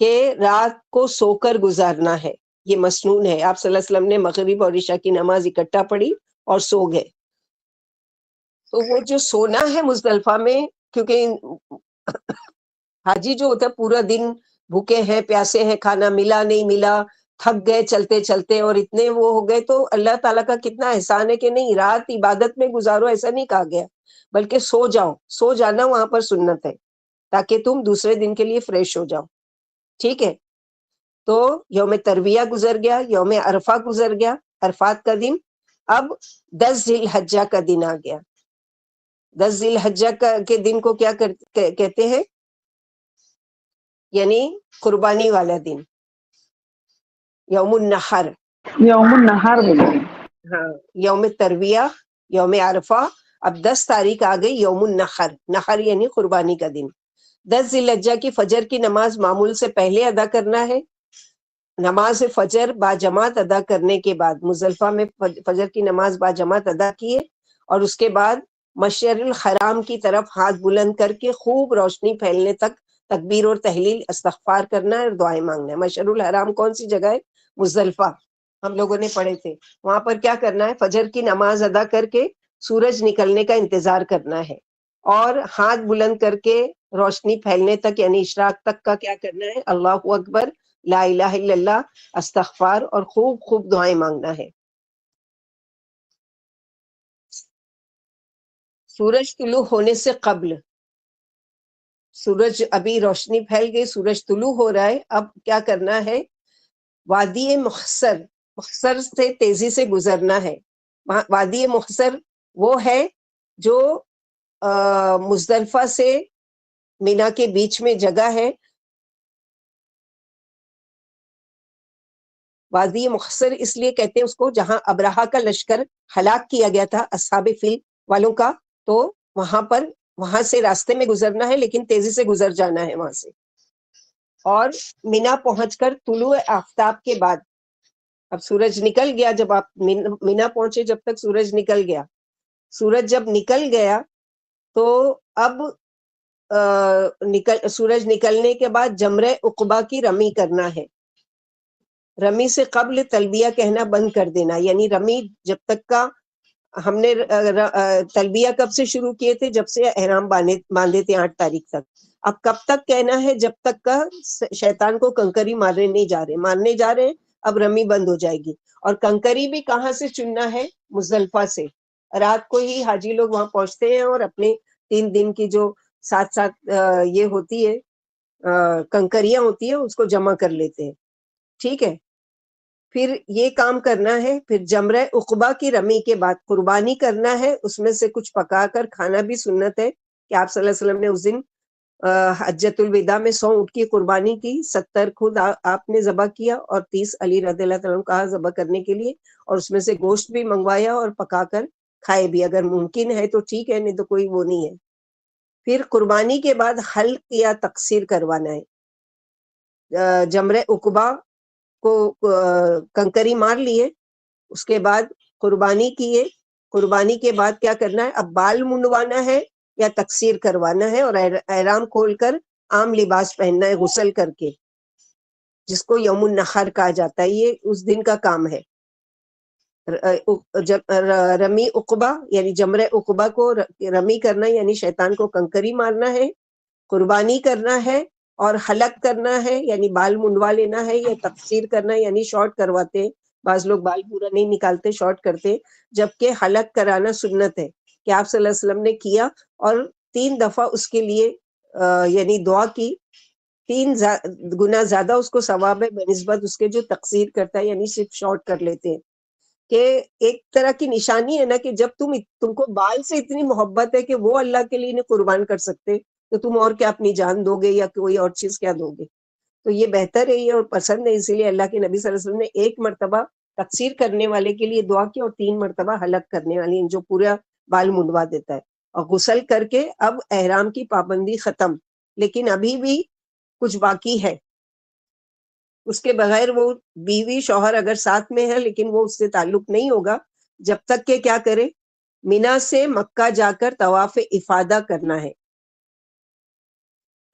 کہ رات کو سو کر گزارنا ہے، یہ مسنون ہے۔ آپ صلی اللہ علیہ وسلم نے مغرب اور عشاء کی نماز اکٹھا پڑھی اور سو گئے۔ تو وہ جو سونا ہے مزدلفہ میں، کیونکہ حاجی جو ہوتا ہے پورا دن بھوکے ہیں، پیاسے ہیں، کھانا ملا نہیں ملا، تھک گئے چلتے چلتے اور اتنے وہ ہو گئے، تو اللہ تعالیٰ کا کتنا احسان ہے کہ نہیں رات عبادت میں گزارو، ایسا نہیں کہا گیا، بلکہ سو جاؤ، سو جانا وہاں پر سنت ہے تاکہ تم دوسرے دن کے لیے فریش ہو جاؤ، ٹھیک ہے۔ تو یوم ترویہ گزر گیا، یوم عرفہ گزر گیا، عرفات کا دن۔ اب 10 ذی الحجہ کا دن آ گیا۔ 10 ذی الحجہ کے دن کو کیا کہتے ہیں؟ یعنی قربانی والا دن، یوم النحر، یوم النہار بولتے ہیں۔ ہاں، یوم ترویہ، یوم عرفہ، اب 10 تاریخ آ گئی یوم النحر، نحر یعنی قربانی کا دن۔ 10 ذی الحجہ کی فجر کی نماز معمول سے پہلے ادا کرنا ہے، نماز فجر با جماعت ادا کرنے کے بعد مزدلفہ میں فجر کی نماز با جماعت ادا کیے، اور اس کے بعد مشعر الحرام کی طرف ہاتھ بلند کر کے خوب روشنی پھیلنے تک تکبیر اور تحلیل استغفار کرنا ہے اور دعائیں مانگنا ہے۔ مشعر الحرام کون سی جگہ ہے؟ مزدلفہ، ہم لوگوں نے پڑھے تھے۔ وہاں پر کیا کرنا ہے؟ فجر کی نماز ادا کر کے سورج نکلنے کا انتظار کرنا ہے، اور ہاتھ بلند کر کے روشنی پھیلنے تک یعنی اشراق تک کا کیا کرنا ہے؟ اللہ اکبر، لا الہ الا اللہ، استغفار اور خوب خوب دعائیں مانگنا ہے۔ سورج طلوع ہونے سے قبل، سورج ابھی روشنی پھیل گئی، سورج طلوع ہو رہا ہے، اب کیا کرنا ہے؟ وادی مخصر، مخصر سے تیزی سے گزرنا ہے۔ وادی مخصر وہ ہے جو مزدلفہ سے مینا کے بیچ میں جگہ ہے۔ وادی مخصر اس لیے کہتے ہیں اس کو جہاں ابرہہ کا لشکر ہلاک کیا گیا تھا اصحاب فیل والوں کا، تو وہاں سے راستے میں گزرنا ہے، لیکن تیزی سے گزر جانا ہے وہاں سے۔ اور مینا پہنچ کر طلوع آفتاب کے بعد، اب سورج نکل گیا، جب آپ مینا پہنچے جب تک سورج نکل گیا، سورج جب نکل گیا تو اب سورج نکلنے کے بعد جمرہ عقبہ کی رمی کرنا ہے۔ رمی سے قبل تلبیہ کہنا بند کر دینا، یعنی رمی جب تک کا ہم نے تلبیہ کب سے شروع کیے تھے؟ جب سے احرام باندھے تھے 8 تاریخ تک۔ اب کب تک کہنا ہے؟ جب تک کا شیطان کو کنکری مارنے جا رہے ہیں، اب رمی بند ہو جائے گی۔ اور کنکری بھی کہاں سے چننا ہے؟ مزدلفہ سے۔ رات کو ہی حاجی لوگ وہاں پہنچتے ہیں اور اپنے 3 دن کی جو ساتھ یہ ہوتی ہے کنکریاں ہوتی ہیں اس کو جمع کر لیتے ہیں، ٹھیک ہے۔ پھر یہ کام کرنا ہے۔ پھر جمرہ عقبہ کی رمی کے بعد قربانی کرنا ہے، اس میں سے کچھ پکا کر کھانا بھی سنت ہے کہ آپ صلی اللہ علیہ وسلم نے اس دن حجۃ الوداع میں 100 اونٹ کی قربانی کی، 70 خود آپ نے ذبح کیا اور 30 علی رضی اللہ تعالیٰ عنہ کہا ذبح کرنے کے لیے، اور اس میں سے گوشت بھی منگوایا اور پکا کر کھائے بھی، اگر ممکن ہے تو ٹھیک ہے، نہیں تو کوئی وہ نہیں ہے۔ پھر قربانی کے بعد حلق یا تقصیر کروانا ہے۔ جمرہ عقبہ کو کنکری مار لیے، اس کے بعد قربانی کیے، قربانی کے بعد کیا کرنا ہے؟ اب بال منڈوانا ہے یا تقصیر کروانا ہے، اور احرام کھول کر عام لباس پہننا ہے غسل کر کے، جس کو یوم النحر کہا جاتا ہے، یہ اس دن کا کام ہے۔ رمی عقبہ یعنی جمرہ عقبہ کو رمی کرنا یعنی شیطان کو کنکری مارنا ہے، قربانی کرنا ہے، اور حلق کرنا ہے یعنی بال منڈوا لینا ہے، یا تقصیر کرنا ہے یعنی شارٹ کرواتے ہیں، بعض لوگ بال پورا نہیں نکالتے، شارٹ کرتے، جبکہ حلق کرانا سنت ہے کہ آپ صلی اللہ علیہ وسلم نے کیا، اور 3 دفعہ اس کے لیے یعنی دعا کی، 3 گنا زیادہ اس کو ثواب ہے بنسبت اس کے جو تقصیر کرتا ہے یعنی صرف شارٹ کر لیتے ہیں۔ کہ ایک طرح کی نشانی ہے نا کہ جب تم کو بال سے اتنی محبت ہے کہ وہ اللہ کے لیے نہیں قربان کر سکتے، تو تم اور کیا اپنی جان دو گے یا کوئی اور چیز کیا دو گے؟ تو یہ بہتر ہے یہ اور پسند ہے، اسی لیے اللہ کے نبی صلی اللہ علیہ وسلم نے 1 مرتبہ تقصیر کرنے والے کے لیے دعا کی اور 3 مرتبہ حلق کرنے والی جو پورا بال منڈوا دیتا ہے، اور غسل کر کے اب احرام کی پابندی ختم، لیکن ابھی بھی کچھ باقی ہے۔ اس کے بغیر وہ بیوی شوہر اگر ساتھ میں ہے لیکن وہ اس سے تعلق نہیں ہوگا جب تک کہ کیا کرے؟ مینا سے مکہ جا کر طواف افادہ کرنا ہے،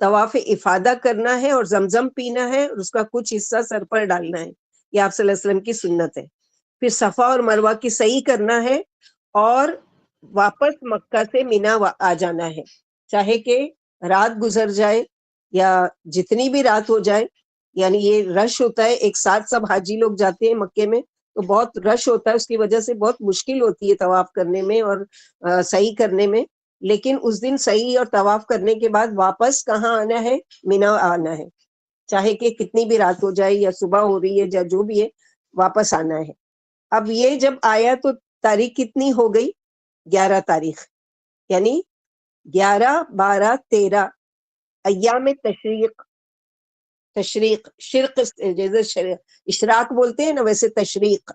طواف افادہ کرنا ہے اور زمزم پینا ہے، اور اس کا کچھ حصہ سر پر ڈالنا ہے، یہ آپ صلی اللہ علیہ وسلم کی سنت ہے۔ پھر صفا اور مروہ کی سعی کرنا ہے، اور واپس مکہ سے مینا آ جانا ہے، چاہے کہ رات گزر جائے یا جتنی بھی رات ہو جائے، یعنی یہ رش ہوتا ہے ایک ساتھ سب حاجی لوگ جاتے ہیں مکے میں تو بہت رش ہوتا ہے، اس کی وجہ سے بہت مشکل ہوتی ہے طواف کرنے میں اور سعی کرنے میں، لیکن اس دن سعی اور طواف کرنے کے بعد واپس کہاں آنا ہے؟ مینا آنا ہے، چاہے کہ کتنی بھی رات ہو جائے یا صبح ہو رہی ہے یا جو بھی ہے، واپس آنا ہے۔ اب یہ جب آیا تو تاریخ کتنی ہو گئی؟ 11 تاریخ، یعنی 11 12 13 ایام تشریق شرق، جیسے اشراق بولتے ہیں نا ویسے تشریق،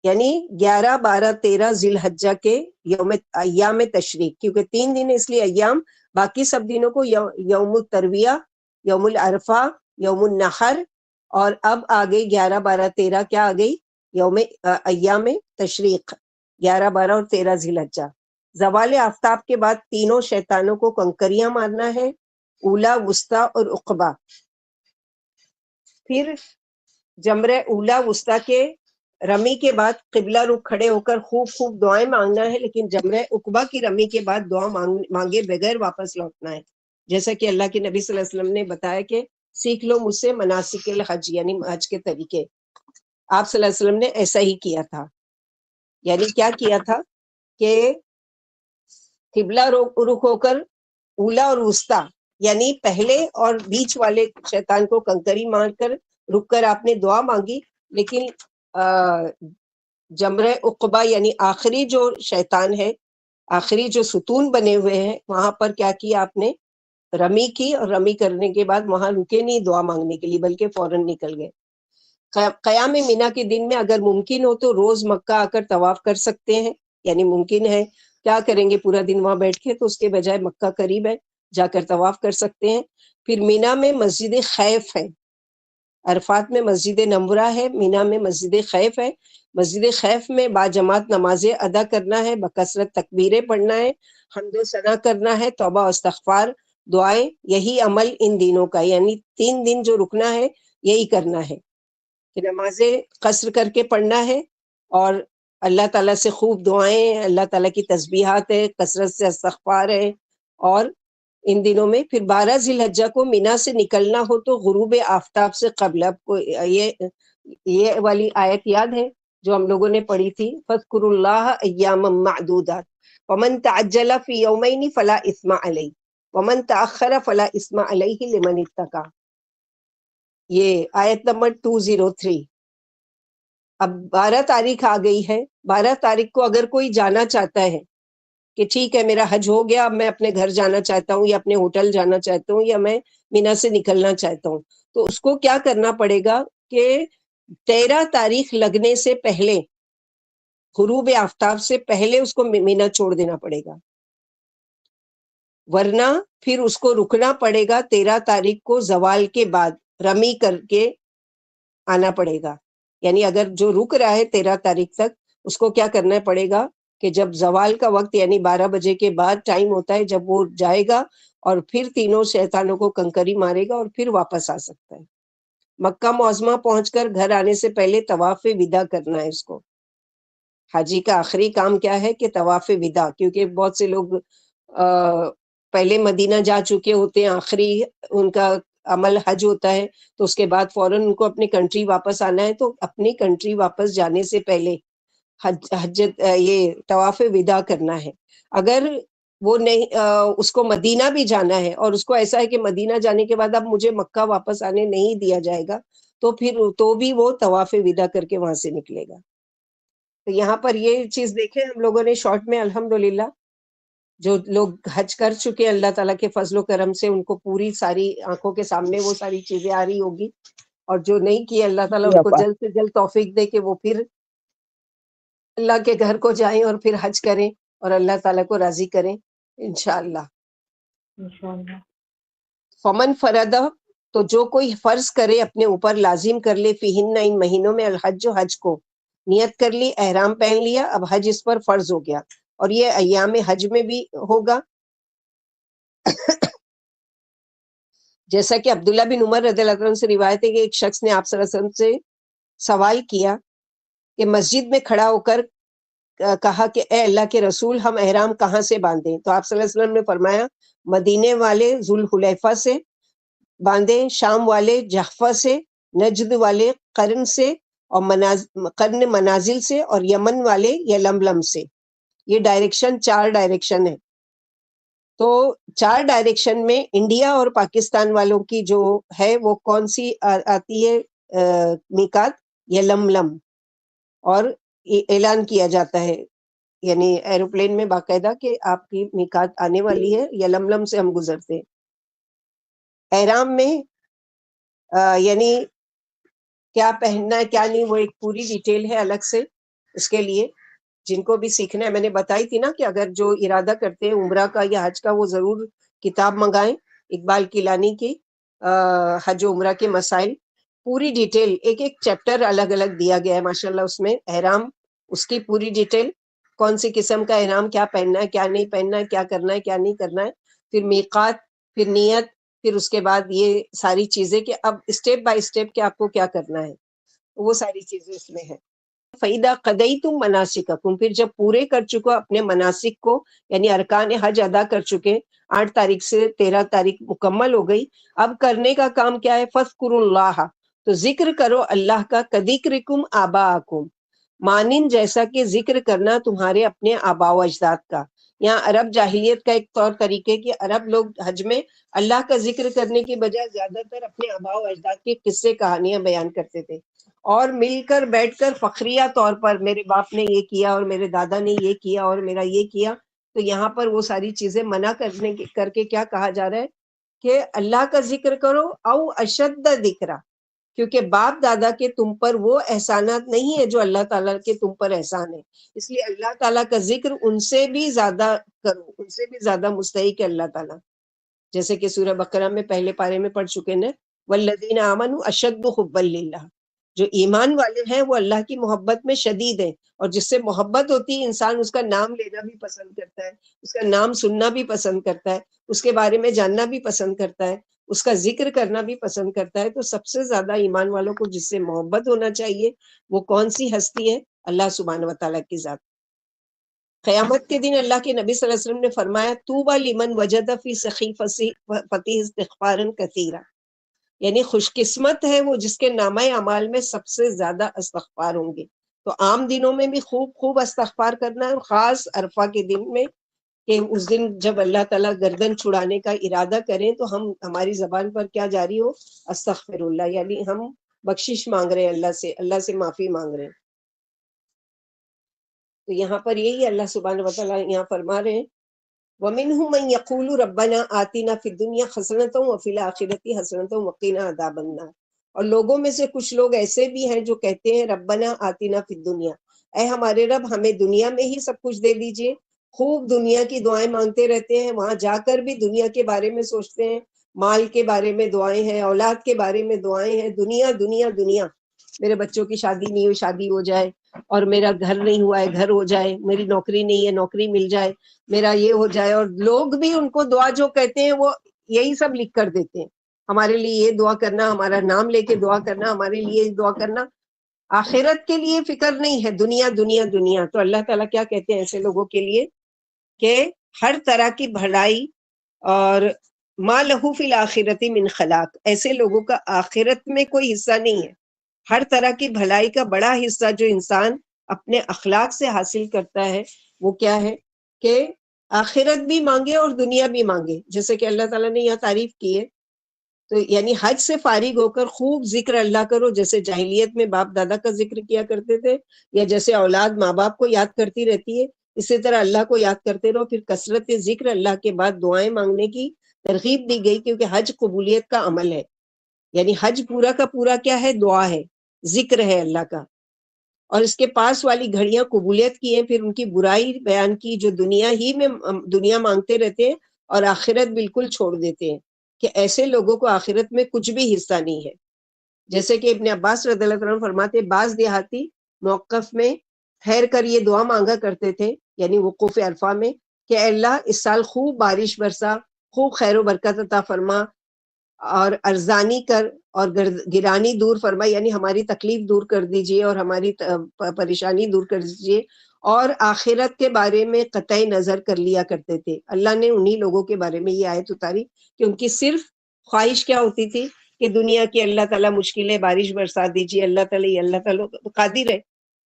یعنی 11 12 13 ذی الحجہ کے ایام تشریق، کیونکہ 3 دن اس لیے ایام، باقی سب دنوں کو یوم الترویہ، یوم العرفہ، یوم النحر اور اب آ گئی 11 12 13 کیا آ گئی یوم ایام تشریق 11 12 اور 13 ذی الحجہ. زوال آفتاب کے بعد تینوں شیطانوں کو کنکریاں مارنا ہے، اولا وسطی اور عقبہ. پھر جمرہ اولا وسطی کے رمی کے بعد قبلہ رخ کھڑے ہو کر خوب دعائیں مانگنا ہے، لیکن جمرہ عقبہ کی رمی کے بعد دعا مانگے بغیر واپس لوٹنا ہے، جیسا کہ اللہ کے نبی صلی اللہ علیہ وسلم نے بتایا کہ سیکھ لو مجھ سے مناسک الحج، یعنی حج کے طریقے. آپ صلی اللہ علیہ وسلم نے ایسا ہی کیا تھا. یعنی کیا کیا تھا کہ قبلہ رخ ہو کر اولا اور وسطی یعنی پہلے اور بیچ والے شیطان کو کنکری مار کر رک کر آپ نے دعا مانگی، لیکن جمرہ عقبہ یعنی آخری جو شیطان ہے، آخری جو ستون بنے ہوئے ہیں، وہاں پر کیا کیا آپ نے رمی کی، اور رمی کرنے کے بعد وہاں رکے نہیں دعا مانگنے کے لیے، بلکہ فوراً نکل گئے. قیام مینا کے دن میں اگر ممکن ہو تو روز مکہ آ کر طواف کر سکتے ہیں، یعنی ممکن ہے کیا کریں گے پورا دن وہاں بیٹھ کے، تو اس کے بجائے مکہ قریب ہے جا کر طواف کر سکتے ہیں. پھر مینا میں مسجد خیف ہے، عرفات میں مسجد نمورہ ہے، مینا میں مسجد خیف ہے. مسجد خیف میں باجماعت نمازیں ادا کرنا ہے، بکثرت تکبیریں پڑھنا ہے، حمد و ثنا کرنا ہے، توبہ و استغفار دعائیں. یہی عمل ان دنوں کا، یعنی 3 دن جو رکنا ہے یہی کرنا ہے کہ نمازیں قصر کر کے پڑھنا ہے، اور اللہ تعالیٰ سے خوب دعائیں، اللہ تعالیٰ کی تسبیحات ہے، کثرت سے استغفار ہے. اور ان دنوں میں پھر 12 ذی الحجہ کو مینا سے نکلنا ہو تو غروب آفتاب سے قبل. آپ کو یہ والی آیت یاد ہے جو ہم لوگوں نے پڑھی تھی، فاذکروا اللہ ایاما معدودات ومن تعجل فی یومین فلا اثم علیہ ومن تأخر فلا اثم علیہ لمن اتقی. یہ آیت نمبر 203. اب 12 تاریخ آ گئی ہے. 12 تاریخ کو اگر کوئی جانا چاہتا ہے کہ ٹھیک ہے میرا حج ہو گیا، اب میں اپنے گھر جانا چاہتا ہوں، یا اپنے ہوٹل جانا چاہتا ہوں، یا میں مینا سے نکلنا چاہتا ہوں، تو اس کو کیا کرنا پڑے گا کہ 13 تاریخ لگنے سے پہلے، غروب آفتاب سے پہلے اس کو مینا چھوڑ دینا پڑے گا، ورنہ پھر اس کو رکنا پڑے گا 13 تاریخ کو زوال کے بعد رمی کر کے آنا پڑے گا. یعنی اگر جو رک رہا ہے 13 تاریخ تک، اس کو کیا کرنا پڑے گا کہ جب زوال کا وقت یعنی 12 بجے کے بعد ٹائم ہوتا ہے، جب وہ جائے گا اور پھر تینوں شیطانوں کو کنکری مارے گا اور پھر واپس آ سکتا ہے. مکہ معظمہ پہنچ کر گھر آنے سے پہلے طواف وداع کرنا ہے اس کو. حاجی کا آخری کام کیا ہے کہ طواف وداع، کیونکہ بہت سے لوگ پہلے مدینہ جا چکے ہوتے ہیں، آخری ان کا عمل حج ہوتا ہے، تو اس کے بعد فوراً ان کو اپنی کنٹری واپس آنا ہے، تو اپنی کنٹری واپس جانے سے پہلے یہ طواف وداع کرنا ہے. اگر وہ نہیں اس کو مدینہ بھی جانا ہے اور اس کو ایسا ہے کہ مدینہ جانے کے بعد اب مجھے مکہ واپس آنے نہیں دیا جائے گا، تو پھر تو بھی وہ طواف وداع کر کے وہاں سے نکلے گا. تو یہاں پر یہ چیز دیکھیں ہم لوگوں نے شارٹ میں، الحمدللہ جو لوگ حج کر چکے اللہ تعالیٰ کے فضل و کرم سے ان کو پوری ساری آنکھوں کے سامنے وہ ساری چیزیں آ رہی ہوگی، اور جو نہیں کیے اللہ تعالیٰ ان کو جلد سے جلد توفیق دے کہ وہ پھر اللہ کے گھر کو جائیں اور پھر حج کریں اور اللہ تعالیٰ کو راضی کریں انشاءاللہ. فمن فرد، تو جو کوئی فرض کرے اپنے اوپر، لازم کر لے، فیہن ان مہینوں میں، الحج حج کو نیت کر لی، احرام پہن لیا، اب حج اس پر فرض ہو گیا، اور یہ ایام حج میں بھی ہوگا. جیسا کہ عبداللہ بن عمر رضی اللہ عنہ سے روایت ہے کہ ایک شخص نے آپ صلی اللہ علیہ وسلم سے سوال کیا کہ مسجد میں کھڑا ہو کر کہا کہ اے اللہ کے رسول، ہم احرام کہاں سے باندھیں؟ تو آپ صلی اللہ علیہ وسلم نے فرمایا مدینے والے ذوالحلیفہ سے باندھیں، شام والے جحفہ سے، نجد والے قرن سے، اور قرن منازل سے، اور یمن والے یلملم سے. یہ ڈائریکشن 4 ڈائریکشن ہے. تو 4 ڈائریکشن میں انڈیا اور پاکستان والوں کی جو ہے وہ کون سی آتی ہے میقات؟ یلملم. اور اعلان کیا جاتا ہے یعنی ایروپلین میں باقاعدہ کہ آپ کی میقات آنے والی ہے، یلملم سے ہم گزرتے ہیں. احرام میں یعنی کیا پہننا ہے کیا نہیں، وہ ایک پوری ڈیٹیل ہے الگ سے اس کے لیے جن کو بھی سیکھنا ہے. میں نے بتائی تھی نا کہ اگر جو ارادہ کرتے ہیں عمرہ کا یا حج کا وہ ضرور کتاب منگائیں، اقبال کیلانی کی حج و عمرہ کے مسائل. پوری ڈیٹیل ایک ایک چیپٹر الگ الگ دیا گیا ہے ماشاءاللہ اس میں. احرام اس کی پوری ڈیٹیل، کون سی قسم کا احرام، کیا پہننا ہے کیا نہیں پہننا ہے، کیا کرنا ہے کیا نہیں کرنا ہے، پھر میقات، پھر نیت، پھر اس کے بعد یہ ساری چیزیں کہ اب اسٹیپ بائی اسٹیپ کہ آپ کو کیا کرنا ہے، وہ ساری چیزیں اس میں ہیں. فَإِذَا قَضَيْتُم مَنَاسِكَكُم، پھر جب پورے کر چکو اپنے مناسک کو، یعنی ارکان حج ادا کر چکے، 8 تاریخ سے 13 تاریخ مکمل ہو گئی، اب کرنے کا کام کیا ہے؟ فَاذْكُرُوا اللَّهَ، تو ذکر کرو اللہ کا، کذکرکم آباءکم، مانند جیسا کہ ذکر کرنا تمہارے اپنے آباء و اجداد کا. یہاں عرب جاہلیت کا ایک طور طریقے کہ عرب لوگ حج میں اللہ کا ذکر کرنے کی بجائے زیادہ تر اپنے آباء و اجداد کے قصے کہانیاں بیان کرتے تھے، اور مل کر بیٹھ کر فخریہ طور پر میرے باپ نے یہ کیا اور میرے دادا نے یہ کیا اور میرا یہ کیا. تو یہاں پر وہ ساری چیزیں منع کر کے کیا کہا جا رہا ہے کہ اللہ کا ذکر کرو، او اشد ذکرہ، کیونکہ باپ دادا کے تم پر وہ احسانات نہیں ہے جو اللہ تعالیٰ کے تم پر احسان ہے، اس لیے اللہ تعالیٰ کا ذکر ان سے بھی زیادہ کرو، ان سے بھی زیادہ مستحق ہے اللہ تعالیٰ. جیسے کہ سورہ بقرہ میں پہلے پارے میں پڑھ چکے نا، والذین آمنوا اشد حبا للہ، جو ایمان والے ہیں وہ اللہ کی محبت میں شدید ہیں، اور جس سے محبت ہوتی ہے انسان اس کا نام لینا بھی پسند کرتا ہے، اس کا نام سننا بھی پسند کرتا ہے، اس کے بارے میں جاننا بھی پسند کرتا ہے، اس کا ذکر کرنا بھی پسند کرتا ہے. تو سب سے زیادہ ایمان والوں کو جس سے محبت ہونا چاہیے وہ کون سی ہستی ہے؟ اللہ سبحانہ و تعالیٰ کی ذات. قیامت کے دن اللہ کے نبی صلی اللہ علیہ وسلم نے فرمایا طوبی لمن وجد فی صحیفتہ استغفارا کثیرا، یعنی خوش قسمت ہے وہ جس کے نامہ اعمال میں سب سے زیادہ استغفار ہوں گے. تو عام دنوں میں بھی خوب استغفار کرنا ہے، اور خاص عرفہ کے دن میں کہ اس دن جب اللہ تعالیٰ گردن چھڑانے کا ارادہ کریں تو ہماری زبان پر کیا جاری ہو؟ استغفر اللہ، یعنی ہم بخشش مانگ رہے ہیں اللہ سے معافی مانگ رہے ہیں. تو یہاں پر یہی اللہ سبحانہ وتعالیٰ یہاں فرما رہے ہیں وَمِنْهُمْ مَنْ يَقُولُ رَبَّنَا آتِنَا فِي الدُّنْيَا حَسَنَةً وَفِي الْآخِرَةِ حَسَنَةً وَقِنَا عَذَابَ النَّارِ. اور لوگوں میں سے کچھ لوگ ایسے بھی ہیں جو کہتے ہیں ربنا آتینا فی الدنیا، اے ہمارے رب ہمیں دنیا میں ہی سب کچھ دے دیجئے. خوب دنیا کی دعائیں مانگتے رہتے ہیں، وہاں جا کر بھی دنیا کے بارے میں سوچتے ہیں، مال کے بارے میں دعائیں ہیں، اولاد کے بارے میں دعائیں ہیں، دنیا دنیا دنیا. میرے بچوں کی شادی نہیں ہوئی شادی ہو جائے، اور میرا گھر نہیں ہوا ہے گھر ہو جائے، میری نوکری نہیں ہے نوکری مل جائے، میرا یہ ہو جائے. اور لوگ بھی ان کو دعا جو کہتے ہیں وہ یہی سب لکھ کر دیتے ہیں، ہمارے لیے یہ دعا کرنا، ہمارا نام لے کے دعا کرنا، ہمارے لیے دعا کرنا. آخرت کے لیے فکر نہیں ہے، دنیا دنیا دنیا. تو اللہ تعالیٰ کیا کہتے ہیں ایسے لوگوں کے لیے کہ ہر طرح کی بھلائی اور ما لہو فی الآخرۃ من خلاق، ایسے لوگوں کا آخرت میں کوئی حصہ نہیں ہے. ہر طرح کی بھلائی کا بڑا حصہ جو انسان اپنے اخلاق سے حاصل کرتا ہے وہ کیا ہے کہ آخرت بھی مانگے اور دنیا بھی مانگے. جیسے کہ اللہ تعالیٰ نے یہاں تعریف کی ہے، تو یعنی حج سے فارغ ہو کر خوب ذکر اللہ کرو، جیسے جاہلیت میں باپ دادا کا ذکر کیا کرتے تھے، یا جیسے اولاد ماں باپ کو یاد کرتی رہتی ہے، اسی طرح اللہ کو یاد کرتے رہو. پھر کثرت ذکر اللہ کے بعد دعائیں مانگنے کی ترغیب دی گئی، کیونکہ حج قبولیت کا عمل ہے. یعنی حج پورا کا پورا کیا ہے؟ دعا ہے، ذکر ہے اللہ کا. اور اس کے پاس والی گھڑیاں قبولیت کی ہیں، پھر ان کی برائی بیان کی جو دنیا مانگتے رہتے ہیں اور آخرت بالکل چھوڑ دیتے ہیں، کہ ایسے لوگوں کو آخرت میں کچھ بھی حصہ نہیں ہے. جیسے کہ ابن عباس رضی اللہ عنہ فرماتے ہیں بعض دیہاتی موقف میں ٹھہر کر یہ دعا مانگا کرتے تھے، یعنی وقوف عرفہ میں، کہ اے اللہ اس سال خوب بارش برسا، خوب خیر و برکت عطا فرما، اور ارزانی کر اور گرانی دور فرما، یعنی ہماری تکلیف دور کر دیجئے اور ہماری پریشانی دور کر دیجئے. اور آخرت کے بارے میں قطعی نظر کر لیا کرتے تھے. اللہ نے انہی لوگوں کے بارے میں یہ آیت اتاری کہ ان کی صرف خواہش کیا ہوتی تھی کہ دنیا کی اللہ تعالیٰ مشکلیں بارش برسا دیجیے، اللہ تعالیٰ قادر ہے.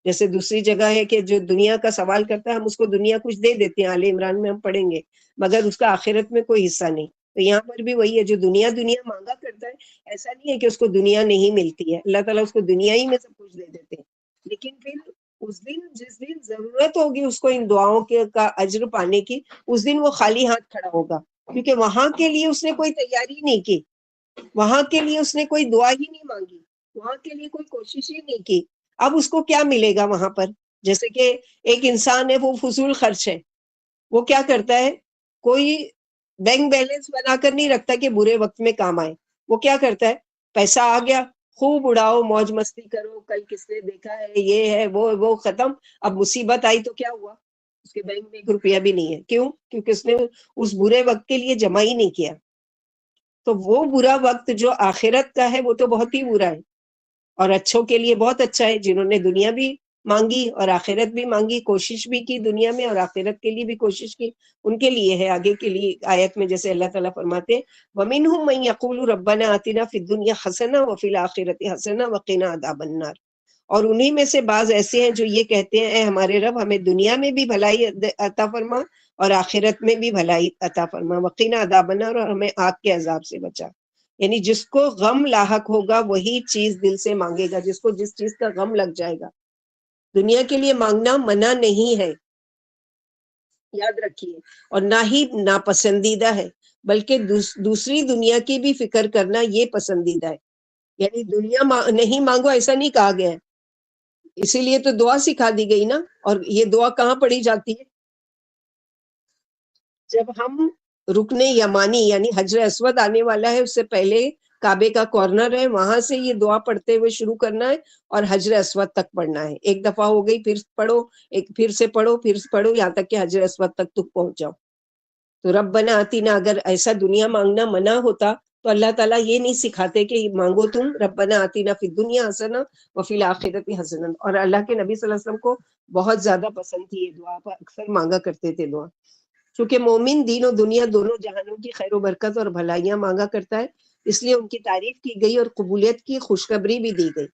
جیسے دوسری جگہ ہے کہ جو دنیا کا سوال کرتا ہے ہم اس کو دنیا کچھ دے دیتے ہیں، آل عمران میں ہم پڑھیں گے، مگر اس کا آخرت میں کوئی حصہ نہیں. تو یہاں پر بھی وہی ہے، جو دنیا مانگا کرتا ہے ایسا نہیں ہے کہ اس کو دنیا نہیں ملتی ہے، اللہ تعالیٰ اس کو دنیا ہی میں سب کچھ دے دیتے ہیں. لیکن پھر اس دن جس دن ضرورت ہوگی اس کو ان دعاؤں کا اجر پانے کی، اس دن وہ خالی ہاتھ کھڑا ہوگا، کیونکہ وہاں کے لیے اس نے کوئی تیاری نہیں کی، وہاں کے لیے اس نے کوئی دعا ہی نہیں مانگی، وہاں کے لیے کوئی کوشش ہی نہیں کی. اب اس کو کیا ملے گا وہاں پر؟ جیسے کہ ایک انسان ہے وہ فضول خرچ ہے، وہ کیا کرتا ہے، کوئی بینک بیلنس بنا کر نہیں رکھتا کہ برے وقت میں کام آئے. وہ کیا کرتا ہے، پیسہ آ گیا خوب اڑاؤ، موج مستی کرو، کل کس نے دیکھا ہے، یہ ہے وہ ختم. اب مصیبت آئی تو کیا ہوا؟ اس کے بینک میں 1 روپیہ بھی نہیں ہے. کیوں؟ کیونکہ اس نے اس برے وقت کے لیے جمع ہی نہیں کیا. تو وہ برا وقت جو آخرت کا ہے وہ تو بہت ہی برا ہے، اور اچھوں کے لیے بہت اچھا ہے. جنہوں نے دنیا بھی مانگی اور آخرت بھی مانگی، کوشش بھی کی دنیا میں اور آخرت کے لیے بھی کوشش کی، ان کے لیے ہے. آگے کے لیے آیت میں جیسے اللہ تعالیٰ فرماتے ہیں وَمِنْهُمْ مَنْ يَقُولُ رَبَّنَا آتِنَا فِي الدُّنْيَا حَسَنَةً وَفِي الْآخِرَةِ حَسَنَةً وَقِنَا عَذَابَ النَّارِ. اور انہی میں سے بعض ایسے ہیں جو یہ کہتے ہیں اے ہمارے رب ہمیں دنیا میں بھی بھلائی عطا فرما اور آخرت میں بھی بھلائی عطا فرما، وقنا عذاب النار، اور ہمیں آگ کے عذاب سے بچا. یعنی جس کو غم لاحق ہوگا وہی چیز دل سے مانگے گا، جس کو جس چیز کا غم لگ جائے گا. دنیا کے لیے مانگنا منع نہیں ہے، یاد رکھیے، اور نہ ہی ناپسندیدہ ہے، بلکہ دوسری دنیا کی بھی فکر کرنا یہ پسندیدہ ہے. یعنی دنیا نہیں مانگو ایسا نہیں کہا گیا ہے، اسی لیے تو دعا سکھا دی گئی نا. اور یہ دعا کہاں پڑھی جاتی ہے؟ جب ہم رکن یمانی یعنی حجر اسود آنے والا ہے اس سے پہلے کعبے کا کارنر ہے، وہاں سے یہ دعا پڑھتے ہوئے شروع کرنا ہے اور حجر اسود تک پڑھنا ہے. ایک دفعہ ہو گئی، پھر پڑھو، ایک پھر سے پڑھو، پھر پڑھو، یہاں تک کہ حجر اسود تک تم پہنچ جاؤ. تو ربنا آتینا، اگر ایسا دنیا مانگنا منع ہوتا تو اللہ تعالیٰ یہ نہیں سکھاتے کہ مانگو تم ربنا آتینا فی الدنیا حسنہ وفی الآخرۃ حسنہ. اور اللہ کے نبی صلی اللہ علیہ وسلم کو بہت زیادہ پسند تھی یہ دعا، اکثر مانگا کرتے تھے دعا. چونکہ مومن دین و دنیا دونوں جہانوں کی خیر و برکت اور بھلائیاں مانگا کرتا ہے، اس لیے ان کی تعریف کی گئی اور قبولیت کی خوشخبری بھی دی گئی.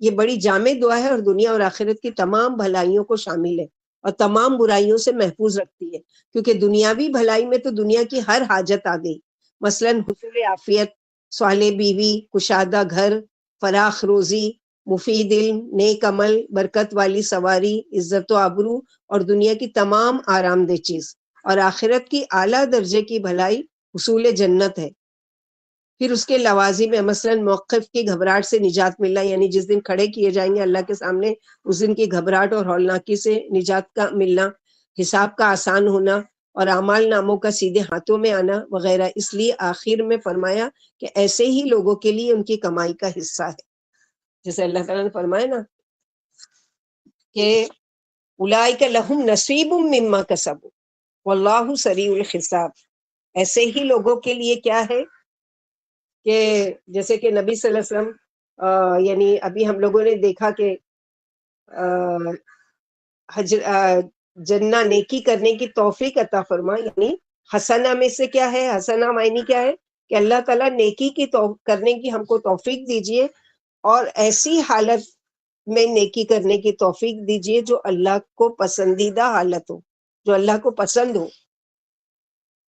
یہ بڑی جامع دعا ہے اور دنیا اور آخرت کی تمام بھلائیوں کو شامل ہے اور تمام برائیوں سے محفوظ رکھتی ہے. کیونکہ دنیاوی بھلائی میں تو دنیا کی ہر حاجت آ گئی، مثلاً حصول عافیت، صالح بیوی، کشادہ گھر، فراخ روزی، مفید علم، نیک عمل، برکت والی سواری، عزت و آبرو اور دنیا کی تمام آرام دہ چیز. اور آخرت کی اعلیٰ درجے کی بھلائی حصول جنت ہے. پھر اس کے لوازم میں مثلاً موقف کی گھبراہٹ سے نجات ملنا، یعنی جس دن کھڑے کیے جائیں گے اللہ کے سامنے اس دن کی گھبراہٹ اور ہولناکی سے نجات کا ملنا، حساب کا آسان ہونا اور اعمال ناموں کا سیدھے ہاتھوں میں آنا وغیرہ. اس لیے آخر میں فرمایا کہ ایسے ہی لوگوں کے لیے ان کی کمائی کا حصہ ہے. جیسے اللہ تعالیٰ نے فرمایا نا کہ اولئک لہم نصیب مما کسبوا واللہ سریع الحساب. ایسے ہی لوگوں کے لیے کیا ہے کہ جیسے کہ نبی صلی اللہ علیہ وسلم یعنی ابھی ہم لوگوں نے دیکھا کہ جنہ نیکی کرنے کی توفیق عطا فرما. یعنی حسنہ میں سے کیا ہے؟ حسنہ معنی کیا ہے کہ اللہ تعالیٰ نیکی کی کرنے کی ہم کو توفیق دیجئے اور ایسی حالت میں نیکی کرنے کی توفیق دیجئے جو اللہ کو پسندیدہ حالت ہو، جو اللہ کو پسند ہو،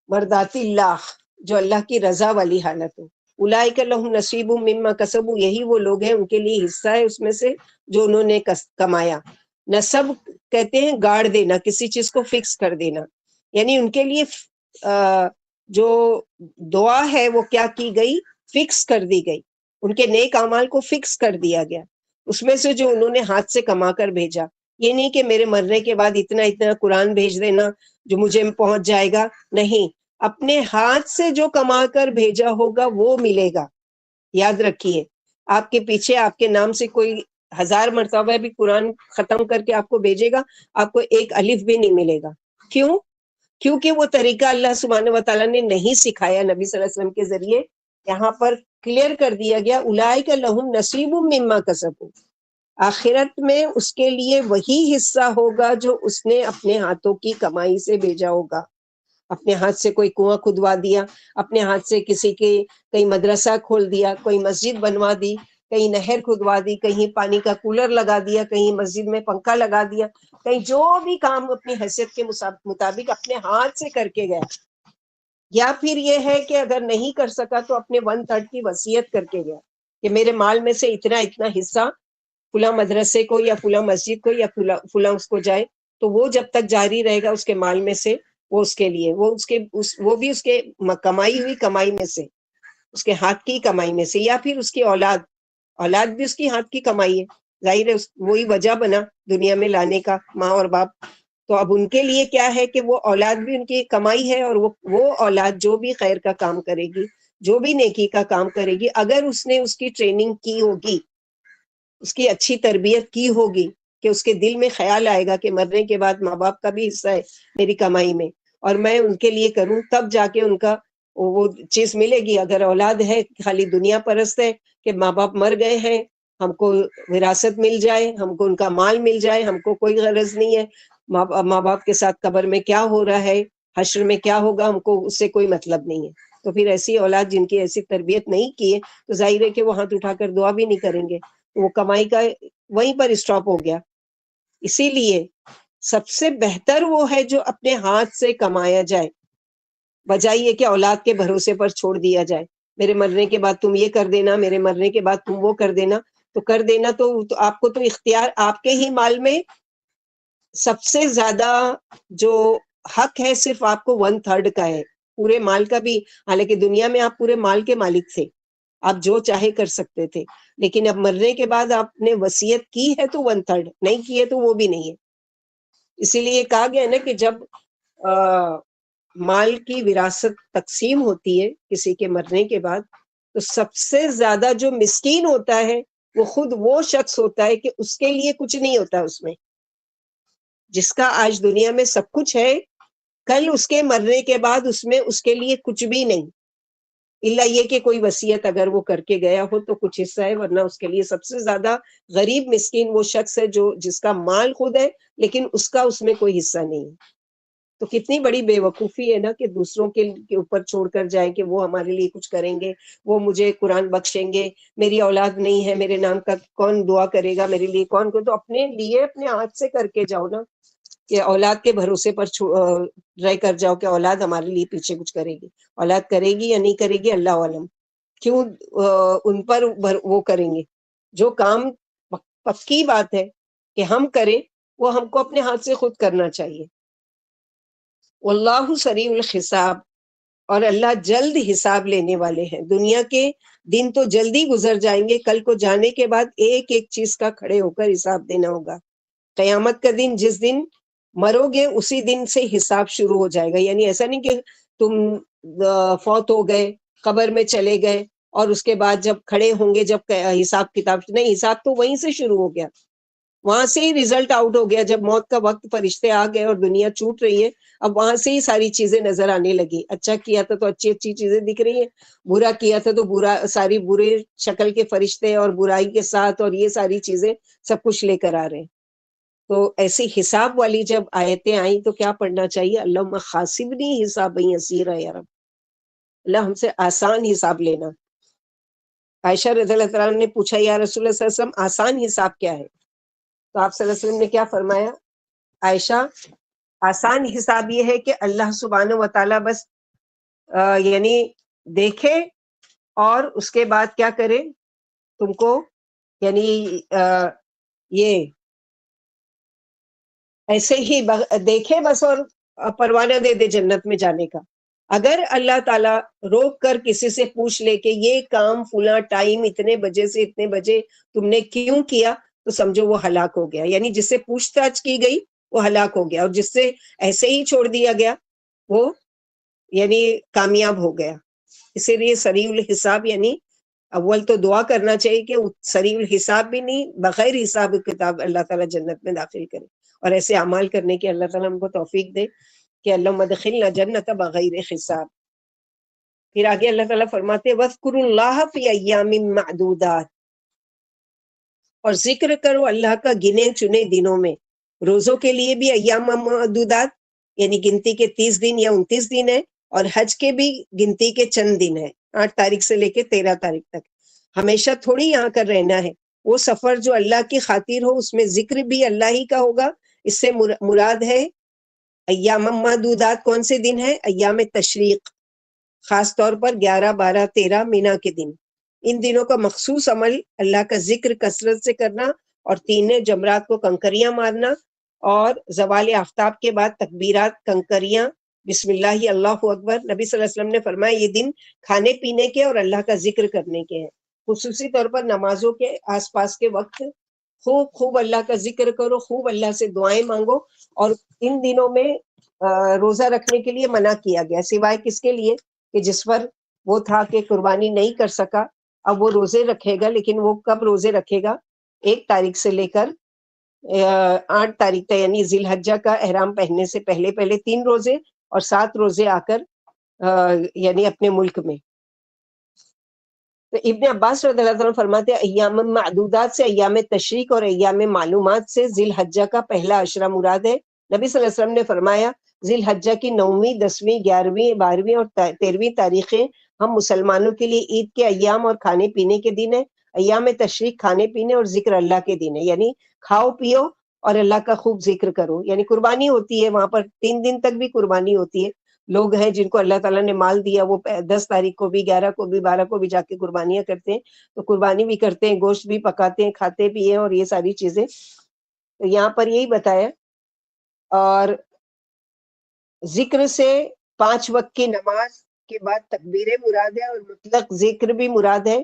مردات اللہ، جو اللہ کی رضا والی حالت ہو. اولئک لہم نصیب مما کسبوا، یہی وہ لوگ ہیں ان کے لیے حصہ ہے اس میں سے جو انہوں نے کمایا. نسب کہتے ہیں گاڑ دینا، کسی چیز کو فکس کر دینا. یعنی ان کے لیے جو دعا ہے وہ کیا کی گئی؟ فکس کر دی گئی. ان کے نیک اعمال کو فکس کر دیا گیا، اس میں سے جو انہوں نے ہاتھ سے کما کر بھیجا. یہ نہیں کہ میرے مرنے کے بعد اتنا اتنا قرآن بھیج دینا جو مجھے پہنچ جائے گا، نہیں، اپنے ہاتھ سے جو کما کر بھیجا ہوگا وہ ملے گا. یاد رکھیے، آپ کے پیچھے آپ کے نام سے کوئی 1000 مرتبہ بھی قرآن ختم کر کے آپ کو بھیجے گا، آپ کو ایک الف بھی نہیں ملے گا. کیوں؟ کیونکہ وہ طریقہ اللہ سبحانہ و تعالیٰ نے نہیں سکھایا نبی صلی اللہ علیہ وسلم کے ذریعے. یہاں پر کلیئر کر دیا گیا اولئک لہم نصیب مما کسبوا، آخرت میں اس کے لیے وہی حصہ ہوگا جو اس نے اپنے ہاتھوں کی کمائی سے بھیجا ہوگا. اپنے ہاتھ سے کوئی کنواں کھدوا دیا، اپنے ہاتھ سے کسی کے کہیں مدرسہ کھول دیا، کوئی مسجد بنوا دی، کہیں نہر کھدوا دی، کہیں پانی کا کولر لگا دیا، کہیں مسجد میں پنکھا لگا دیا، کہیں جو بھی کام اپنی حیثیت کے مطابق اپنے ہاتھ سے کر کے گیا. یا پھر یہ ہے کہ اگر نہیں کر سکا تو اپنے 1/3 کی وصیت کر کے گیا کہ میرے مال میں سے اتنا اتنا حصہ فلاں مدرسے کو یا فلاں مسجد کو یا فلاں اس کو جائے. تو وہ جب تک جاری رہے گا اس کے مال میں سے وہ اس کے لیے، وہ بھی اس کے کمائی ہوئی کمائی میں سے، اس کے ہاتھ کی کمائی میں سے. یا پھر اس کی اولاد بھی اس کی ہاتھ کی کمائی ہے، ظاہر ہے وہی وجہ بنا دنیا میں لانے کا، ماں اور باپ. تو اب ان کے لیے کیا ہے کہ وہ اولاد بھی ان کی کمائی ہے، اور وہ اولاد جو بھی خیر کا کام کرے گی، جو بھی نیکی کا کام کرے گی اگر اس نے اس کی ٹریننگ کی ہوگی، اس کی اچھی تربیت کی ہوگی کہ اس کے دل میں خیال آئے گا کہ مرنے کے بعد ماں باپ کا بھی حصہ ہے میری کمائی میں اور میں ان کے لیے کروں، تب جا کے ان کا وہ چیز ملے گی۔ اگر اولاد ہے خالی دنیا پرست ہے کہ ماں باپ مر گئے ہیں، ہم کو وراثت مل جائے، ہم کو ان کا مال مل جائے، ہم کو کوئی غرض نہیں ہے ماں باپ کے ساتھ قبر میں کیا ہو رہا ہے، حشر میں کیا ہوگا، ہم کو اس سے کوئی مطلب نہیں ہے، تو پھر ایسی اولاد جن کی ایسی تربیت نہیں کی ہے تو ظاہر ہے کہ وہ ہاتھ اٹھا کر دعا بھی نہیں کریں گے، وہ کمائی کا وہیں پر اسٹاپ ہو گیا۔ اسی لیے سب سے بہتر وہ ہے جو اپنے ہاتھ سے کمایا جائے، بجائے یہ کہ اولاد کے بھروسے پر چھوڑ دیا جائے، میرے مرنے کے بعد تم یہ کر دینا، میرے مرنے کے بعد تم وہ کر دینا، تو کر دینا تو آپ کو تو اختیار آپ کے ہی مال میں سب سے زیادہ جو حق ہے صرف آپ کو 1/3 کا ہے پورے مال کا بھی، حالانکہ دنیا میں آپ پورے مال کے مالک تھے، آپ جو چاہے کر سکتے تھے، لیکن اب مرنے کے بعد آپ نے وصیت کی ہے تو 1/3، نہیں کی ہے تو وہ بھی نہیں ہے۔ اسی لیے کہا گیا ہے نا کہ جب مال کی وراثت تقسیم ہوتی ہے کسی کے مرنے کے بعد تو سب سے زیادہ جو مسکین ہوتا ہے وہ خود وہ شخص ہوتا ہے کہ اس کے لیے کچھ نہیں ہوتا اس میں، جس کا آج دنیا میں سب کچھ ہے کل اس کے مرنے کے بعد اس میں اس کے لیے کچھ بھی نہیں، الا یہ کہ کوئی وصیت اگر وہ کر کے گیا ہو تو کچھ حصہ ہے، ورنہ اس کے لیے سب سے زیادہ غریب مسکین وہ شخص ہے جو جس کا مال خود ہے لیکن اس کا اس میں کوئی حصہ نہیں ہے۔ تو کتنی بڑی بے وقوفی ہے نا کہ دوسروں کے اوپر چھوڑ کر جائیں کہ وہ ہمارے لیے کچھ کریں گے، وہ مجھے قرآن بخشیں گے، میری اولاد نہیں ہے، میرے نام کا کون دعا کرے گا میرے لیے، کون کو، تو اپنے لیے اپنے ہاتھ سے کر کے جاؤ نا، کہ اولاد کے بھروسے پر رہ کر جاؤ کہ اولاد ہمارے لیے پیچھے کچھ کرے گی، اولاد کرے گی یا نہیں کرے گی اللہ عالم، کیوں ان پر وہ کریں گے، جو کام پکی بات ہے کہ ہم کریں وہ ہم کو اپنے ہاتھ سے خود کرنا چاہیے۔ واللہ سریع الحساب، اور اللہ جلد حساب لینے والے ہیں، دنیا کے دن تو جلدی گزر جائیں گے، کل کو جانے کے بعد ایک ایک چیز کا کھڑے ہو کر حساب دینا ہوگا۔ قیامت کا دن جس دن مرو گے اسی دن سے حساب شروع ہو جائے گا، یعنی ایسا نہیں کہ تم فوت ہو گئے قبر میں چلے گئے اور اس کے بعد جب کھڑے ہوں گے جب حساب کتاب، نہیں، حساب تو وہیں سے شروع ہو گیا، وہاں سے ہی ریزلٹ آؤٹ ہو گیا، جب موت کا وقت فرشتے آ گئے اور دنیا چھوٹ رہی ہے، اب وہاں سے ہی ساری چیزیں نظر آنے لگی، اچھا کیا تھا تو اچھی اچھی چیزیں دکھ رہی ہیں، برا کیا تھا تو برا، ساری برے شکل کے فرشتے اور برائی کے ساتھ اور یہ ساری چیزیں سب کچھ لے کر آ رہے ہیں۔ تو ایسی حساب والی جب آیتیں آئیں تو کیا پڑھنا چاہیے؟ اللہم خاسبنی حسابا یسیرا، یا رب اللہ ہم سے آسان حساب لینا۔ عائشہ رضی اللہ عنہ نے پوچھا یا رسول اللہ صلی اللہ علیہ وسلم آسان حساب کیا ہے؟ تو آپ صلی اللہ علیہ وسلم نے کیا فرمایا؟ عائشہ، آسان حساب یہ ہے کہ اللہ سبحانہ و تعالیٰ بس یعنی دیکھے اور اس کے بعد کیا کرے، تم کو یعنی یہ ایسے ہی دیکھے بس اور پروانہ دے دے جنت میں جانے کا۔ اگر اللہ تعالیٰ روک کر کسی سے پوچھ لے کہ یہ کام فلاں ٹائم اتنے بجے سے اتنے بجے تم نے کیوں کیا، تو سمجھو وہ ہلاک ہو گیا، یعنی جس سے پوچھ تاچھ کی گئی وہ ہلاک ہو گیا، اور جس سے ایسے ہی چھوڑ دیا گیا وہ یعنی کامیاب ہو گیا۔ اسی لیے سریع الحساب یعنی اول تو دعا کرنا چاہیے کہ سریع الحساب بھی نہیں، بغیر حساب کتاب اللہ تعالیٰ جنت میں داخل کرے، اور ایسے اعمال کرنے کی اللہ تعالیٰ ہم کو توفیق دے کہ اللہم ادخلنا جنت بغیر حساب۔ پھر آگے اللہ تعالیٰ فرماتے وَاذْكُرُوا اللَّهَ فِي أَيَّامٍ مَّعْدُودَاتٍ، اور ذکر کرو اللہ کا گنے چنے دنوں میں، روزوں کے لیے بھی ایام معدودات یعنی گنتی کے 30 دن یا 29 دن ہے، اور حج کے بھی گنتی کے چند دن ہے، 8 تاریخ سے لے کے 13 تاریخ تک۔ ہمیشہ تھوڑی یہاں کر رہنا ہے، وہ سفر جو اللہ کی خاطر ہو اس میں ذکر بھی اللہ ہی کا ہوگا، اس سے مراد ہے ایام معدودات کون سے دن ہے؟ ایام تشریق، خاص طور پر 11 12 13 مینا کے دن، ان دنوں کا مخصوص عمل اللہ کا ذکر کثرت سے کرنا، اور 3 جمرات کو کنکریاں مارنا، اور زوال آفتاب کے بعد تکبیرات، کنکریاں، بسم اللہ اللہ اکبر۔ نبی صلی اللہ علیہ وسلم نے فرمایا یہ دن کھانے پینے کے اور اللہ کا ذکر کرنے کے ہیں، خصوصی طور پر نمازوں کے آس پاس کے وقت خوب خوب اللہ کا ذکر کرو، خوب اللہ سے دعائیں مانگو، اور ان دنوں میں روزہ رکھنے کے لیے منع کیا گیا، سوائے کس کے لیے کہ جس پر وہ تھا کہ قربانی نہیں کر سکا، اب وہ روزے رکھے گا، لیکن وہ کب روزے رکھے گا؟ 1 تاریخ سے لے کر 8 تاریخ تک، یعنی ذی الحجہ کا احرام پہننے سے پہلے 3 روزے اور 7 روزے آ کر یعنی اپنے ملک میں۔ تو ابن عباس رضی اللہ عنہ فرماتے ہیں ایام معدودات سے ایام تشریق اور ایام معلومات سے ذی الحجہ کا پہلا عشرہ مراد ہے۔ نبی صلی اللہ علیہ وسلم نے فرمایا ذی الحجہ کی 9ویں 10ویں 11ویں 12ویں اور 13ویں تاریخیں ہم مسلمانوں کے لیے عید کے ایام اور کھانے پینے کے دن ہے۔ ایام تشریق کھانے پینے اور ذکر اللہ کے دن ہے، یعنی کھاؤ پیو اور اللہ کا خوب ذکر کرو، یعنی قربانی ہوتی ہے وہاں پر 3 دن تک بھی قربانی ہوتی ہے۔ لوگ ہیں جن کو اللہ تعالیٰ نے مال دیا، وہ 10 تاریخ کو بھی 11 کو بھی 12 کو بھی جا کے قربانیاں کرتے ہیں، تو قربانی بھی کرتے ہیں، گوشت بھی پکاتے ہیں، کھاتے بھی ہیں، اور یہ ساری چیزیں تو یہاں پر یہی بتایا۔ اور ذکر سے 5 وقت کی نماز کے بعد تکبیر مراد ہے اور مطلق ذکر بھی مراد ہے،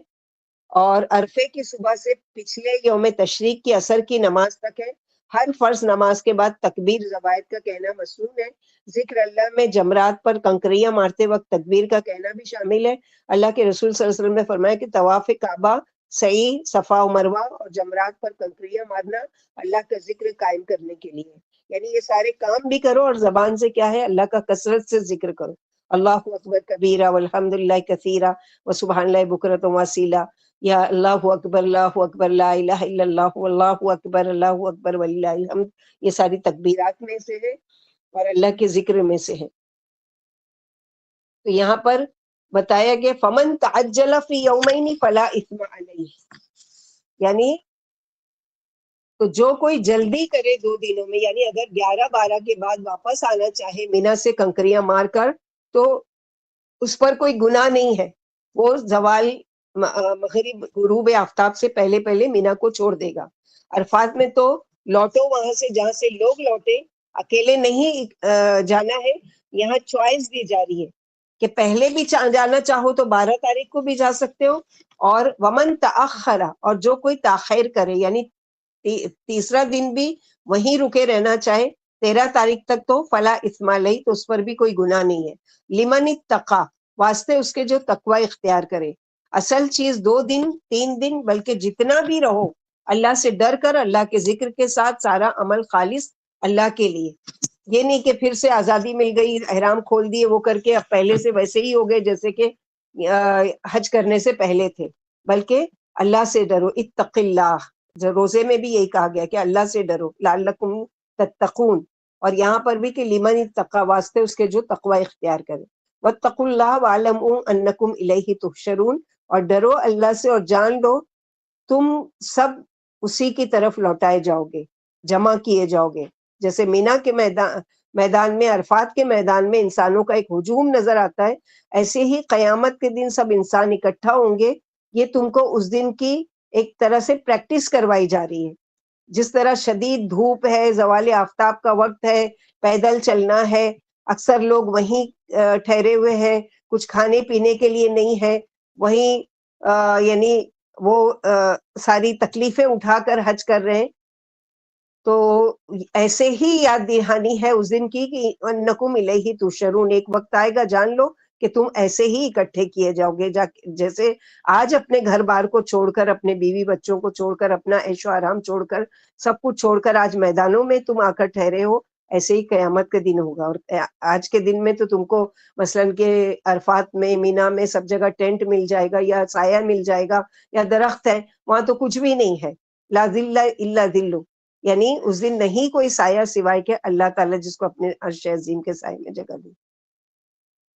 اور عرفے کی صبح سے پچھلے یوم تشریق کی عصر کی نماز تک ہے۔ ہر فرض نماز کے بعد تکبیر زوائد کا کہنا مسنون ہے۔ ذکر اللہ میں جمرات پر کنکریاں مارتے وقت تکبیر کا کہنا بھی شامل ہے۔ اللہ کے رسول صلی اللہ علیہ وسلم نے فرمایا کہ طواف کعبہ، سعی، صفا و مروہ اور جمرات پر کنکریاں مارنا اللہ کا ذکر قائم کرنے کے لیے، یعنی یہ سارے کام بھی کرو اور زبان سے کیا ہے، اللہ کا کثرت سے ذکر کرو۔ اللہ اکبر کبیرہ والحمد للہ کثیرہ وسبحان اللہ بکرۃ واسیلہ، یا اللہ اکبر لا الہ الا اللہ واللہ اکبر وللہ الحمد، یہ ساری تکبیرات میں سے ہے اور اللہ کے ذکر میں سے ہے۔ تو یہاں پر بتایا گیا فمن تعجل فی یومین فلا اثم علیہ، یعنی تو جو کوئی جلدی کرے 2 دنوں میں، یعنی اگر 11-12 کے بعد واپس آنا چاہے مینا سے کنکریاں مار کر، تو اس پر کوئی گناہ نہیں ہے، وہ زوال مغرب غروب آفتاب سے پہلے مینا کو چھوڑ دے گا۔ عرفات میں تو لوٹو وہاں سے جہاں سے لوگ لوٹے، اکیلے نہیں جانا ہے، یہاں چوائس دی جا رہی ہے کہ پہلے بھی جانا چاہو تو 12 تاریخ کو بھی جا سکتے ہو، اور ومن تأخر، اور جو کوئی تاخیر کرے یعنی تیسرا دن بھی وہیں رکے رہنا چاہے 13 تاریخ تک، تو فلا اثم علیہ، تو اس پر بھی کوئی گناہ نہیں ہے۔ لمن اتقی، واسطے اس کے جو تقوی اختیار کرے۔ اصل چیز 2 دن 3 دن بلکہ جتنا بھی رہو اللہ سے ڈر کر، اللہ کے ذکر کے ساتھ سارا عمل خالص اللہ کے لیے، یہ نہیں کہ پھر سے آزادی مل گئی، احرام کھول دیے وہ کر کے اب پہلے سے ویسے ہی ہو گئے جیسے کہ حج کرنے سے پہلے تھے، بلکہ اللہ سے ڈرو۔ اتق اللہ، روزے میں بھی یہی کہا گیا کہ اللہ سے ڈرو، لعلکم تتقون، اور یہاں پر بھی کہ لمن اتقی، واسطے اس کے جو تقوی اختیار کرے۔ واتقوا اللہ واعلموا انکم الیہ تحشرون، اور ڈرو اللہ سے اور جان لو تم سب اسی کی طرف لوٹائے جاؤ گے، جمع کیے جاؤ گے۔ جیسے مینا کے میدان میں، عرفات کے میدان میں انسانوں کا ایک ہجوم نظر آتا ہے، ایسے ہی قیامت کے دن سب انسان اکٹھا ہوں گے۔ یہ تم کو اس دن کی ایک طرح سے پریکٹس کروائی جا رہی ہے، جس طرح شدید دھوپ ہے، زوال آفتاب کا وقت ہے، پیدل چلنا ہے، اکثر لوگ وہیں ٹھہرے ہوئے ہیں، کچھ کھانے پینے کے لیے نہیں ہے، وہیں یعنی وہ ساری تکلیفیں اٹھا کر حج کر رہے ہیں، تو ایسے ہی یاد دہانی ہے اس دن کی کہ انکم الیہ تحشرون، ایک وقت آئے گا جان لو کہ تم ایسے ہی اکٹھے کیے جاؤ گے، جیسے آج اپنے گھر بار کو چھوڑ کر، اپنے بیوی بچوں کو چھوڑ کر، اپنا عیش و آرام چھوڑ کر، سب کچھ چھوڑ کر آج میدانوں میں تم آ کر ٹھہرے ہو، ایسے ہی قیامت کے دن ہوگا۔ اور آج کے دن میں تو تم کو مثلاً کہ عرفات میں، مینا میں سب جگہ ٹینٹ مل جائے گا، یا سایہ مل جائے گا، یا درخت ہے، وہاں تو کچھ بھی نہیں ہے، لا ذل الا ذل، یعنی اس دن نہیں کوئی سایہ سوائے کہ اللہ تعالیٰ جس کو اپنے عرش عظیم کے سائے میں جگہ دی۔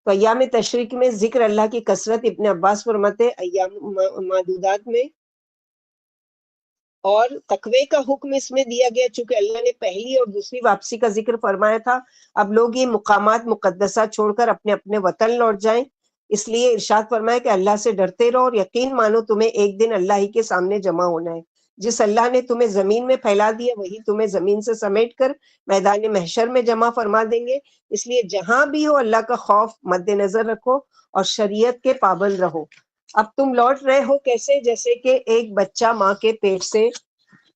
تو ایام تشریق میں ذکر اللہ کی کثرت، ابن عباس فرماتے ایام معدودات میں، اور تقوی کا حکم اس میں دیا گیا چونکہ اللہ نے پہلی اور دوسری واپسی کا ذکر فرمایا تھا، اب لوگ یہ مقامات مقدسہ چھوڑ کر اپنے اپنے وطن لوٹ جائیں، اس لیے ارشاد فرمایا کہ اللہ سے ڈرتے رہو اور یقین مانو تمہیں ایک دن اللہ ہی کے سامنے جمع ہونا ہے۔ جس اللہ نے تمہیں زمین میں پھیلا دیا وہی تمہیں زمین سے سمیٹ کر میدان محشر میں جمع فرما دیں گے، اس لیے جہاں بھی ہو اللہ کا خوف مد نظر رکھو اور شریعت کے پابند رہو۔ اب تم لوٹ رہے ہو کیسے؟ جیسے کہ ایک بچہ ماں کے پیٹ سے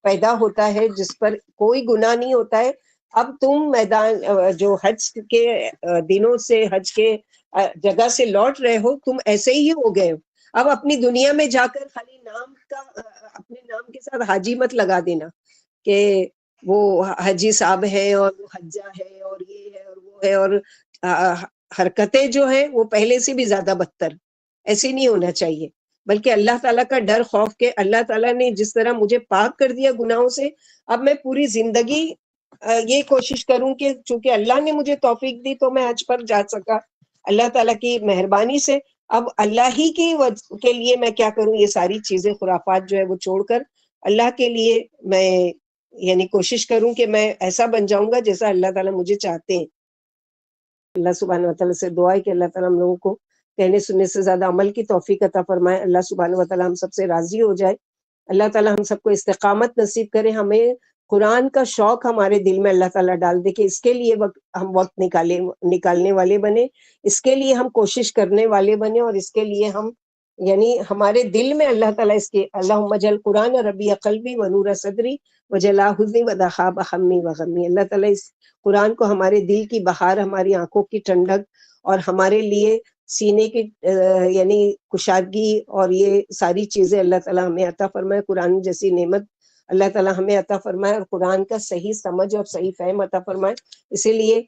پیدا ہوتا ہے جس پر کوئی گناہ نہیں ہوتا ہے، اب تم میدان جو حج کے دنوں سے، حج کے جگہ سے لوٹ رہے ہو تم ایسے ہی ہو گئے ہو. اب اپنی دنیا میں جا کر خالی نام کا اپنے نام کے ساتھ حاجی مت لگا دینا کہ وہ حاجی صاحب ہے اور وہ حجہ ہے اور یہ ہے اور وہ ہے، اور حرکتیں جو ہیں وہ پہلے سے بھی زیادہ بدتر. ایسے نہیں ہونا چاہیے، بلکہ اللہ تعالیٰ کا ڈر خوف کے اللہ تعالیٰ نے جس طرح مجھے پاک کر دیا گناہوں سے، اب میں پوری زندگی یہ کوشش کروں کہ چونکہ اللہ نے مجھے توفیق دی تو میں حج پر جا سکا اللہ تعالیٰ کی مہربانی سے. اب اللہ ہی کی کے لیے میں کیا کروں، یہ ساری چیزیں خرافات جو ہے وہ چھوڑ کر اللہ کے لیے میں یعنی کوشش کروں کہ میں ایسا بن جاؤں گا جیسا اللہ تعالیٰ مجھے چاہتے ہیں. اللہ سبحانہ وتعالیٰ سے دعا ہے کہ اللہ تعالیٰ ہم لوگوں کو کہنے سننے سے زیادہ عمل کی توفیق عطا فرمائے. اللہ سبحانہ وتعالیٰ ہم سب سے راضی ہو جائے. اللہ تعالیٰ ہم سب کو استقامت نصیب کرے. ہمیں قرآن کا شوق ہمارے دل میں اللہ تعالیٰ ڈال دے کہ اس کے لیے ہم وقت نکالنے والے بنے، اس کے لیے ہم کوشش کرنے والے بنے، اور اس کے لیے ہم یعنی ہمارے دل میں اللہ تعالیٰ اس کے اللہم اجعل قرآن ربیع قلبی و نور صدری و جلاء حزنی و ذھاب ہمی و غمی. اللہ تعالیٰ اس قرآن کو ہمارے دل کی بہار، ہماری آنکھوں کی ٹھنڈک اور ہمارے لیے سینے کی یعنی کشادگی اور یہ ساری چیزیں اللہ تعالیٰ ہمیں عطا فرمائے. قرآن جیسی نعمت اللہ تعالیٰ ہمیں عطا فرمائے اور قرآن کا صحیح سمجھ اور صحیح فہم عطا فرمائے. اسی لیے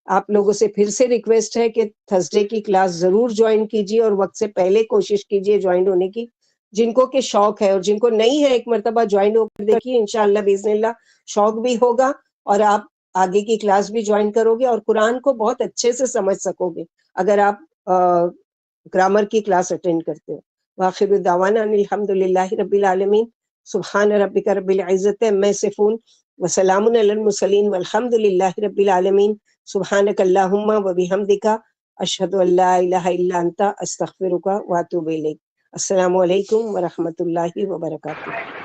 آپ لوگوں سے پھر سے ریکویسٹ ہے کہ تھرسڈے کی کلاس ضرور جوائن کیجیے اور وقت سے پہلے کوشش کیجیے جوائن ہونے کی. جن کو کہ شوق ہے اور جن کو نہیں ہے ایک مرتبہ جوائن ہو کر دیکھیے، انشاءاللہ باذن اللہ شوق بھی ہوگا اور آپ آگے کی کلاس بھی جوائن کرو گے اور قرآن کو بہت اچھے سے سمجھ سکو گے اگر آپ گرامر کی کلاس اٹینڈ کرتے ہو. وآخر دعوانا ان الحمد للہ رب العالمین. سبحان ربک رب العزت عما یصفون وسلام علی المرسلین والحمد للہ رب العالمین. سبحانک اللہم وبحمدک اشہد ان لا الہ الا انت استغفرک واتوب الیک. السلام علیکم ورحمۃ اللہ وبرکاتہ.